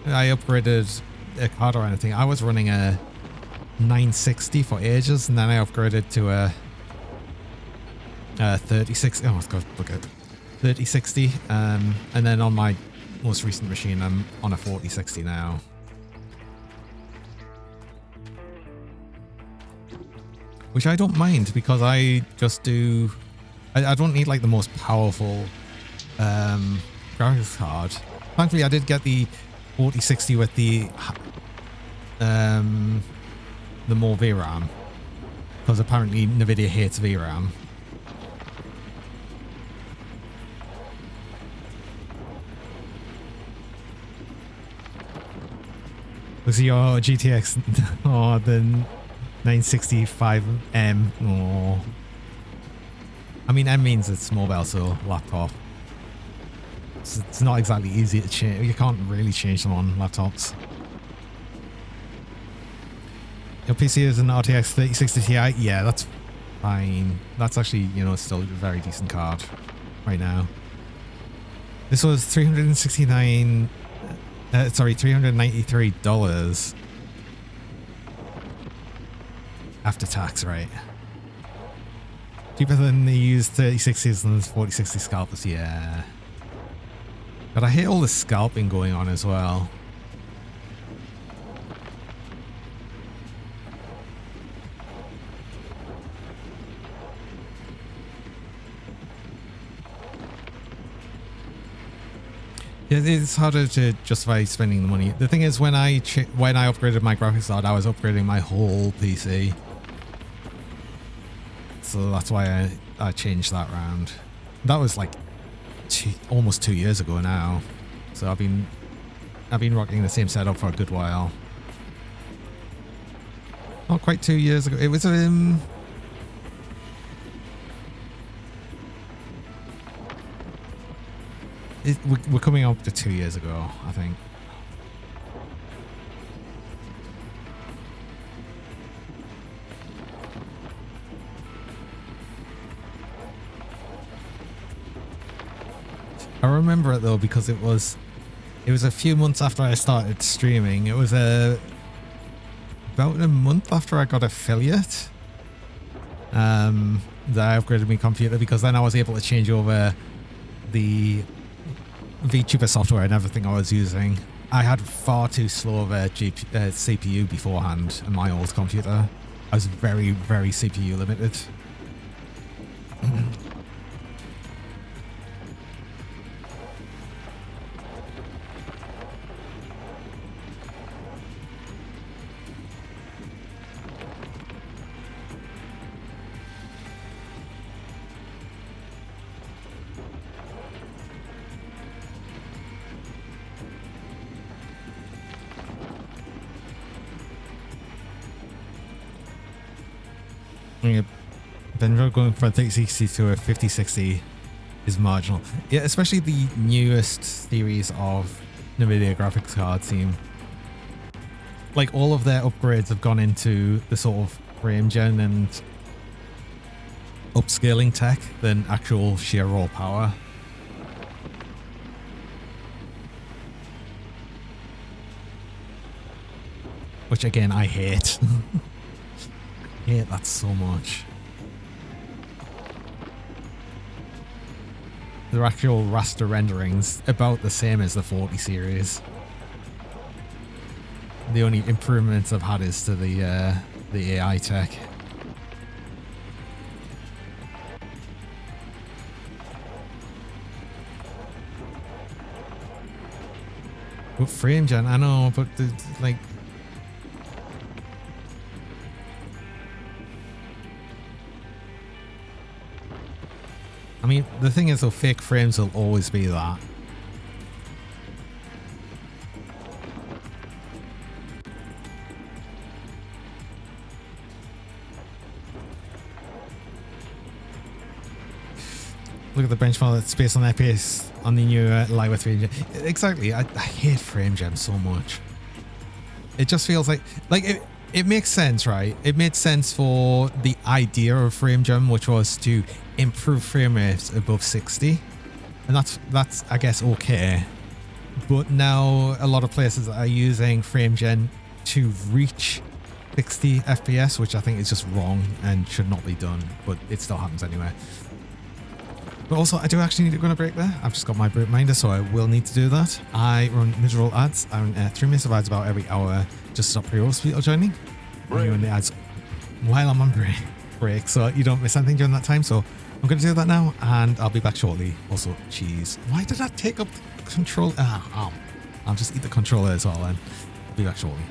upgraded a card or anything, I was running a 960 for ages, and then I upgraded to a 3060. Oh, I've got to look at 3060. And then on my most recent machine, I'm on a 4060 now. Which I don't mind, because I just do... I don't need like the most powerful graphics card. Thankfully, I did get the 4060 with the more VRAM, because apparently Nvidia hates VRAM. Was your GTX or the 965M? Oh, I mean, M means it's mobile, so laptop. It's not exactly easy to change. You can't really change them on laptops. Your PC is an RTX 3060 Ti? Yeah, that's fine. That's actually, you know, still a very decent card right now. This was $393 after tax, right? Cheaper than the used 3060s and 4060 scalpers, yeah. But I hate all the scalping going on as well. It's harder to justify spending the money. The thing is, when I upgraded my graphics card, I was upgrading my whole PC. So that's why I changed that round. That was like almost 2 years ago now. So I've been rocking the same setup for a good while. Not quite 2 years ago. It was we're coming up to 2 years ago, I think. I remember it though, because it was a few months after I started streaming. It was about a month after I got affiliate that I upgraded my computer, because then I was able to change over the VTuber software and everything I was using. I had far too slow of a CPU beforehand in my old computer. I was very, very CPU limited. Then going from a 3060 to a 5060 is marginal. Yeah, especially the newest series of Nvidia graphics cards seem like all of their upgrades have gone into the sort of frame gen and upscaling tech than actual sheer raw power. Which again, I hate. I hate that so much. Their actual raster renderings about the same as the 40 series. The only improvements I've had is to the AI tech. But frame gen, I know, but like. I mean, the thing is, though, fake frames will always be that. Look at the benchmark that's based on FPS on the new Lightweight 3. Exactly, I hate frame gen so much. It just feels like it makes sense, right? It made sense for the idea of frame gen, which was to improve frame rates above 60, and that's I guess okay. But now a lot of places are using frame gen to reach 60 FPS, which I think is just wrong and should not be done, but it still happens anyway. But also, I do actually need to go on a break there. I've just got my reminder, so I will need to do that. I run mid-roll ads. I run 3 minutes of ads about every hour just to stop pre-rolls people joining. I run the ads while I'm on break, so you don't miss anything during that time. So I'm going to do that now, and I'll be back shortly. Also, cheese. Why did that take up the control? I'll just eat the controller as well, and I'll be back shortly.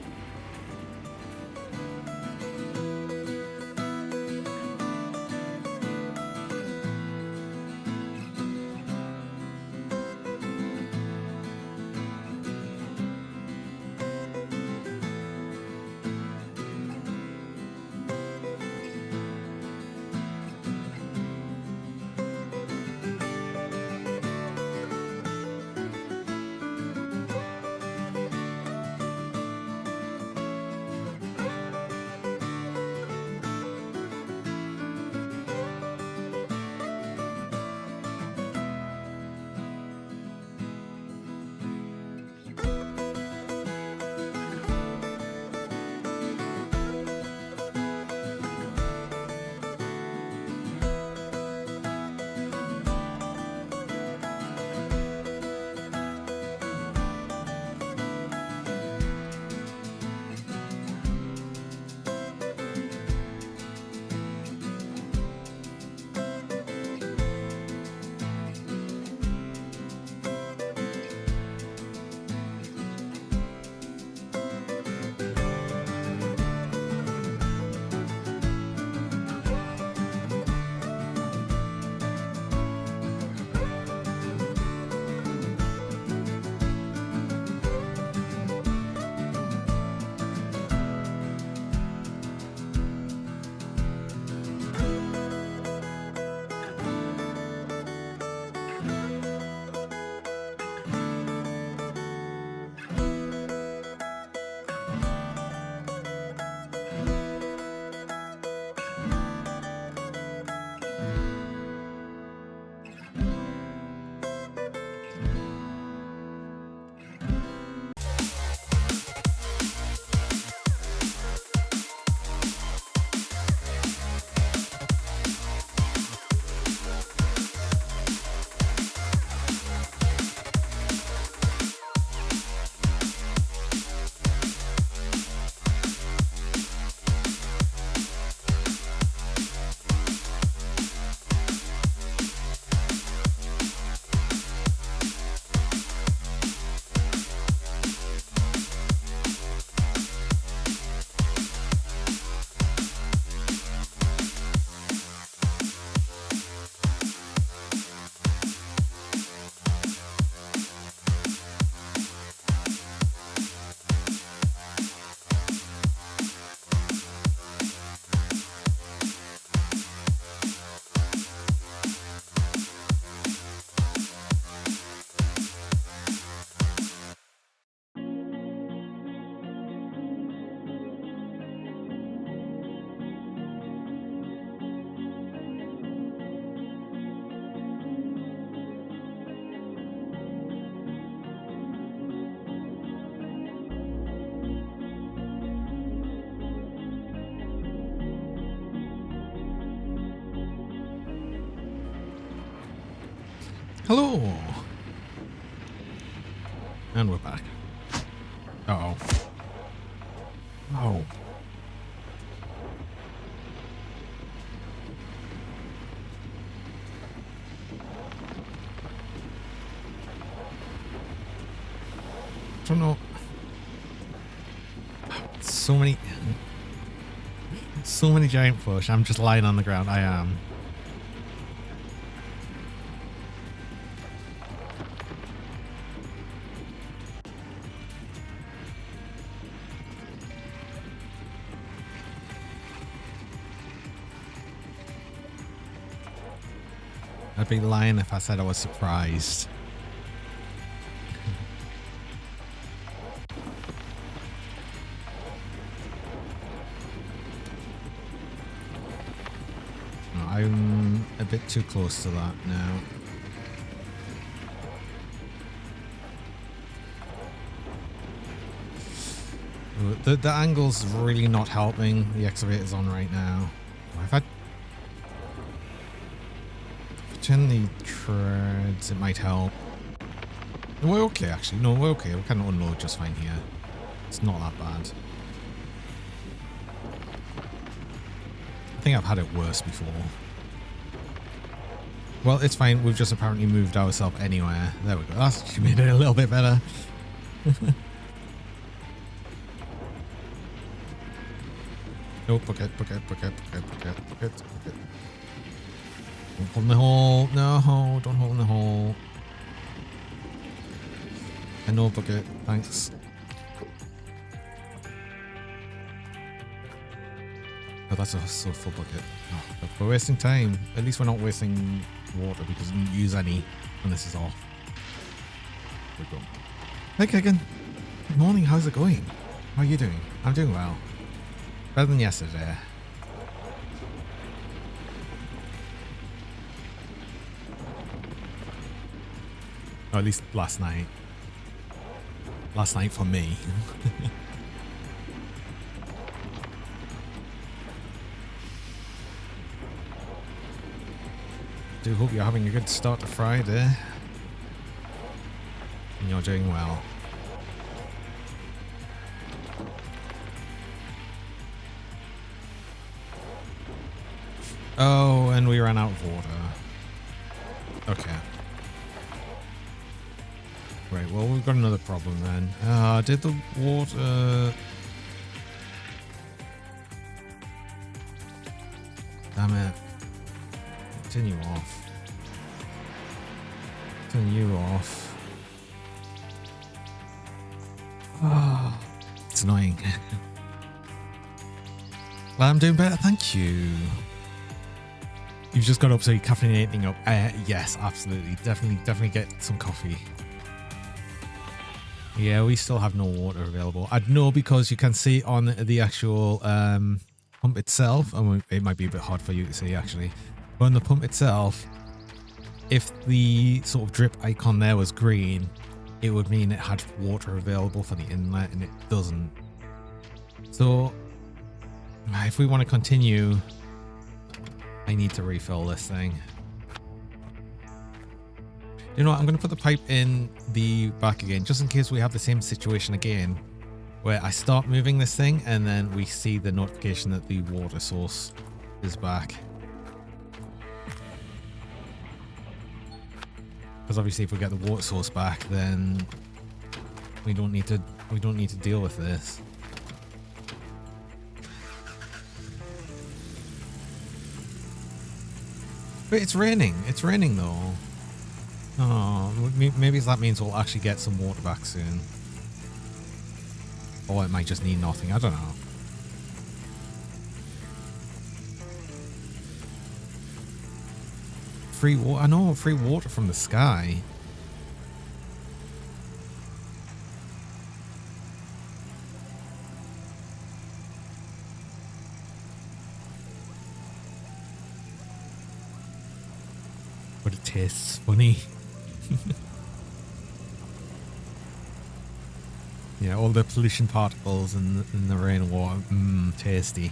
Hello. And we're back. Uh-oh. Oh. I don't know. So many giant push. I'm just lying on the ground. I am. I'd be lying if I said I was surprised. No, I'm a bit too close to that now. The angle's really not helping the excavator's on right now. If I turn the treads, it might help. We're okay, actually. No, we're okay. We can unload just fine here. It's not that bad. I think I've had it worse before. Well, it's fine. We've just apparently moved ourselves anywhere. There we go. That's actually made it a little bit better. Oh, bucket. Don't hold in the hole. No, don't hold in the hole. I know, bucket. Thanks. Oh, that's a so full bucket. Oh, we're wasting time. At least we're not wasting water because we didn't use any when this is off. There we go. Hey, Kegan. Good morning. How's it going? How are you doing? I'm doing well. Better than yesterday. Or at least last night. Last night for me. Do hope you're having a good start to Friday. And you're doing well. Oh, and we ran out of water. Okay. Right, well, we've got another problem then. Did the water... Damn it. Turn you off. Turn you off. Ah, it's annoying. Well, I'm doing better, thank you. You've just got up, so you're caffeinating up. Yes, absolutely. Definitely get some coffee. Yeah, we still have no water available. I'd know because you can see on the actual pump itself, and it might be a bit hard for you to see actually, but on the pump itself, if the sort of drip icon there was green, it would mean it had water available for the inlet, and it doesn't. So if we want to continue, I need to refill this thing. You know what, I'm going to put the pipe in the back again, just in case we have the same situation again, where I start moving this thing and then we see the notification that the water source is back. Because obviously if we get the water source back, then we don't need to deal with this. But it's raining. It's raining though. Oh, maybe that means we'll actually get some water back soon. Or it might just need nothing. I don't know. Free water. I know, free water from the sky. But it tastes funny. Yeah, all the pollution particles in the rainwater. Tasty.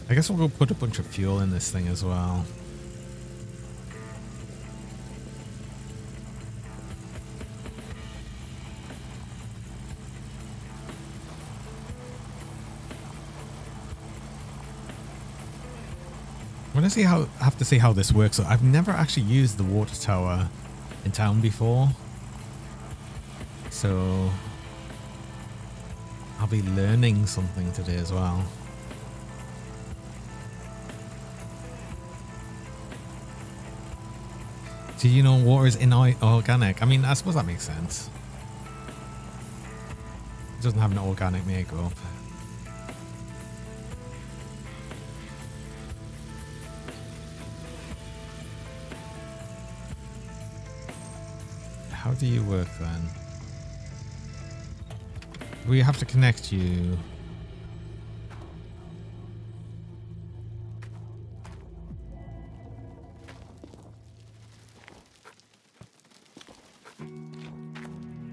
I guess we'll go put a bunch of fuel in this thing as well. I want to see how, I have to see how this works. So I've never actually used the water tower in town before. So I'll be learning something today as well. Do you know water is inorganic? I mean, I suppose that makes sense. It doesn't have an organic makeup. how do you work then? We have to connect you.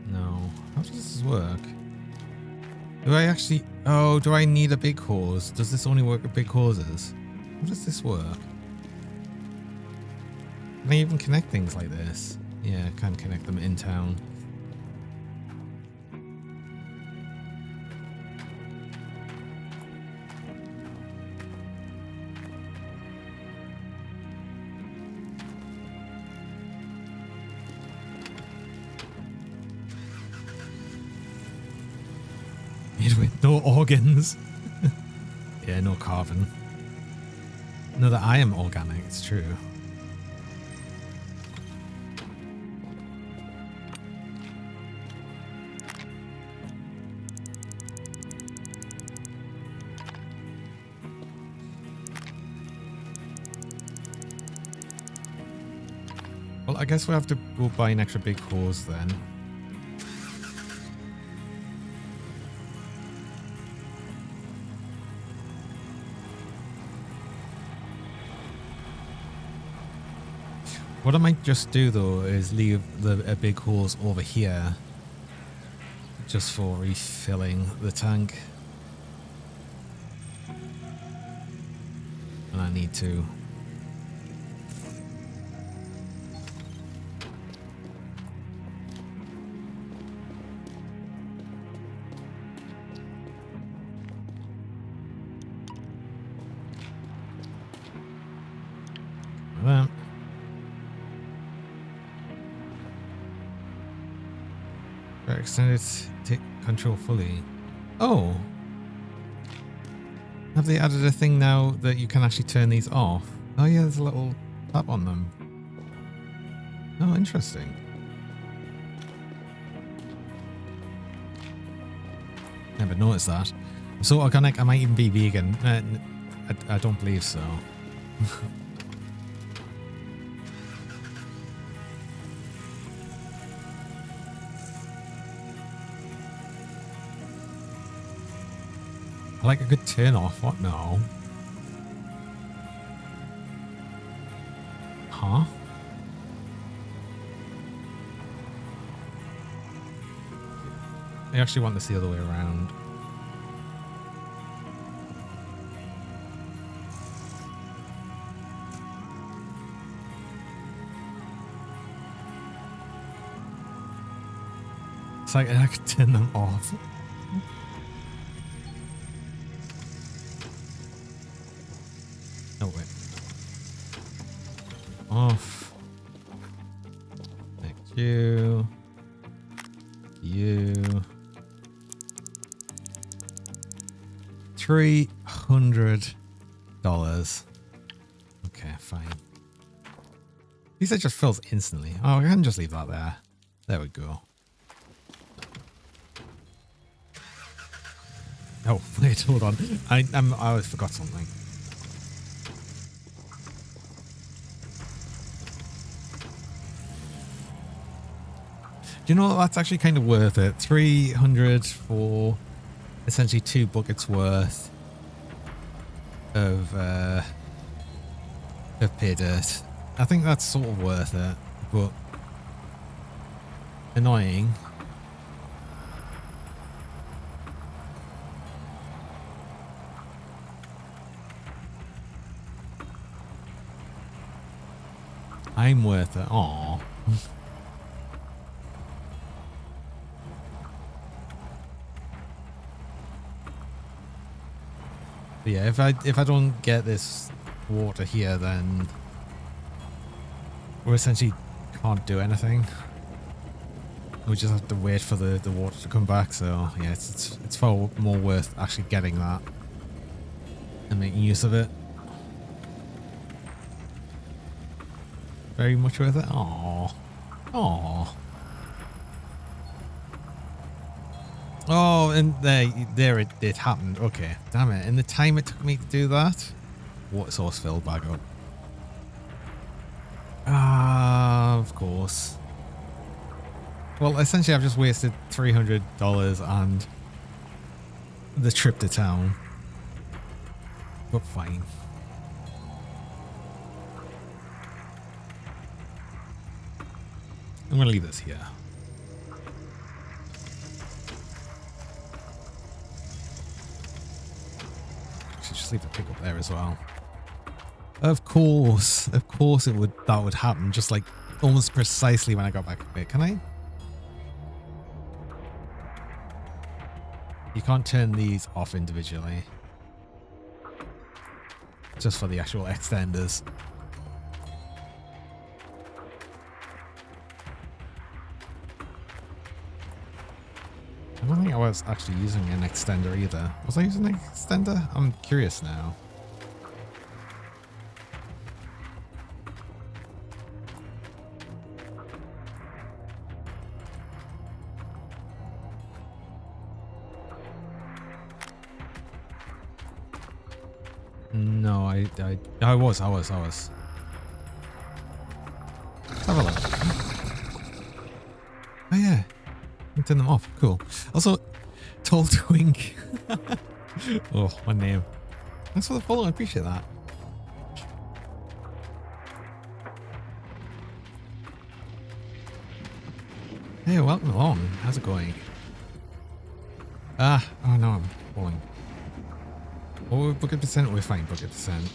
No. How does this work? Do I actually... Oh, do I need a big hose? Does this only work with big hoses? How does this work? Can I even connect things like this? Yeah, I can connect them in town. With no organs. Yeah, no carbon. No, that I am organic, it's true. Well, I guess we'll have to go buy an extra big hose then. What I might just do though is leave a big hose over here just for refilling the tank. And I need to. Like that. Extended take control fully. Oh, have they added a thing now that you can actually turn these off? Oh yeah, there's a little tap on them. Oh, interesting. Never noticed that. I'm so organic, I might even be vegan. I don't believe so. Like a good turn off. What now? Huh? I actually want this the other way around. It's like I could turn them off. Oh, wait. Off. Thank you. You. $300. Okay, fine. At least it just fills instantly. Oh, I can just leave that there. There we go. Oh, wait, hold on. I always forgot something. Do you know what? That's actually kind of worth it. 300 for essentially 2 buckets worth of pay dirt. I think that's sort of worth it, but annoying. I'm worth it. Aww. But yeah, if I don't get this water here, then we essentially can't do anything. We just have to wait for the water to come back. So yeah, it's far more worth actually getting that and making use of it. Very much worth it. Aww. Aww. Oh, and there it happened. Okay, damn it. In the time it took me to do that, water source filled back up. Ah, of course. Well, essentially, I've just wasted $300 and the trip to town. But fine. I'm going to leave this here. Should just leave the pickup there as well. Of course it would. That would happen. Just like almost precisely when I got back. Wait, can I? You can't turn these off individually. Just for the actual extenders. I don't think I was actually using an extender either. Was I using an extender? I'm curious now. No, I was. Let's have a look. Oh yeah. You turn them off. Cool. Also, Tall Twink. Oh, my name. Thanks for the follow. I appreciate that. Hey, welcome along. How's it going? Oh no, I'm falling. Oh, bucket percent. We're fine, bucket percent.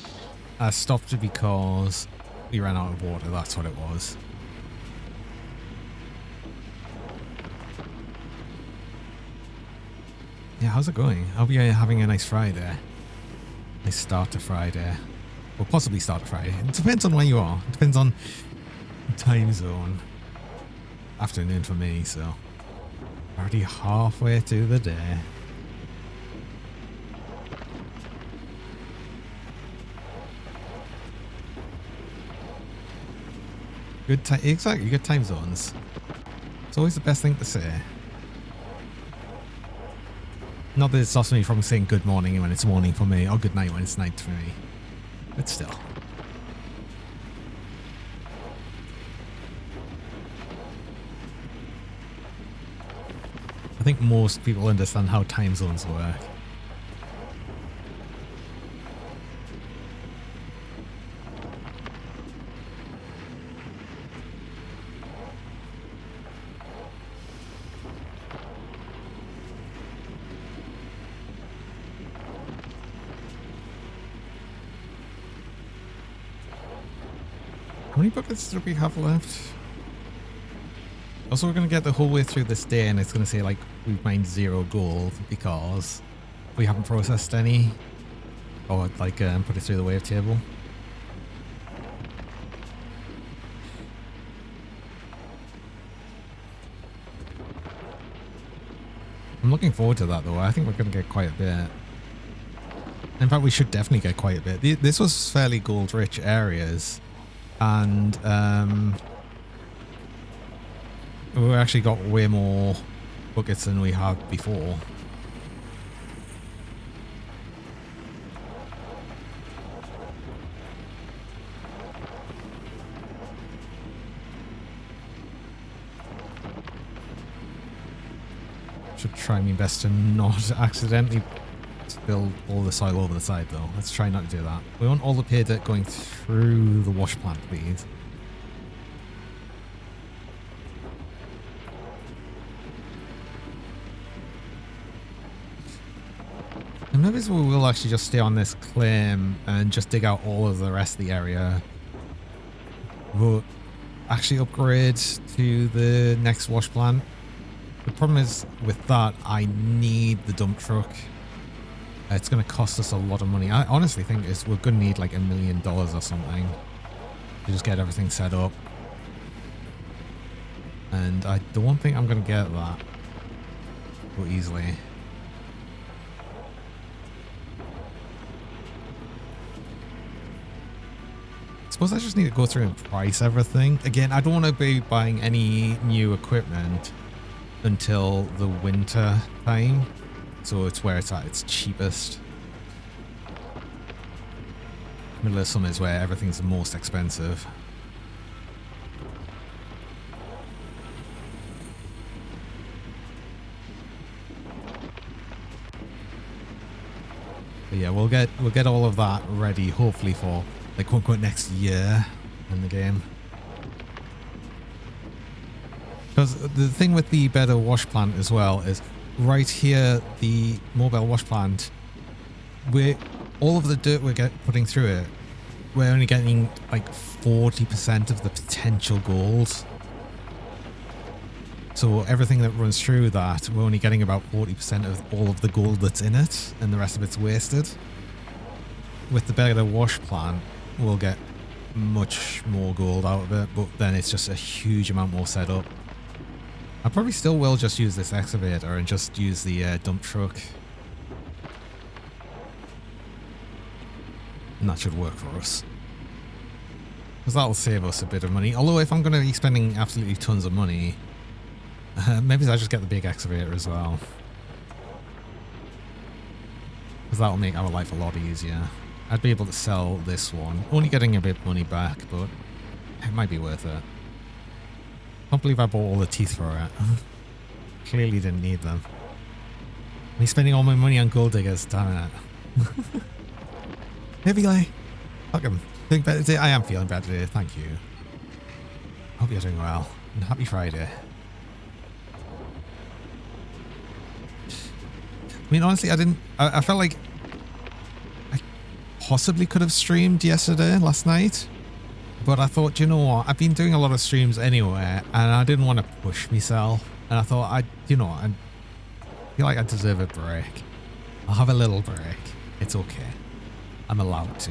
I stopped it because we ran out of water. That's what it was. Yeah, how's it going? I hope you're having a nice Friday. Nice start to Friday. Or possibly start to Friday. It depends on where you are. It depends on time zone. Afternoon for me, so already halfway through the day. Good time, exactly, good time zones. It's always the best thing to say. Not that it stops me from saying good morning when it's morning for me, or good night when it's night for me. But still. I think most people understand how time zones work. How many buckets do we have left? Also, we're going to get the whole way through this day and it's going to say like we've mined 0 gold because we haven't processed any. Or like put it through the wave table. I'm looking forward to that though. I think we're going to get quite a bit. In fact, we should definitely get quite a bit. This was fairly gold rich areas. And we actually got way more buckets than we had before. Should try my best to not accidentally spill all the soil over the side though. Let's try not to do that. We want all the pay dirt going through the wash plant, please. And maybe we will actually just stay on this claim and just dig out all of the rest of the area. We'll actually upgrade to the next wash plant. The problem is with that, I need the dump truck. It's going to cost us a lot of money. I honestly think we're going to need like $1 million or something to just get everything set up. And I don't think I'm going to get that so easily. I suppose I just need to go through and price everything. Again, I don't want to be buying any new equipment until the winter time. So it's where it's at its cheapest. Middle of summer is where everything's the most expensive. But yeah, we'll get all of that ready, hopefully for like quote unquote next year in the game. Because the thing with the better wash plant as well is right here, the mobile wash plant, all of the dirt we're putting through it, we're only getting like 40% of the potential gold. So everything that runs through that, we're only getting about 40% of all of the gold that's in it, and the rest of it's wasted. With the better wash plant, we'll get much more gold out of it, but then it's just a huge amount more setup. I probably still will just use this excavator and just use the dump truck. And that should work for us. Because that'll save us a bit of money. Although if I'm going to be spending absolutely tons of money, maybe I just get the big excavator as well. Because that'll make our life a lot easier. I'd be able to sell this one. Only getting a bit money back, but it might be worth it. Can't believe I bought all the teeth for it. Clearly didn't need them. Me spending all my money on gold diggers, damn it. Maybe fuck him. Feeling better today? I am feeling better today, thank you. Hope you're doing well. And happy Friday. I mean, honestly, I felt like I possibly could have streamed last night. But I thought, you know what? I've been doing a lot of streams anyway, and I didn't want to push myself. And I thought, I feel like I deserve a break. I'll have a little break. It's okay. I'm allowed to.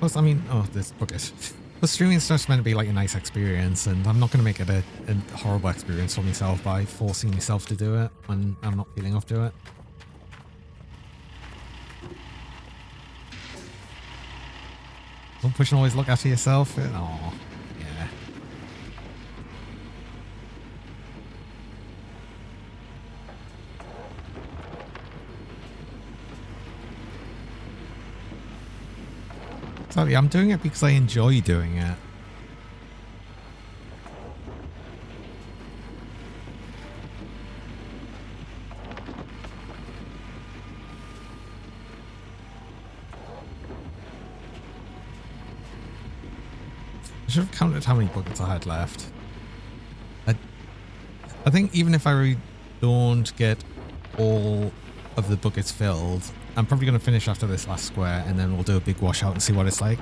Plus, I mean, this bucket. But streaming is just meant to be like a nice experience, and I'm not going to make it a horrible experience for myself by forcing myself to do it when I'm not feeling up to it. Don't push and always look after yourself. Oh, yeah. Sorry, I'm doing it because I enjoy doing it. I should have counted how many buckets I had left. I think even if I don't get all of the buckets filled, I'm probably going to finish after this last square, and then we'll do a big washout and see what it's like.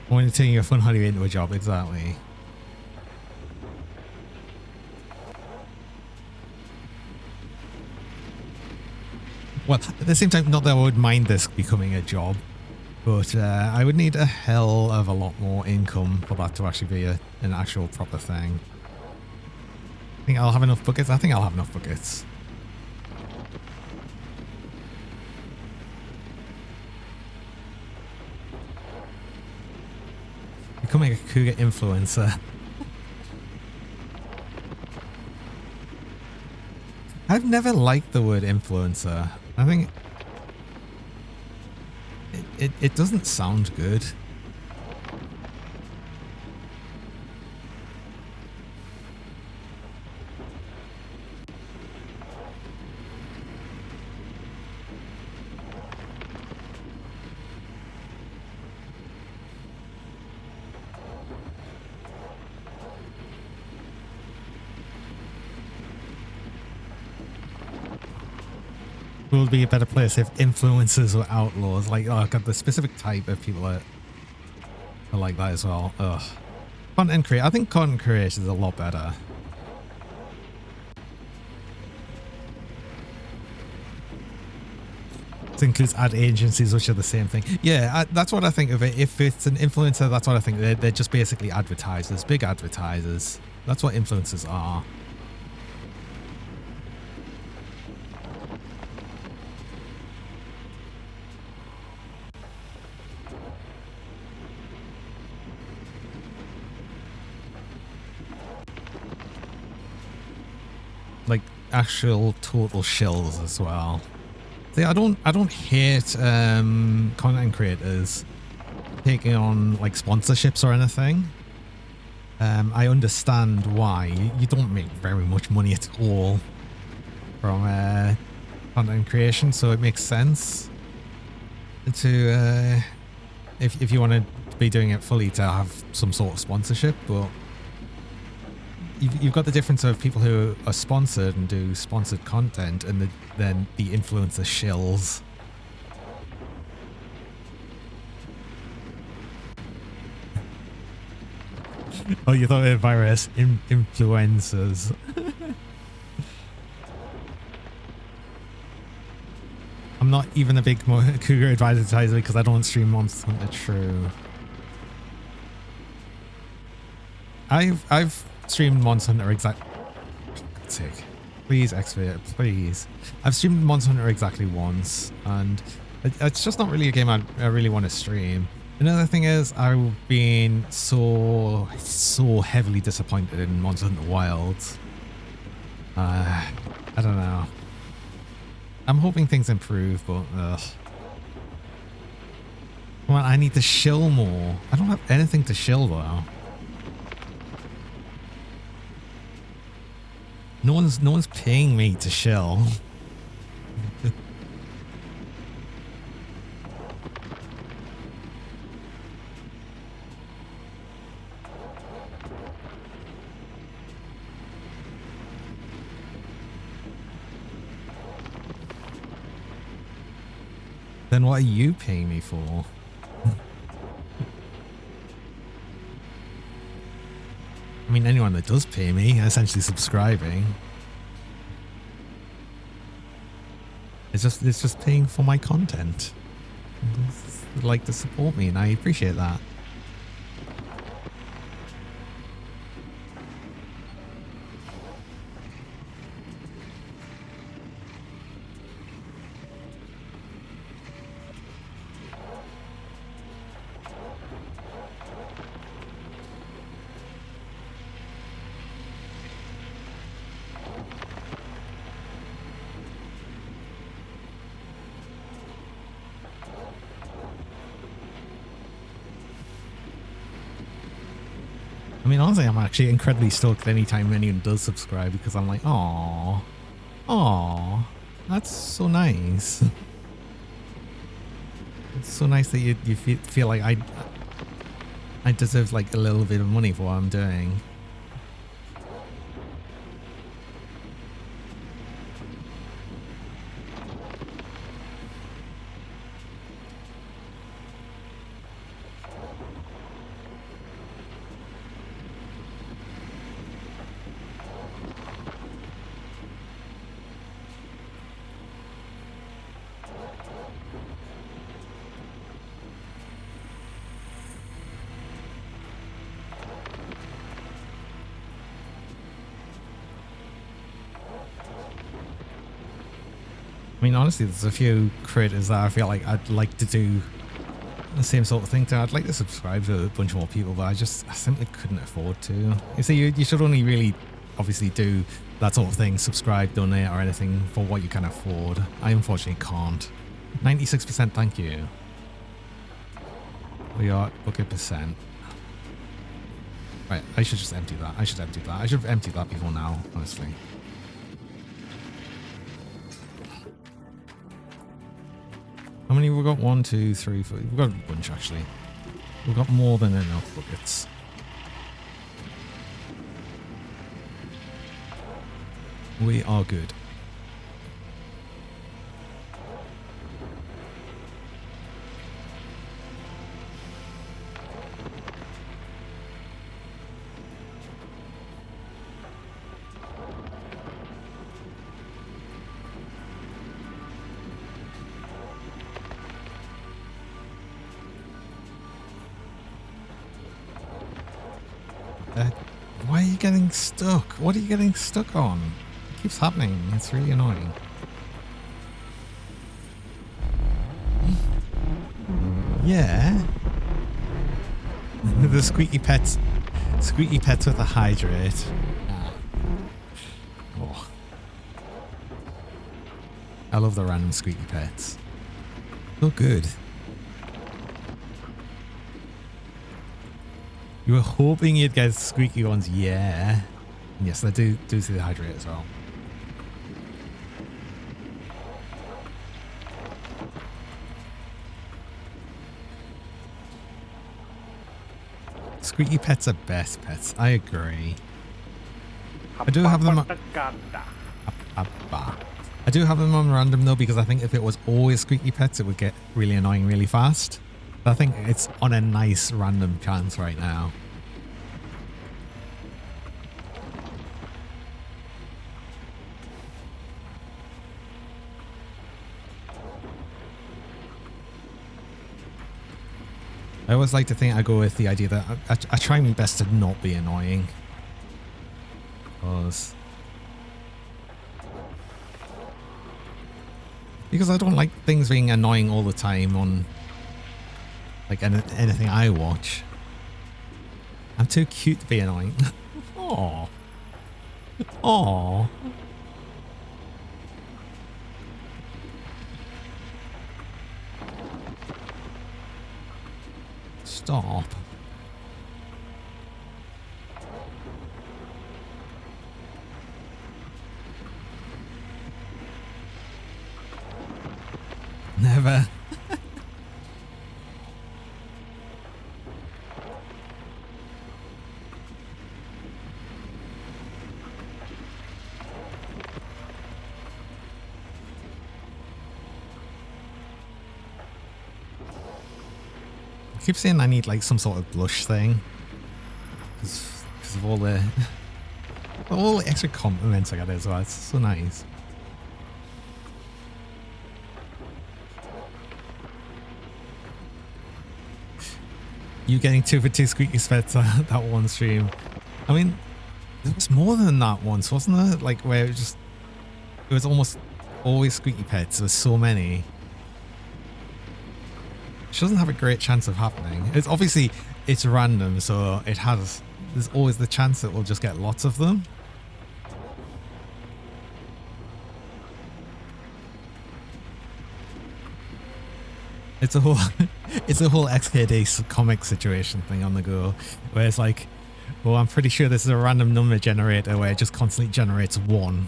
When you're taking a fun holiday into a job, exactly. Well, at the same time, not that I would mind this becoming a job, but I would need a hell of a lot more income for that to actually be an actual proper thing. I think I'll have enough buckets. I think I'll have enough buckets. Becoming a cougar influencer. I've never liked the word influencer. I think it doesn't sound good. Would be a better place if influencers were outlaws. Like, oh god, the specific type of people are like that as well. Ugh. Content create. I think content creation is a lot better. This includes ad agencies, which are the same thing. Yeah, that's what I think of it. If it's an influencer, that's what I think. They're just basically advertisers, big advertisers. That's what influencers are. Like, actual total shills as well. See, I don't hate content creators taking on like sponsorships or anything. I understand why. You don't make very much money at all from content creation, so it makes sense to if you want to be doing it fully to have some sort of sponsorship. But you've got the difference of people who are sponsored and do sponsored content, and then the influencer shills. Oh, you thought it virus influencers. I'm not even a big Cougar advertiser because I don't stream Monster Hunter. True. I've streamed Monster Hunter exactly. God's sake. Please expert, please. I've streamed Monster Hunter exactly once, and it's just not really a game I really want to stream. Another thing is, I've been so heavily disappointed in Monster Hunter Wilds. I don't know. I'm hoping things improve, but come on, I need to shill more. I don't have anything to shill though. No one's paying me to shill. Then what are you paying me for? I mean, anyone that does pay me, essentially subscribing. It's just paying for my content. They'd like to support me, and I appreciate that. I mean, honestly, I'm actually incredibly stoked anytime anyone does subscribe, because I'm like, aww, that's so nice. It's so nice that you feel like I deserve like a little bit of money for what I'm doing. I mean, honestly, there's a few creators that I feel like I'd like to do the same sort of thing to. I'd like to subscribe to a bunch more people, but I simply couldn't afford to. You see, you should only really obviously do that sort of thing, subscribe, donate, or anything for what you can afford. I unfortunately can't. 96%, thank you. We are at bucket percent. Right, I should just empty that. I should empty that. I should have emptied that before now, honestly. How many have we got? 1, 2, 3, 4. We've got a bunch actually. We've got more than enough buckets. We are good. Why are you getting stuck? What are you getting stuck on? It keeps happening. It's really annoying. Yeah. The squeaky pets. Squeaky pets with a hydrate. Oh. I love the random squeaky pets. So good. You were hoping you'd get squeaky ones, yeah. And yes, I do see the hydrate as well. Squeaky pets are best pets. I agree. I do have them. I do have them on random though, because I think if it was always squeaky pets, it would get really annoying really fast. But I think it's on a nice random chance right now. I always like to think I go with the idea that I try my best to not be annoying. Because I don't like things being annoying all the time on like anything I watch. I'm too cute to be annoying. Aww. Aww. Stop. Never. I keep saying I need like some sort of blush thing because of all the extra compliments I got as well. It's so nice. You getting 2 for 2 squeaky pets that one stream. I mean, there was more than that once, wasn't there? Like where it was almost always squeaky pets. There was so many. She doesn't have a great chance of happening. It's obviously it's random, so there's always the chance that we'll just get lots of them. It's a whole XKD comic situation thing on the go, where it's like, well, I'm pretty sure this is a random number generator where it just constantly generates 1.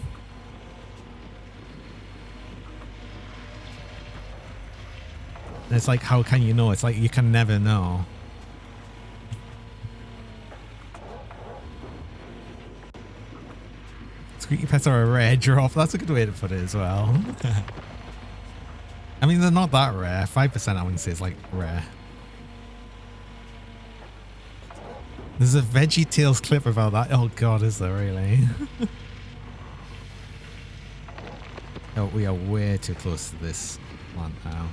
And it's like, how can you know? It's like you can never know. Squeaky pets are a rare drop. That's a good way to put it as well. I mean, they're not that rare. 5% I wouldn't say is like rare. There's a VeggieTales clip about that. Oh god, is there really? Oh, we are way too close to this plant now.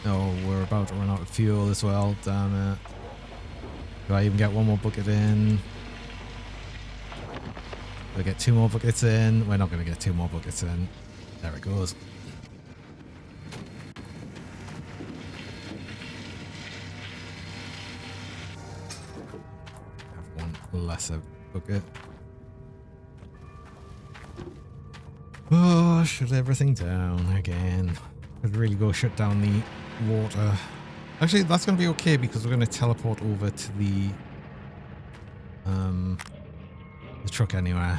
Oh, we're about to run out of fuel as well. Damn it. Do I even get one more bucket in? Do I get 2 more buckets in? We're not going to get 2 more buckets in. There it goes. Have one lesser bucket. Oh, shut everything down again. Could really go shut down the water. Actually, that's going to be okay because we're going to teleport over to the truck anyway.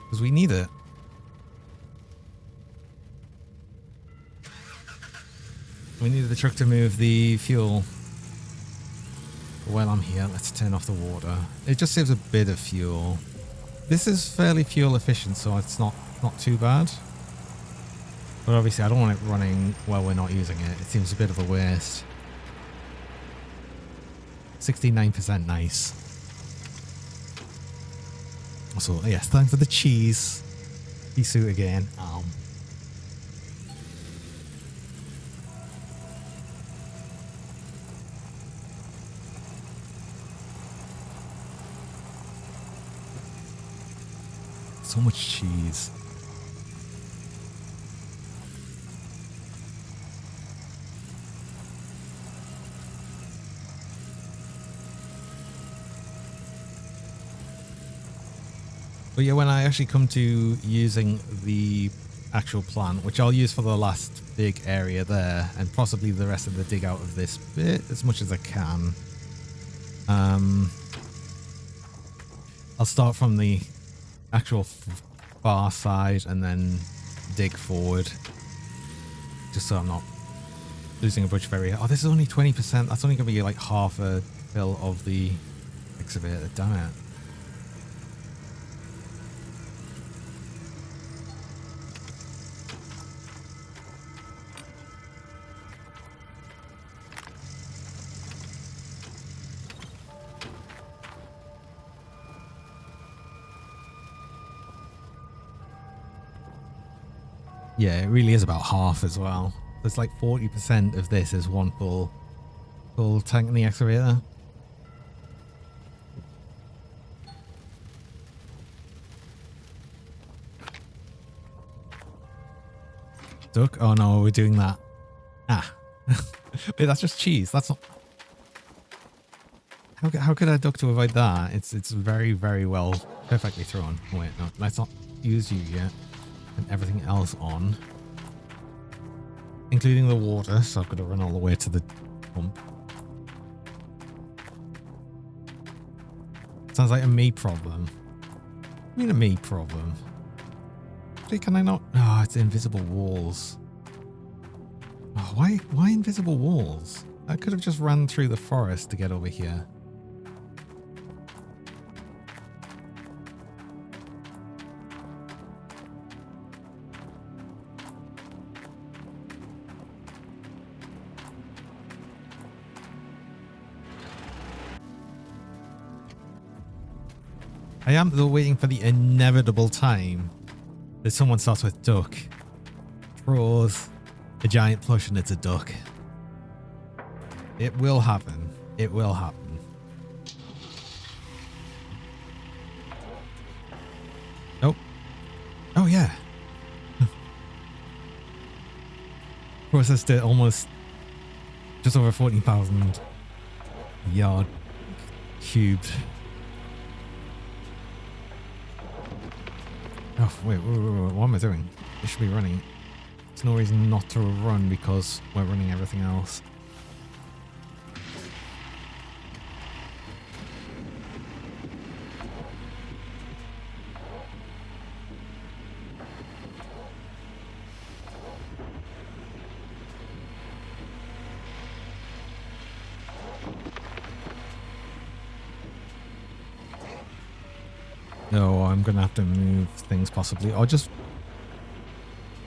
Because we need it. We need the truck to move the fuel. While I'm here, let's turn off the water. It just saves a bit of fuel. This is fairly fuel efficient, so it's not too bad. But obviously I don't want it running while we're not using it. It seems a bit of a waste. 69% nice. So yes, time for the cheese. Pea suit again. So much cheese. But yeah, when I actually come to using the actual plant, which I'll use for the last big area there, and possibly the rest of the dig out of this bit as much as I can. I'll start from the actual far side and then dig forward, just so I'm not losing a bunch of area. Oh, this is only 20%. That's only going to be like half a fill of the excavator. Damn it. Yeah, it really is about half as well. It's like 40% of this is one full tank in the excavator. Duck? Oh no, we're doing that. Ah. Wait, that's just cheese. That's not... How could I duck to avoid that? It's very, very well, perfectly thrown. Oh, wait, no, let's not use you yet. And everything else on, including the water, so I've got to run all the way to the pump. Sounds like a me problem. I mean, a me problem. Actually, can I not? Oh, it's invisible walls. Oh, why invisible walls? I could have just ran through the forest to get over here. I am though waiting for the inevitable time that someone starts with duck, throws a giant plush and it's a duck. It will happen. It will happen. Oh. Oh yeah. Processed it almost just over 14,000 yard cubed. Oh, wait, what am I doing? It should be running. There's no reason not to run because we're running everything else. No, I'm gonna have to move things possibly, or just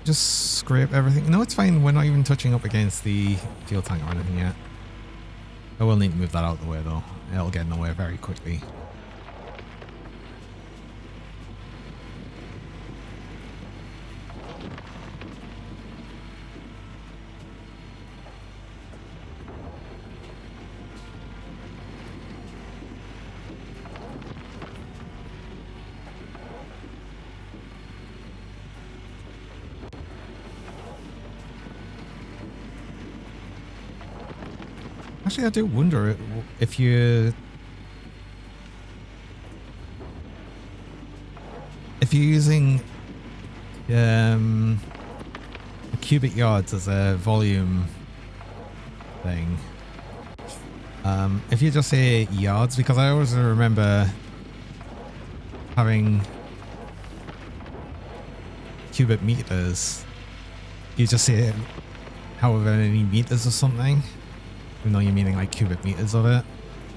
scrape everything. No, it's fine. We're not even touching up against the fuel tank or anything yet. I will need to move that out of the way though. It'll get in the way very quickly. Actually, I do wonder if you're using cubic yards as a volume thing. If you just say yards, because I always remember having cubic meters. You just say however many meters or something. Even though you're meaning like cubic meters of it,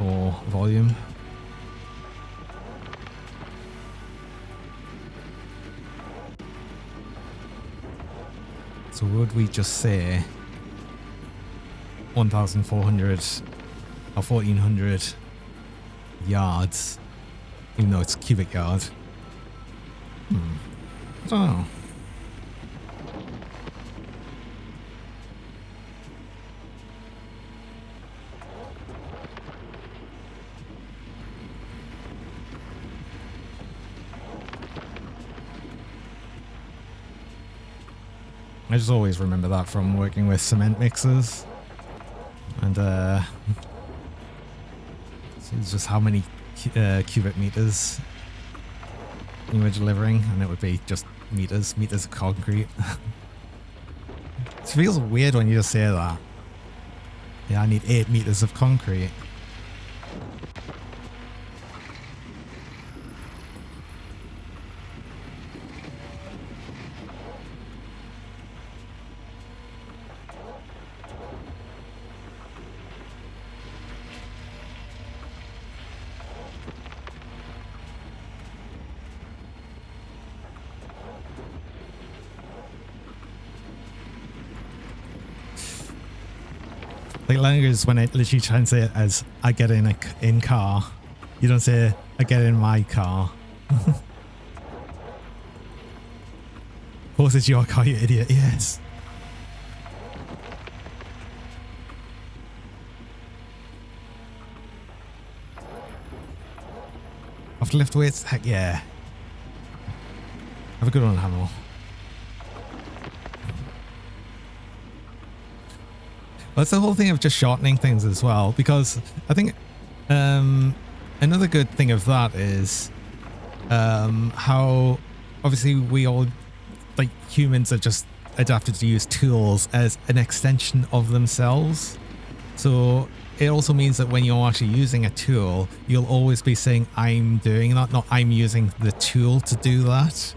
or volume. So would we just say 1,400 or 1,400 yards, even though it's cubic yard? I don't know. I just always remember that from working with cement mixers. And it's just how many cubic meters you were delivering, and it would be just meters of concrete. It feels weird when you just say that. Yeah, I need 8 meters of concrete. Like language when I literally try and say it as I get in car. You don't say I get in my car. Of course it's your car, you idiot. Yes. Have to lift weights? Heck yeah. Have a good one, Hamill. That's the whole thing of just shortening things as well, because I think another good thing of that is how obviously we all, like humans, are just adapted to use tools as an extension of themselves. So it also means that when you're actually using a tool, you'll always be saying I'm doing that, not I'm using the tool to do that.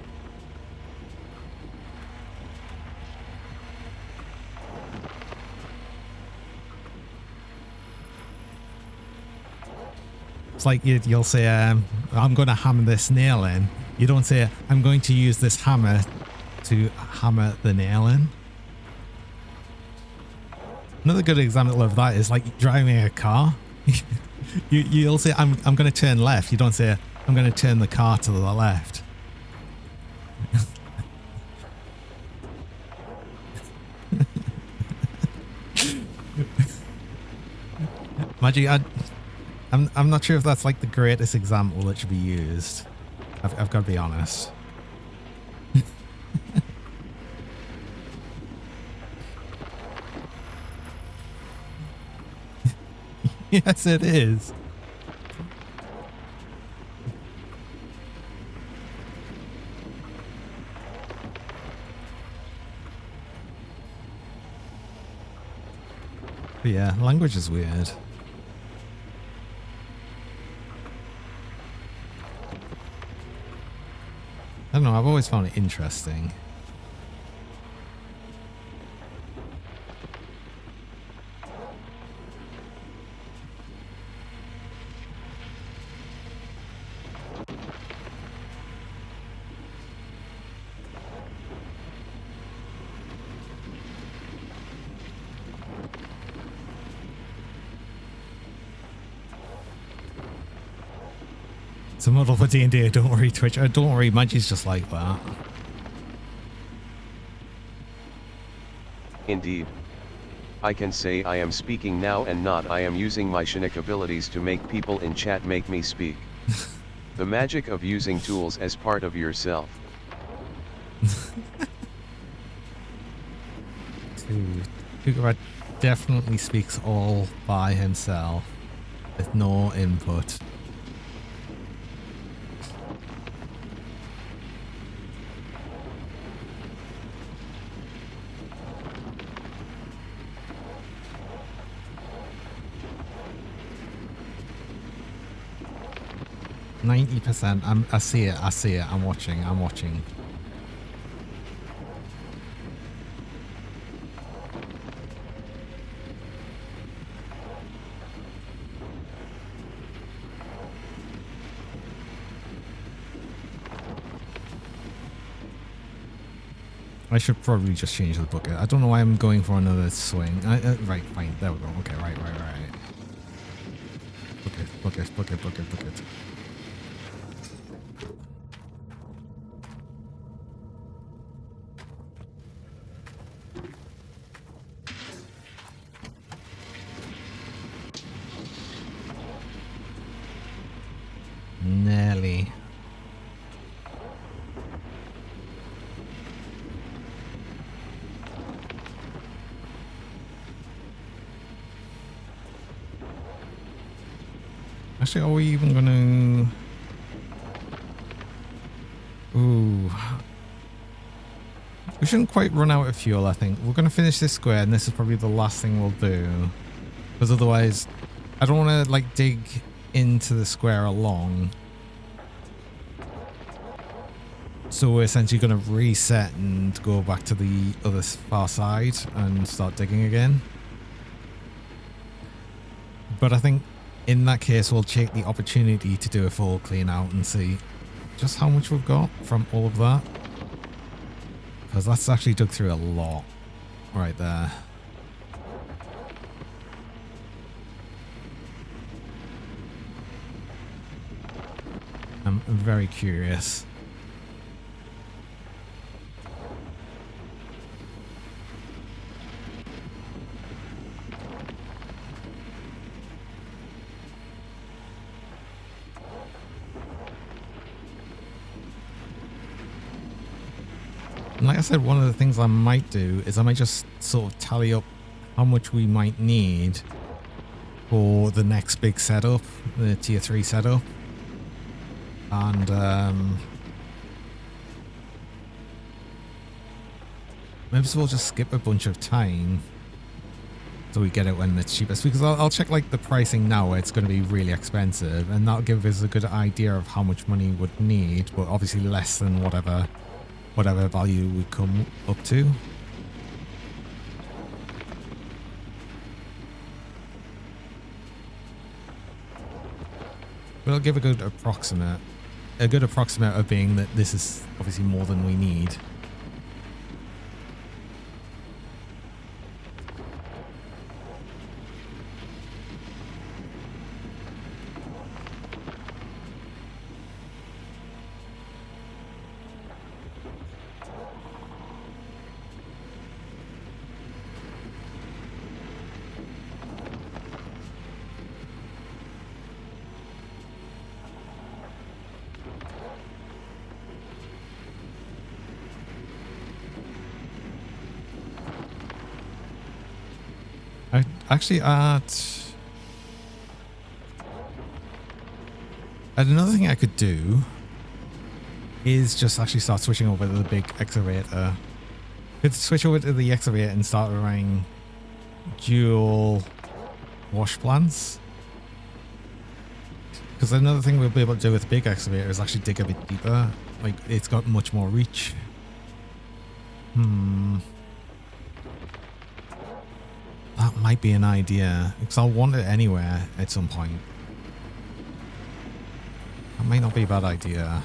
It's like you'll say, I'm going to hammer this nail in. You don't say, I'm going to use this hammer to hammer the nail in. Another good example of that is like driving a car. You'll say, I'm going to turn left. You don't say, I'm going to turn the car to the left. Magic, I'm not sure if that's like the greatest example that should be used. I've got to be honest. Yes, it is. But yeah, language is weird. I don't know, I've always found it interesting. It's a model for D&D, don't worry Twitch, don't worry, Magic's just like that. Indeed. I can say I am speaking now and not I am using my Shinik abilities to make people in chat make me speak. The magic of using tools as part of yourself. Dude, Kugarad definitely speaks all by himself with no input. %. I see it. I'm watching. I should probably just change the bucket. I don't know why I'm going for another swing. Right, fine. There we go. Okay, right. Bucket. Nearly. Actually, are we even going to... We shouldn't quite run out of fuel, I think. We're going to finish this square, and this is probably the last thing we'll do. Because otherwise, I don't want to, like, dig into the square along. So we're essentially going to reset and go back to the other far side and start digging again. But I think in that case, we'll take the opportunity to do a full clean out and see just how much we've got from all of that. Because that's actually dug through a lot right there. I'm very curious. And like I said, one of the things I might do is I might just sort of tally up how much we might need for the next big setup, the tier 3 setup. And maybe we'll just skip a bunch of time so we get it when it's cheapest. Because I'll check like the pricing now where it's going to be really expensive, and that'll give us a good idea of how much money we would need, but obviously less than whatever value we come up to. But I'll give a good approximate of being that this is obviously more than we need. Actually, another thing I could do is just actually start switching over to the big excavator. Could switch over to the excavator and start running dual wash plants. Because another thing we'll be able to do with the big excavator is actually dig a bit deeper. Like, it's got much more reach. That might be an idea, because I'll want it anywhere at some point. That might not be a bad idea.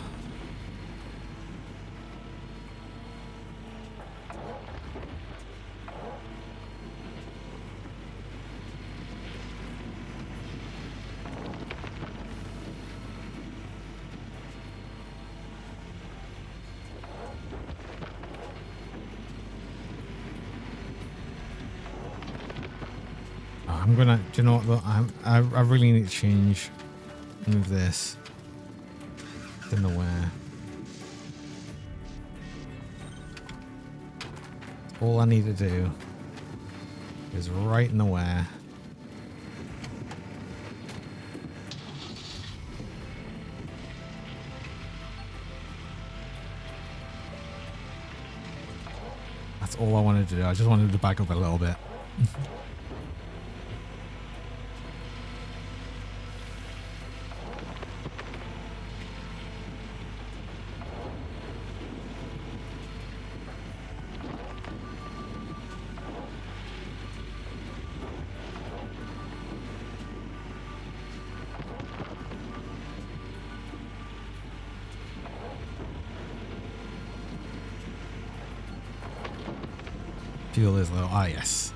I'm gonna, do you know what, I really need to move this. Don't know where. All I need to do is right in the where. That's all I wanted to do. I just wanted to back up a little bit. Fuel is low. Ah, yes.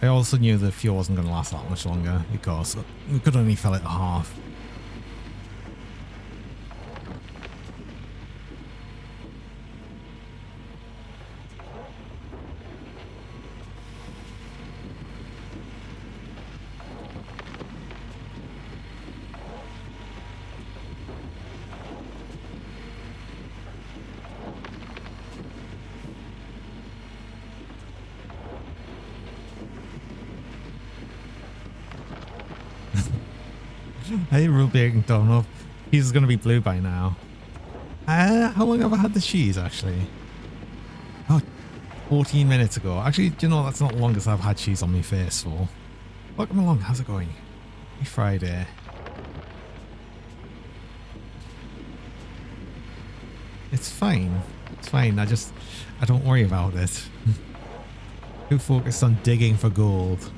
I also knew the fuel wasn't going to last that much longer because we could only fill it at half. Hey, Ruby Donald. He's going to be blue by now. How long have I had the cheese, actually? Oh, 14 minutes ago. Actually, do you know, that's not the longest I've had cheese on my face for. Welcome along. How's it going? Happy Friday. It's fine. It's fine. I don't worry about it. Too focused on digging for gold.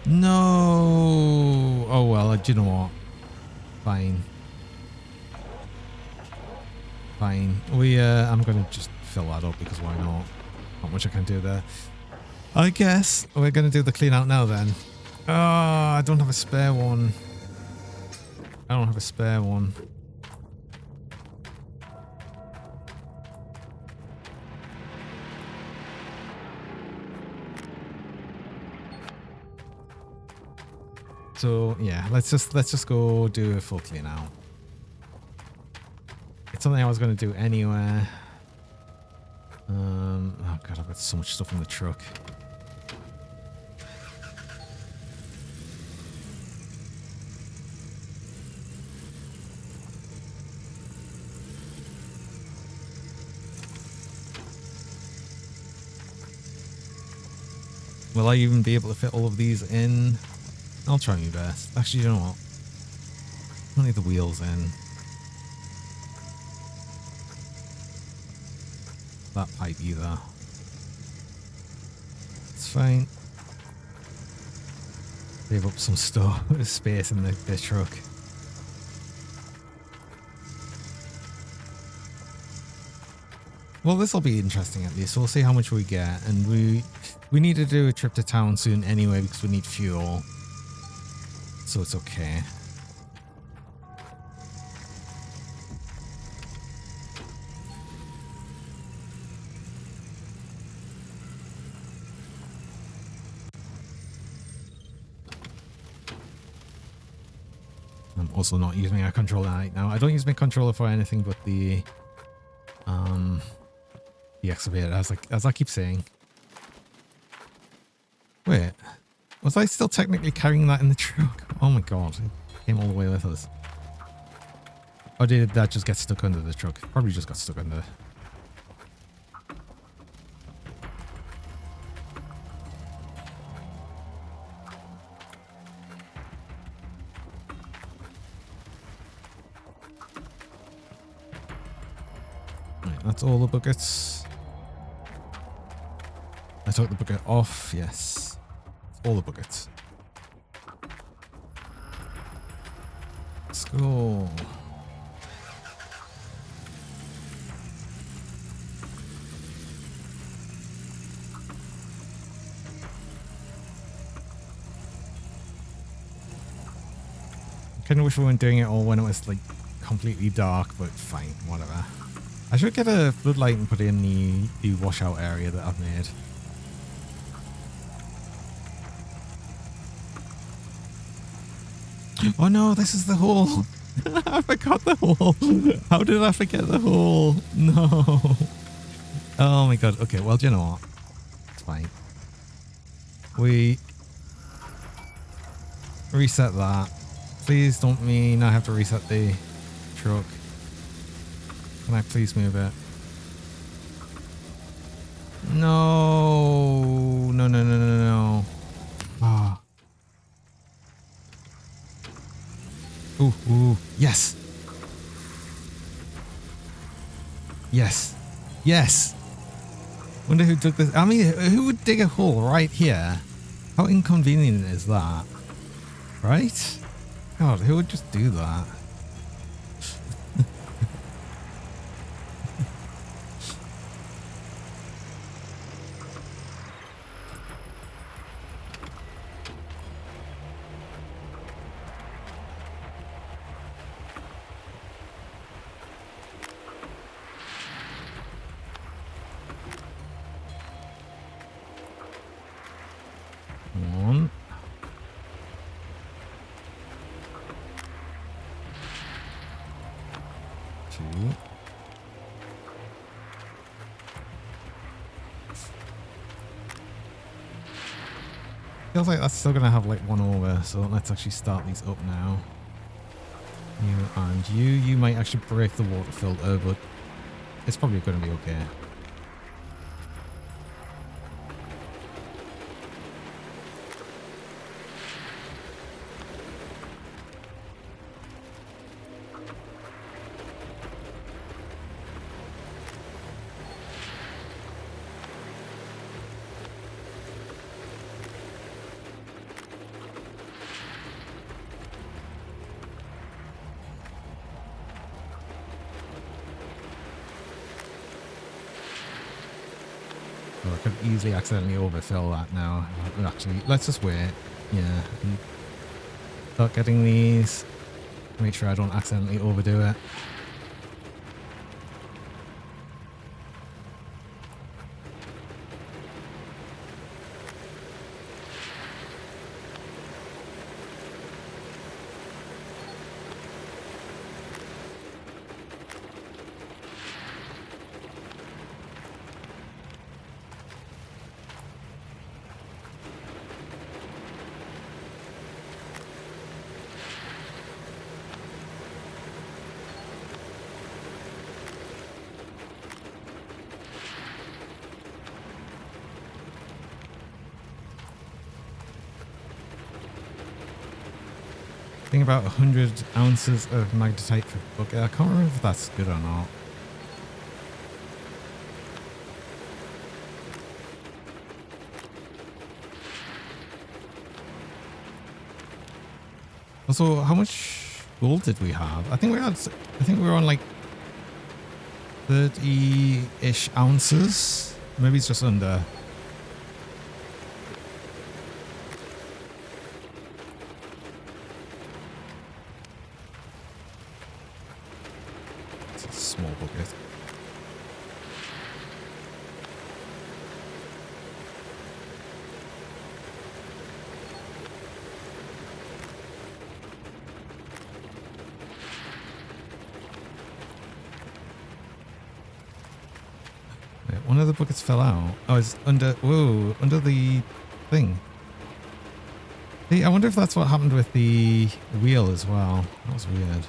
No. Oh well. Do you know what? Fine. Fine. I'm gonna just fill that up because why not? Not much I can do there. I guess we're gonna do the clean out now then. Oh, I don't have a spare one. I don't have a spare one. So yeah, let's just go do a full clean out. It's something I was going to do anyway. Oh god, I've got so much stuff in the truck. Will I even be able to fit all of these in? I'll try my best. Actually, you know what? I don't need the wheels in. That pipe either. It's fine. Save up some space in the truck. Well, this will be interesting at least. So we'll see how much we get, and we need to do a trip to town soon anyway because we need fuel. So it's okay. I'm also not using my controller right now. I don't use my controller for anything but the excavator, as I keep saying. Wait, was I still technically carrying that in the truck? Oh my god, it came all the way with us. Or did that just get stuck under the truck? Probably just got stuck under. Right, that's all the buckets. I took the bucket off, yes. All the buckets. Let's go. I kind of wish we weren't doing it all when it was like completely dark, but fine, whatever. I should get a floodlight and put in the washout area that I've made. Oh no, this is the hole. I forgot the hole. How did I forget the hole? No. Oh my god. Okay, well, do you know what? It's fine. We reset that. Please don't mean I have to reset the truck. Can I please move it? No. No, no, no, no, no. Ah. Ooh, ooh, yes. Yes. Yes. Wonder who took this. I mean, who would dig a hole right here? How inconvenient is that? Right? God, who would just do that? 2. Feels like that's still going to have like 1 over, so let's actually start these up now. You and you. You might actually break the water filter, but it's probably going to be okay. I could easily accidentally overfill that now. Actually, let's just wait. Yeah. Start getting these. Make sure I don't accidentally overdo it. I think about 100 ounces of magnetite per bucket. I can't remember if that's good or not. Also, how much gold did we have? I think we were on like 30-ish ounces. Maybe it's just under. It's a small bucket. One of the buckets fell out. Oh, it's under. Whoa, under the thing. See, I wonder if that's what happened with the wheel as well. That was weird.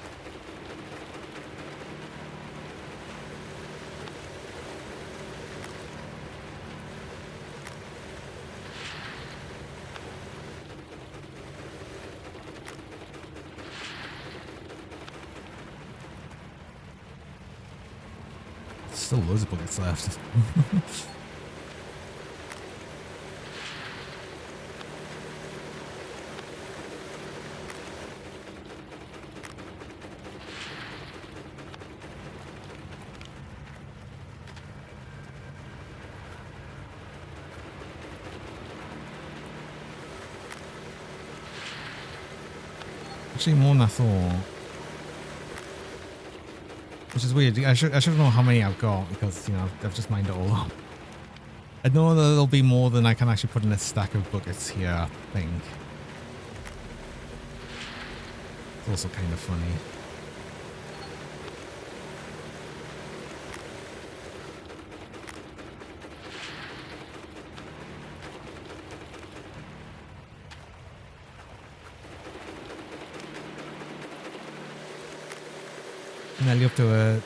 Still loads of buckets left. Actually, more than I thought. Which is weird. I should know how many I've got because, you know, I've just mined it all up. I know that there'll be more than I can actually put in a stack of buckets here, I think. It's also kind of funny. Nearly up to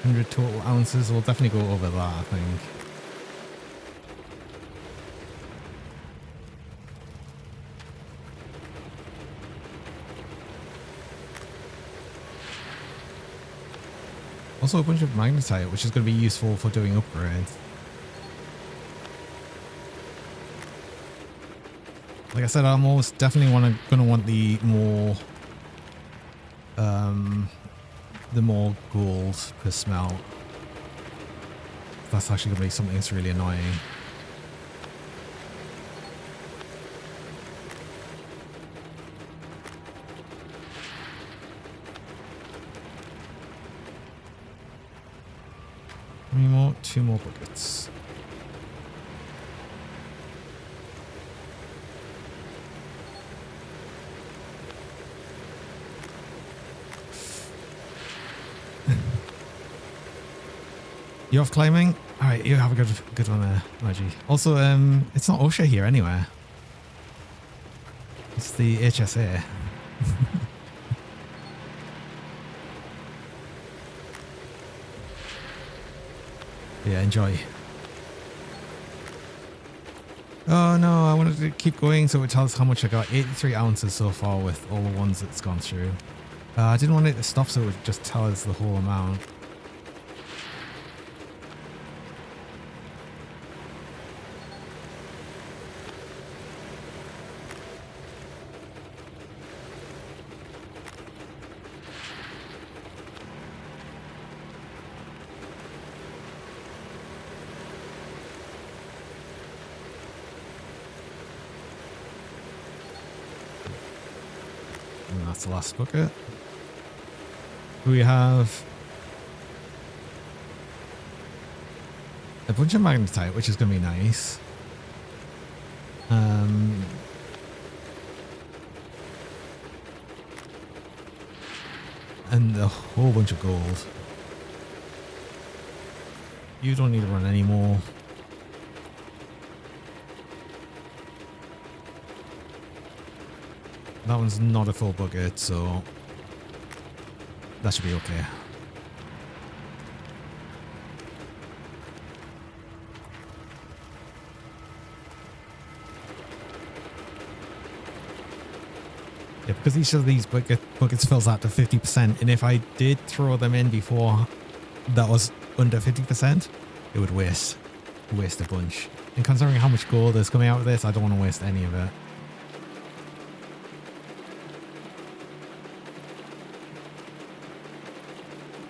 100 total ounces. We'll definitely go over that, I think. Also a bunch of magnetite, which is going to be useful for doing upgrades. Like I said, I'm almost definitely going to want the more gold per smelt. That's actually going to be something that's really annoying. How many more? 2 more buckets. You off climbing? All right, you have a good one there, Maggie. Also, it's not OSHA here anywhere. It's the HSA. Yeah, enjoy. Oh no, I wanted to keep going so it tells how much I got. 83 ounces so far with all the ones it's gone through. I didn't want it to stop so it would just tell us the whole amount. And that's the last bucket. We have a bunch of magnetite, which is going to be nice. And a whole bunch of gold. You don't need to run anymore. That one's not a full bucket, so that should be okay. Yeah, because each of these buckets fills out to 50%, and if I did throw them in before that was under 50%, it would waste a bunch. And considering how much gold is coming out of this, I don't want to waste any of it.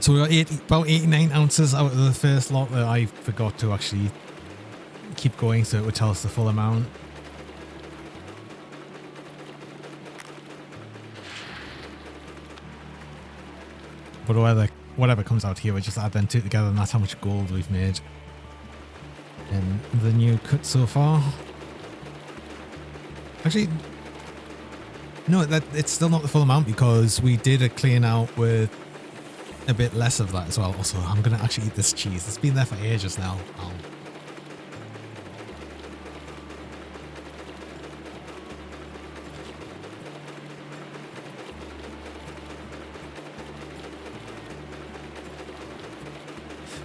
So we got about 89 ounces out of the first lot that I forgot to actually keep going so it would tell us the full amount. But whatever comes out here, we just add them two together and that's how much gold we've made in the new cut so far. Actually, no, it's still not the full amount because we did a clean out with a bit less of that as well. Also, I'm going to actually eat this cheese. It's been there for ages now. Oh.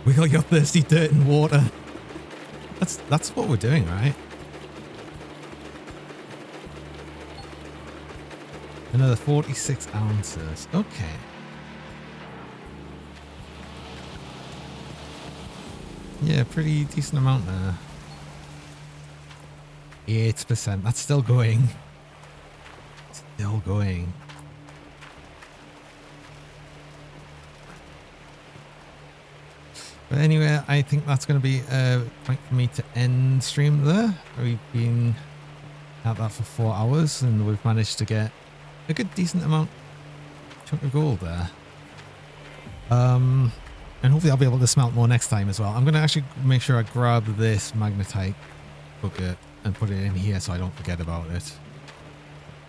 We got your thirsty dirt and water. That's what we're doing, right? Another 46 ounces. Okay. Yeah, pretty decent amount there. 8%. That's still going. Still going. But anyway, I think that's going to be a point for me to end stream there. We've been at that for 4 hours and we've managed to get a good decent amount chunk of gold there. And hopefully I'll be able to smelt more next time as well. I'm going to actually make sure I grab this magnetite bucket and put it in here so I don't forget about it.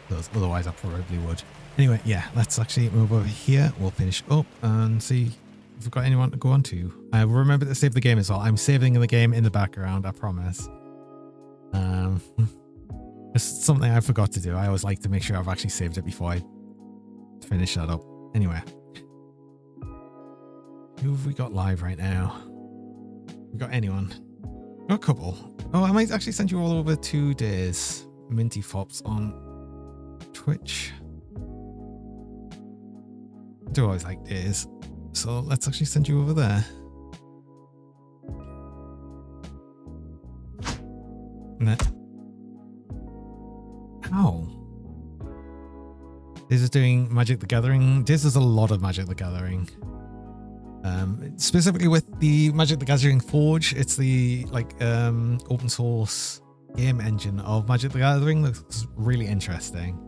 Because otherwise I probably would. Anyway, yeah, let's actually move over here. We'll finish up and see if we've got anyone to go on to. Remember to save the game as well. I'm saving the game in the background, I promise. It's something I forgot to do. I always like to make sure I've actually saved it before I finish that up. Anyway. Who have we got live right now? We got anyone? Got a couple. Oh, I might actually send you all over 2 days. Minty Fops on Twitch. I do always like days. So let's actually send you over there. Ow. This is doing Magic the Gathering. This is a lot of Magic the Gathering. Specifically with the Magic the Gathering Forge, it's the open source game engine of Magic the Gathering. Looks really interesting.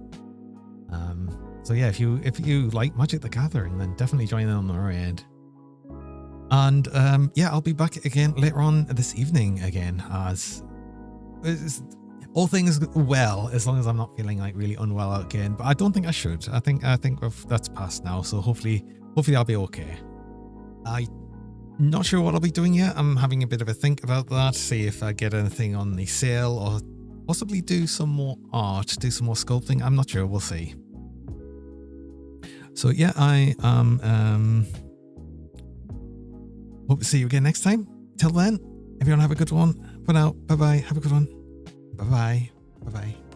So yeah, if you like Magic the Gathering, then definitely join in on the raid. And yeah, I'll be back again later on this evening again, as all things well, as long as I'm not feeling like really unwell again. But I don't think I should. I think that's past now. So hopefully I'll be okay. Not sure what I'll be doing yet. I'm having a bit of a think about that, see if I get anything on the sale or possibly do some more art, do some more sculpting. I'm not sure. We'll see. So yeah, I hope to see you again next time. Till then, everyone have a good one. For now, bye-bye. Have a good one. Bye-bye. Bye-bye.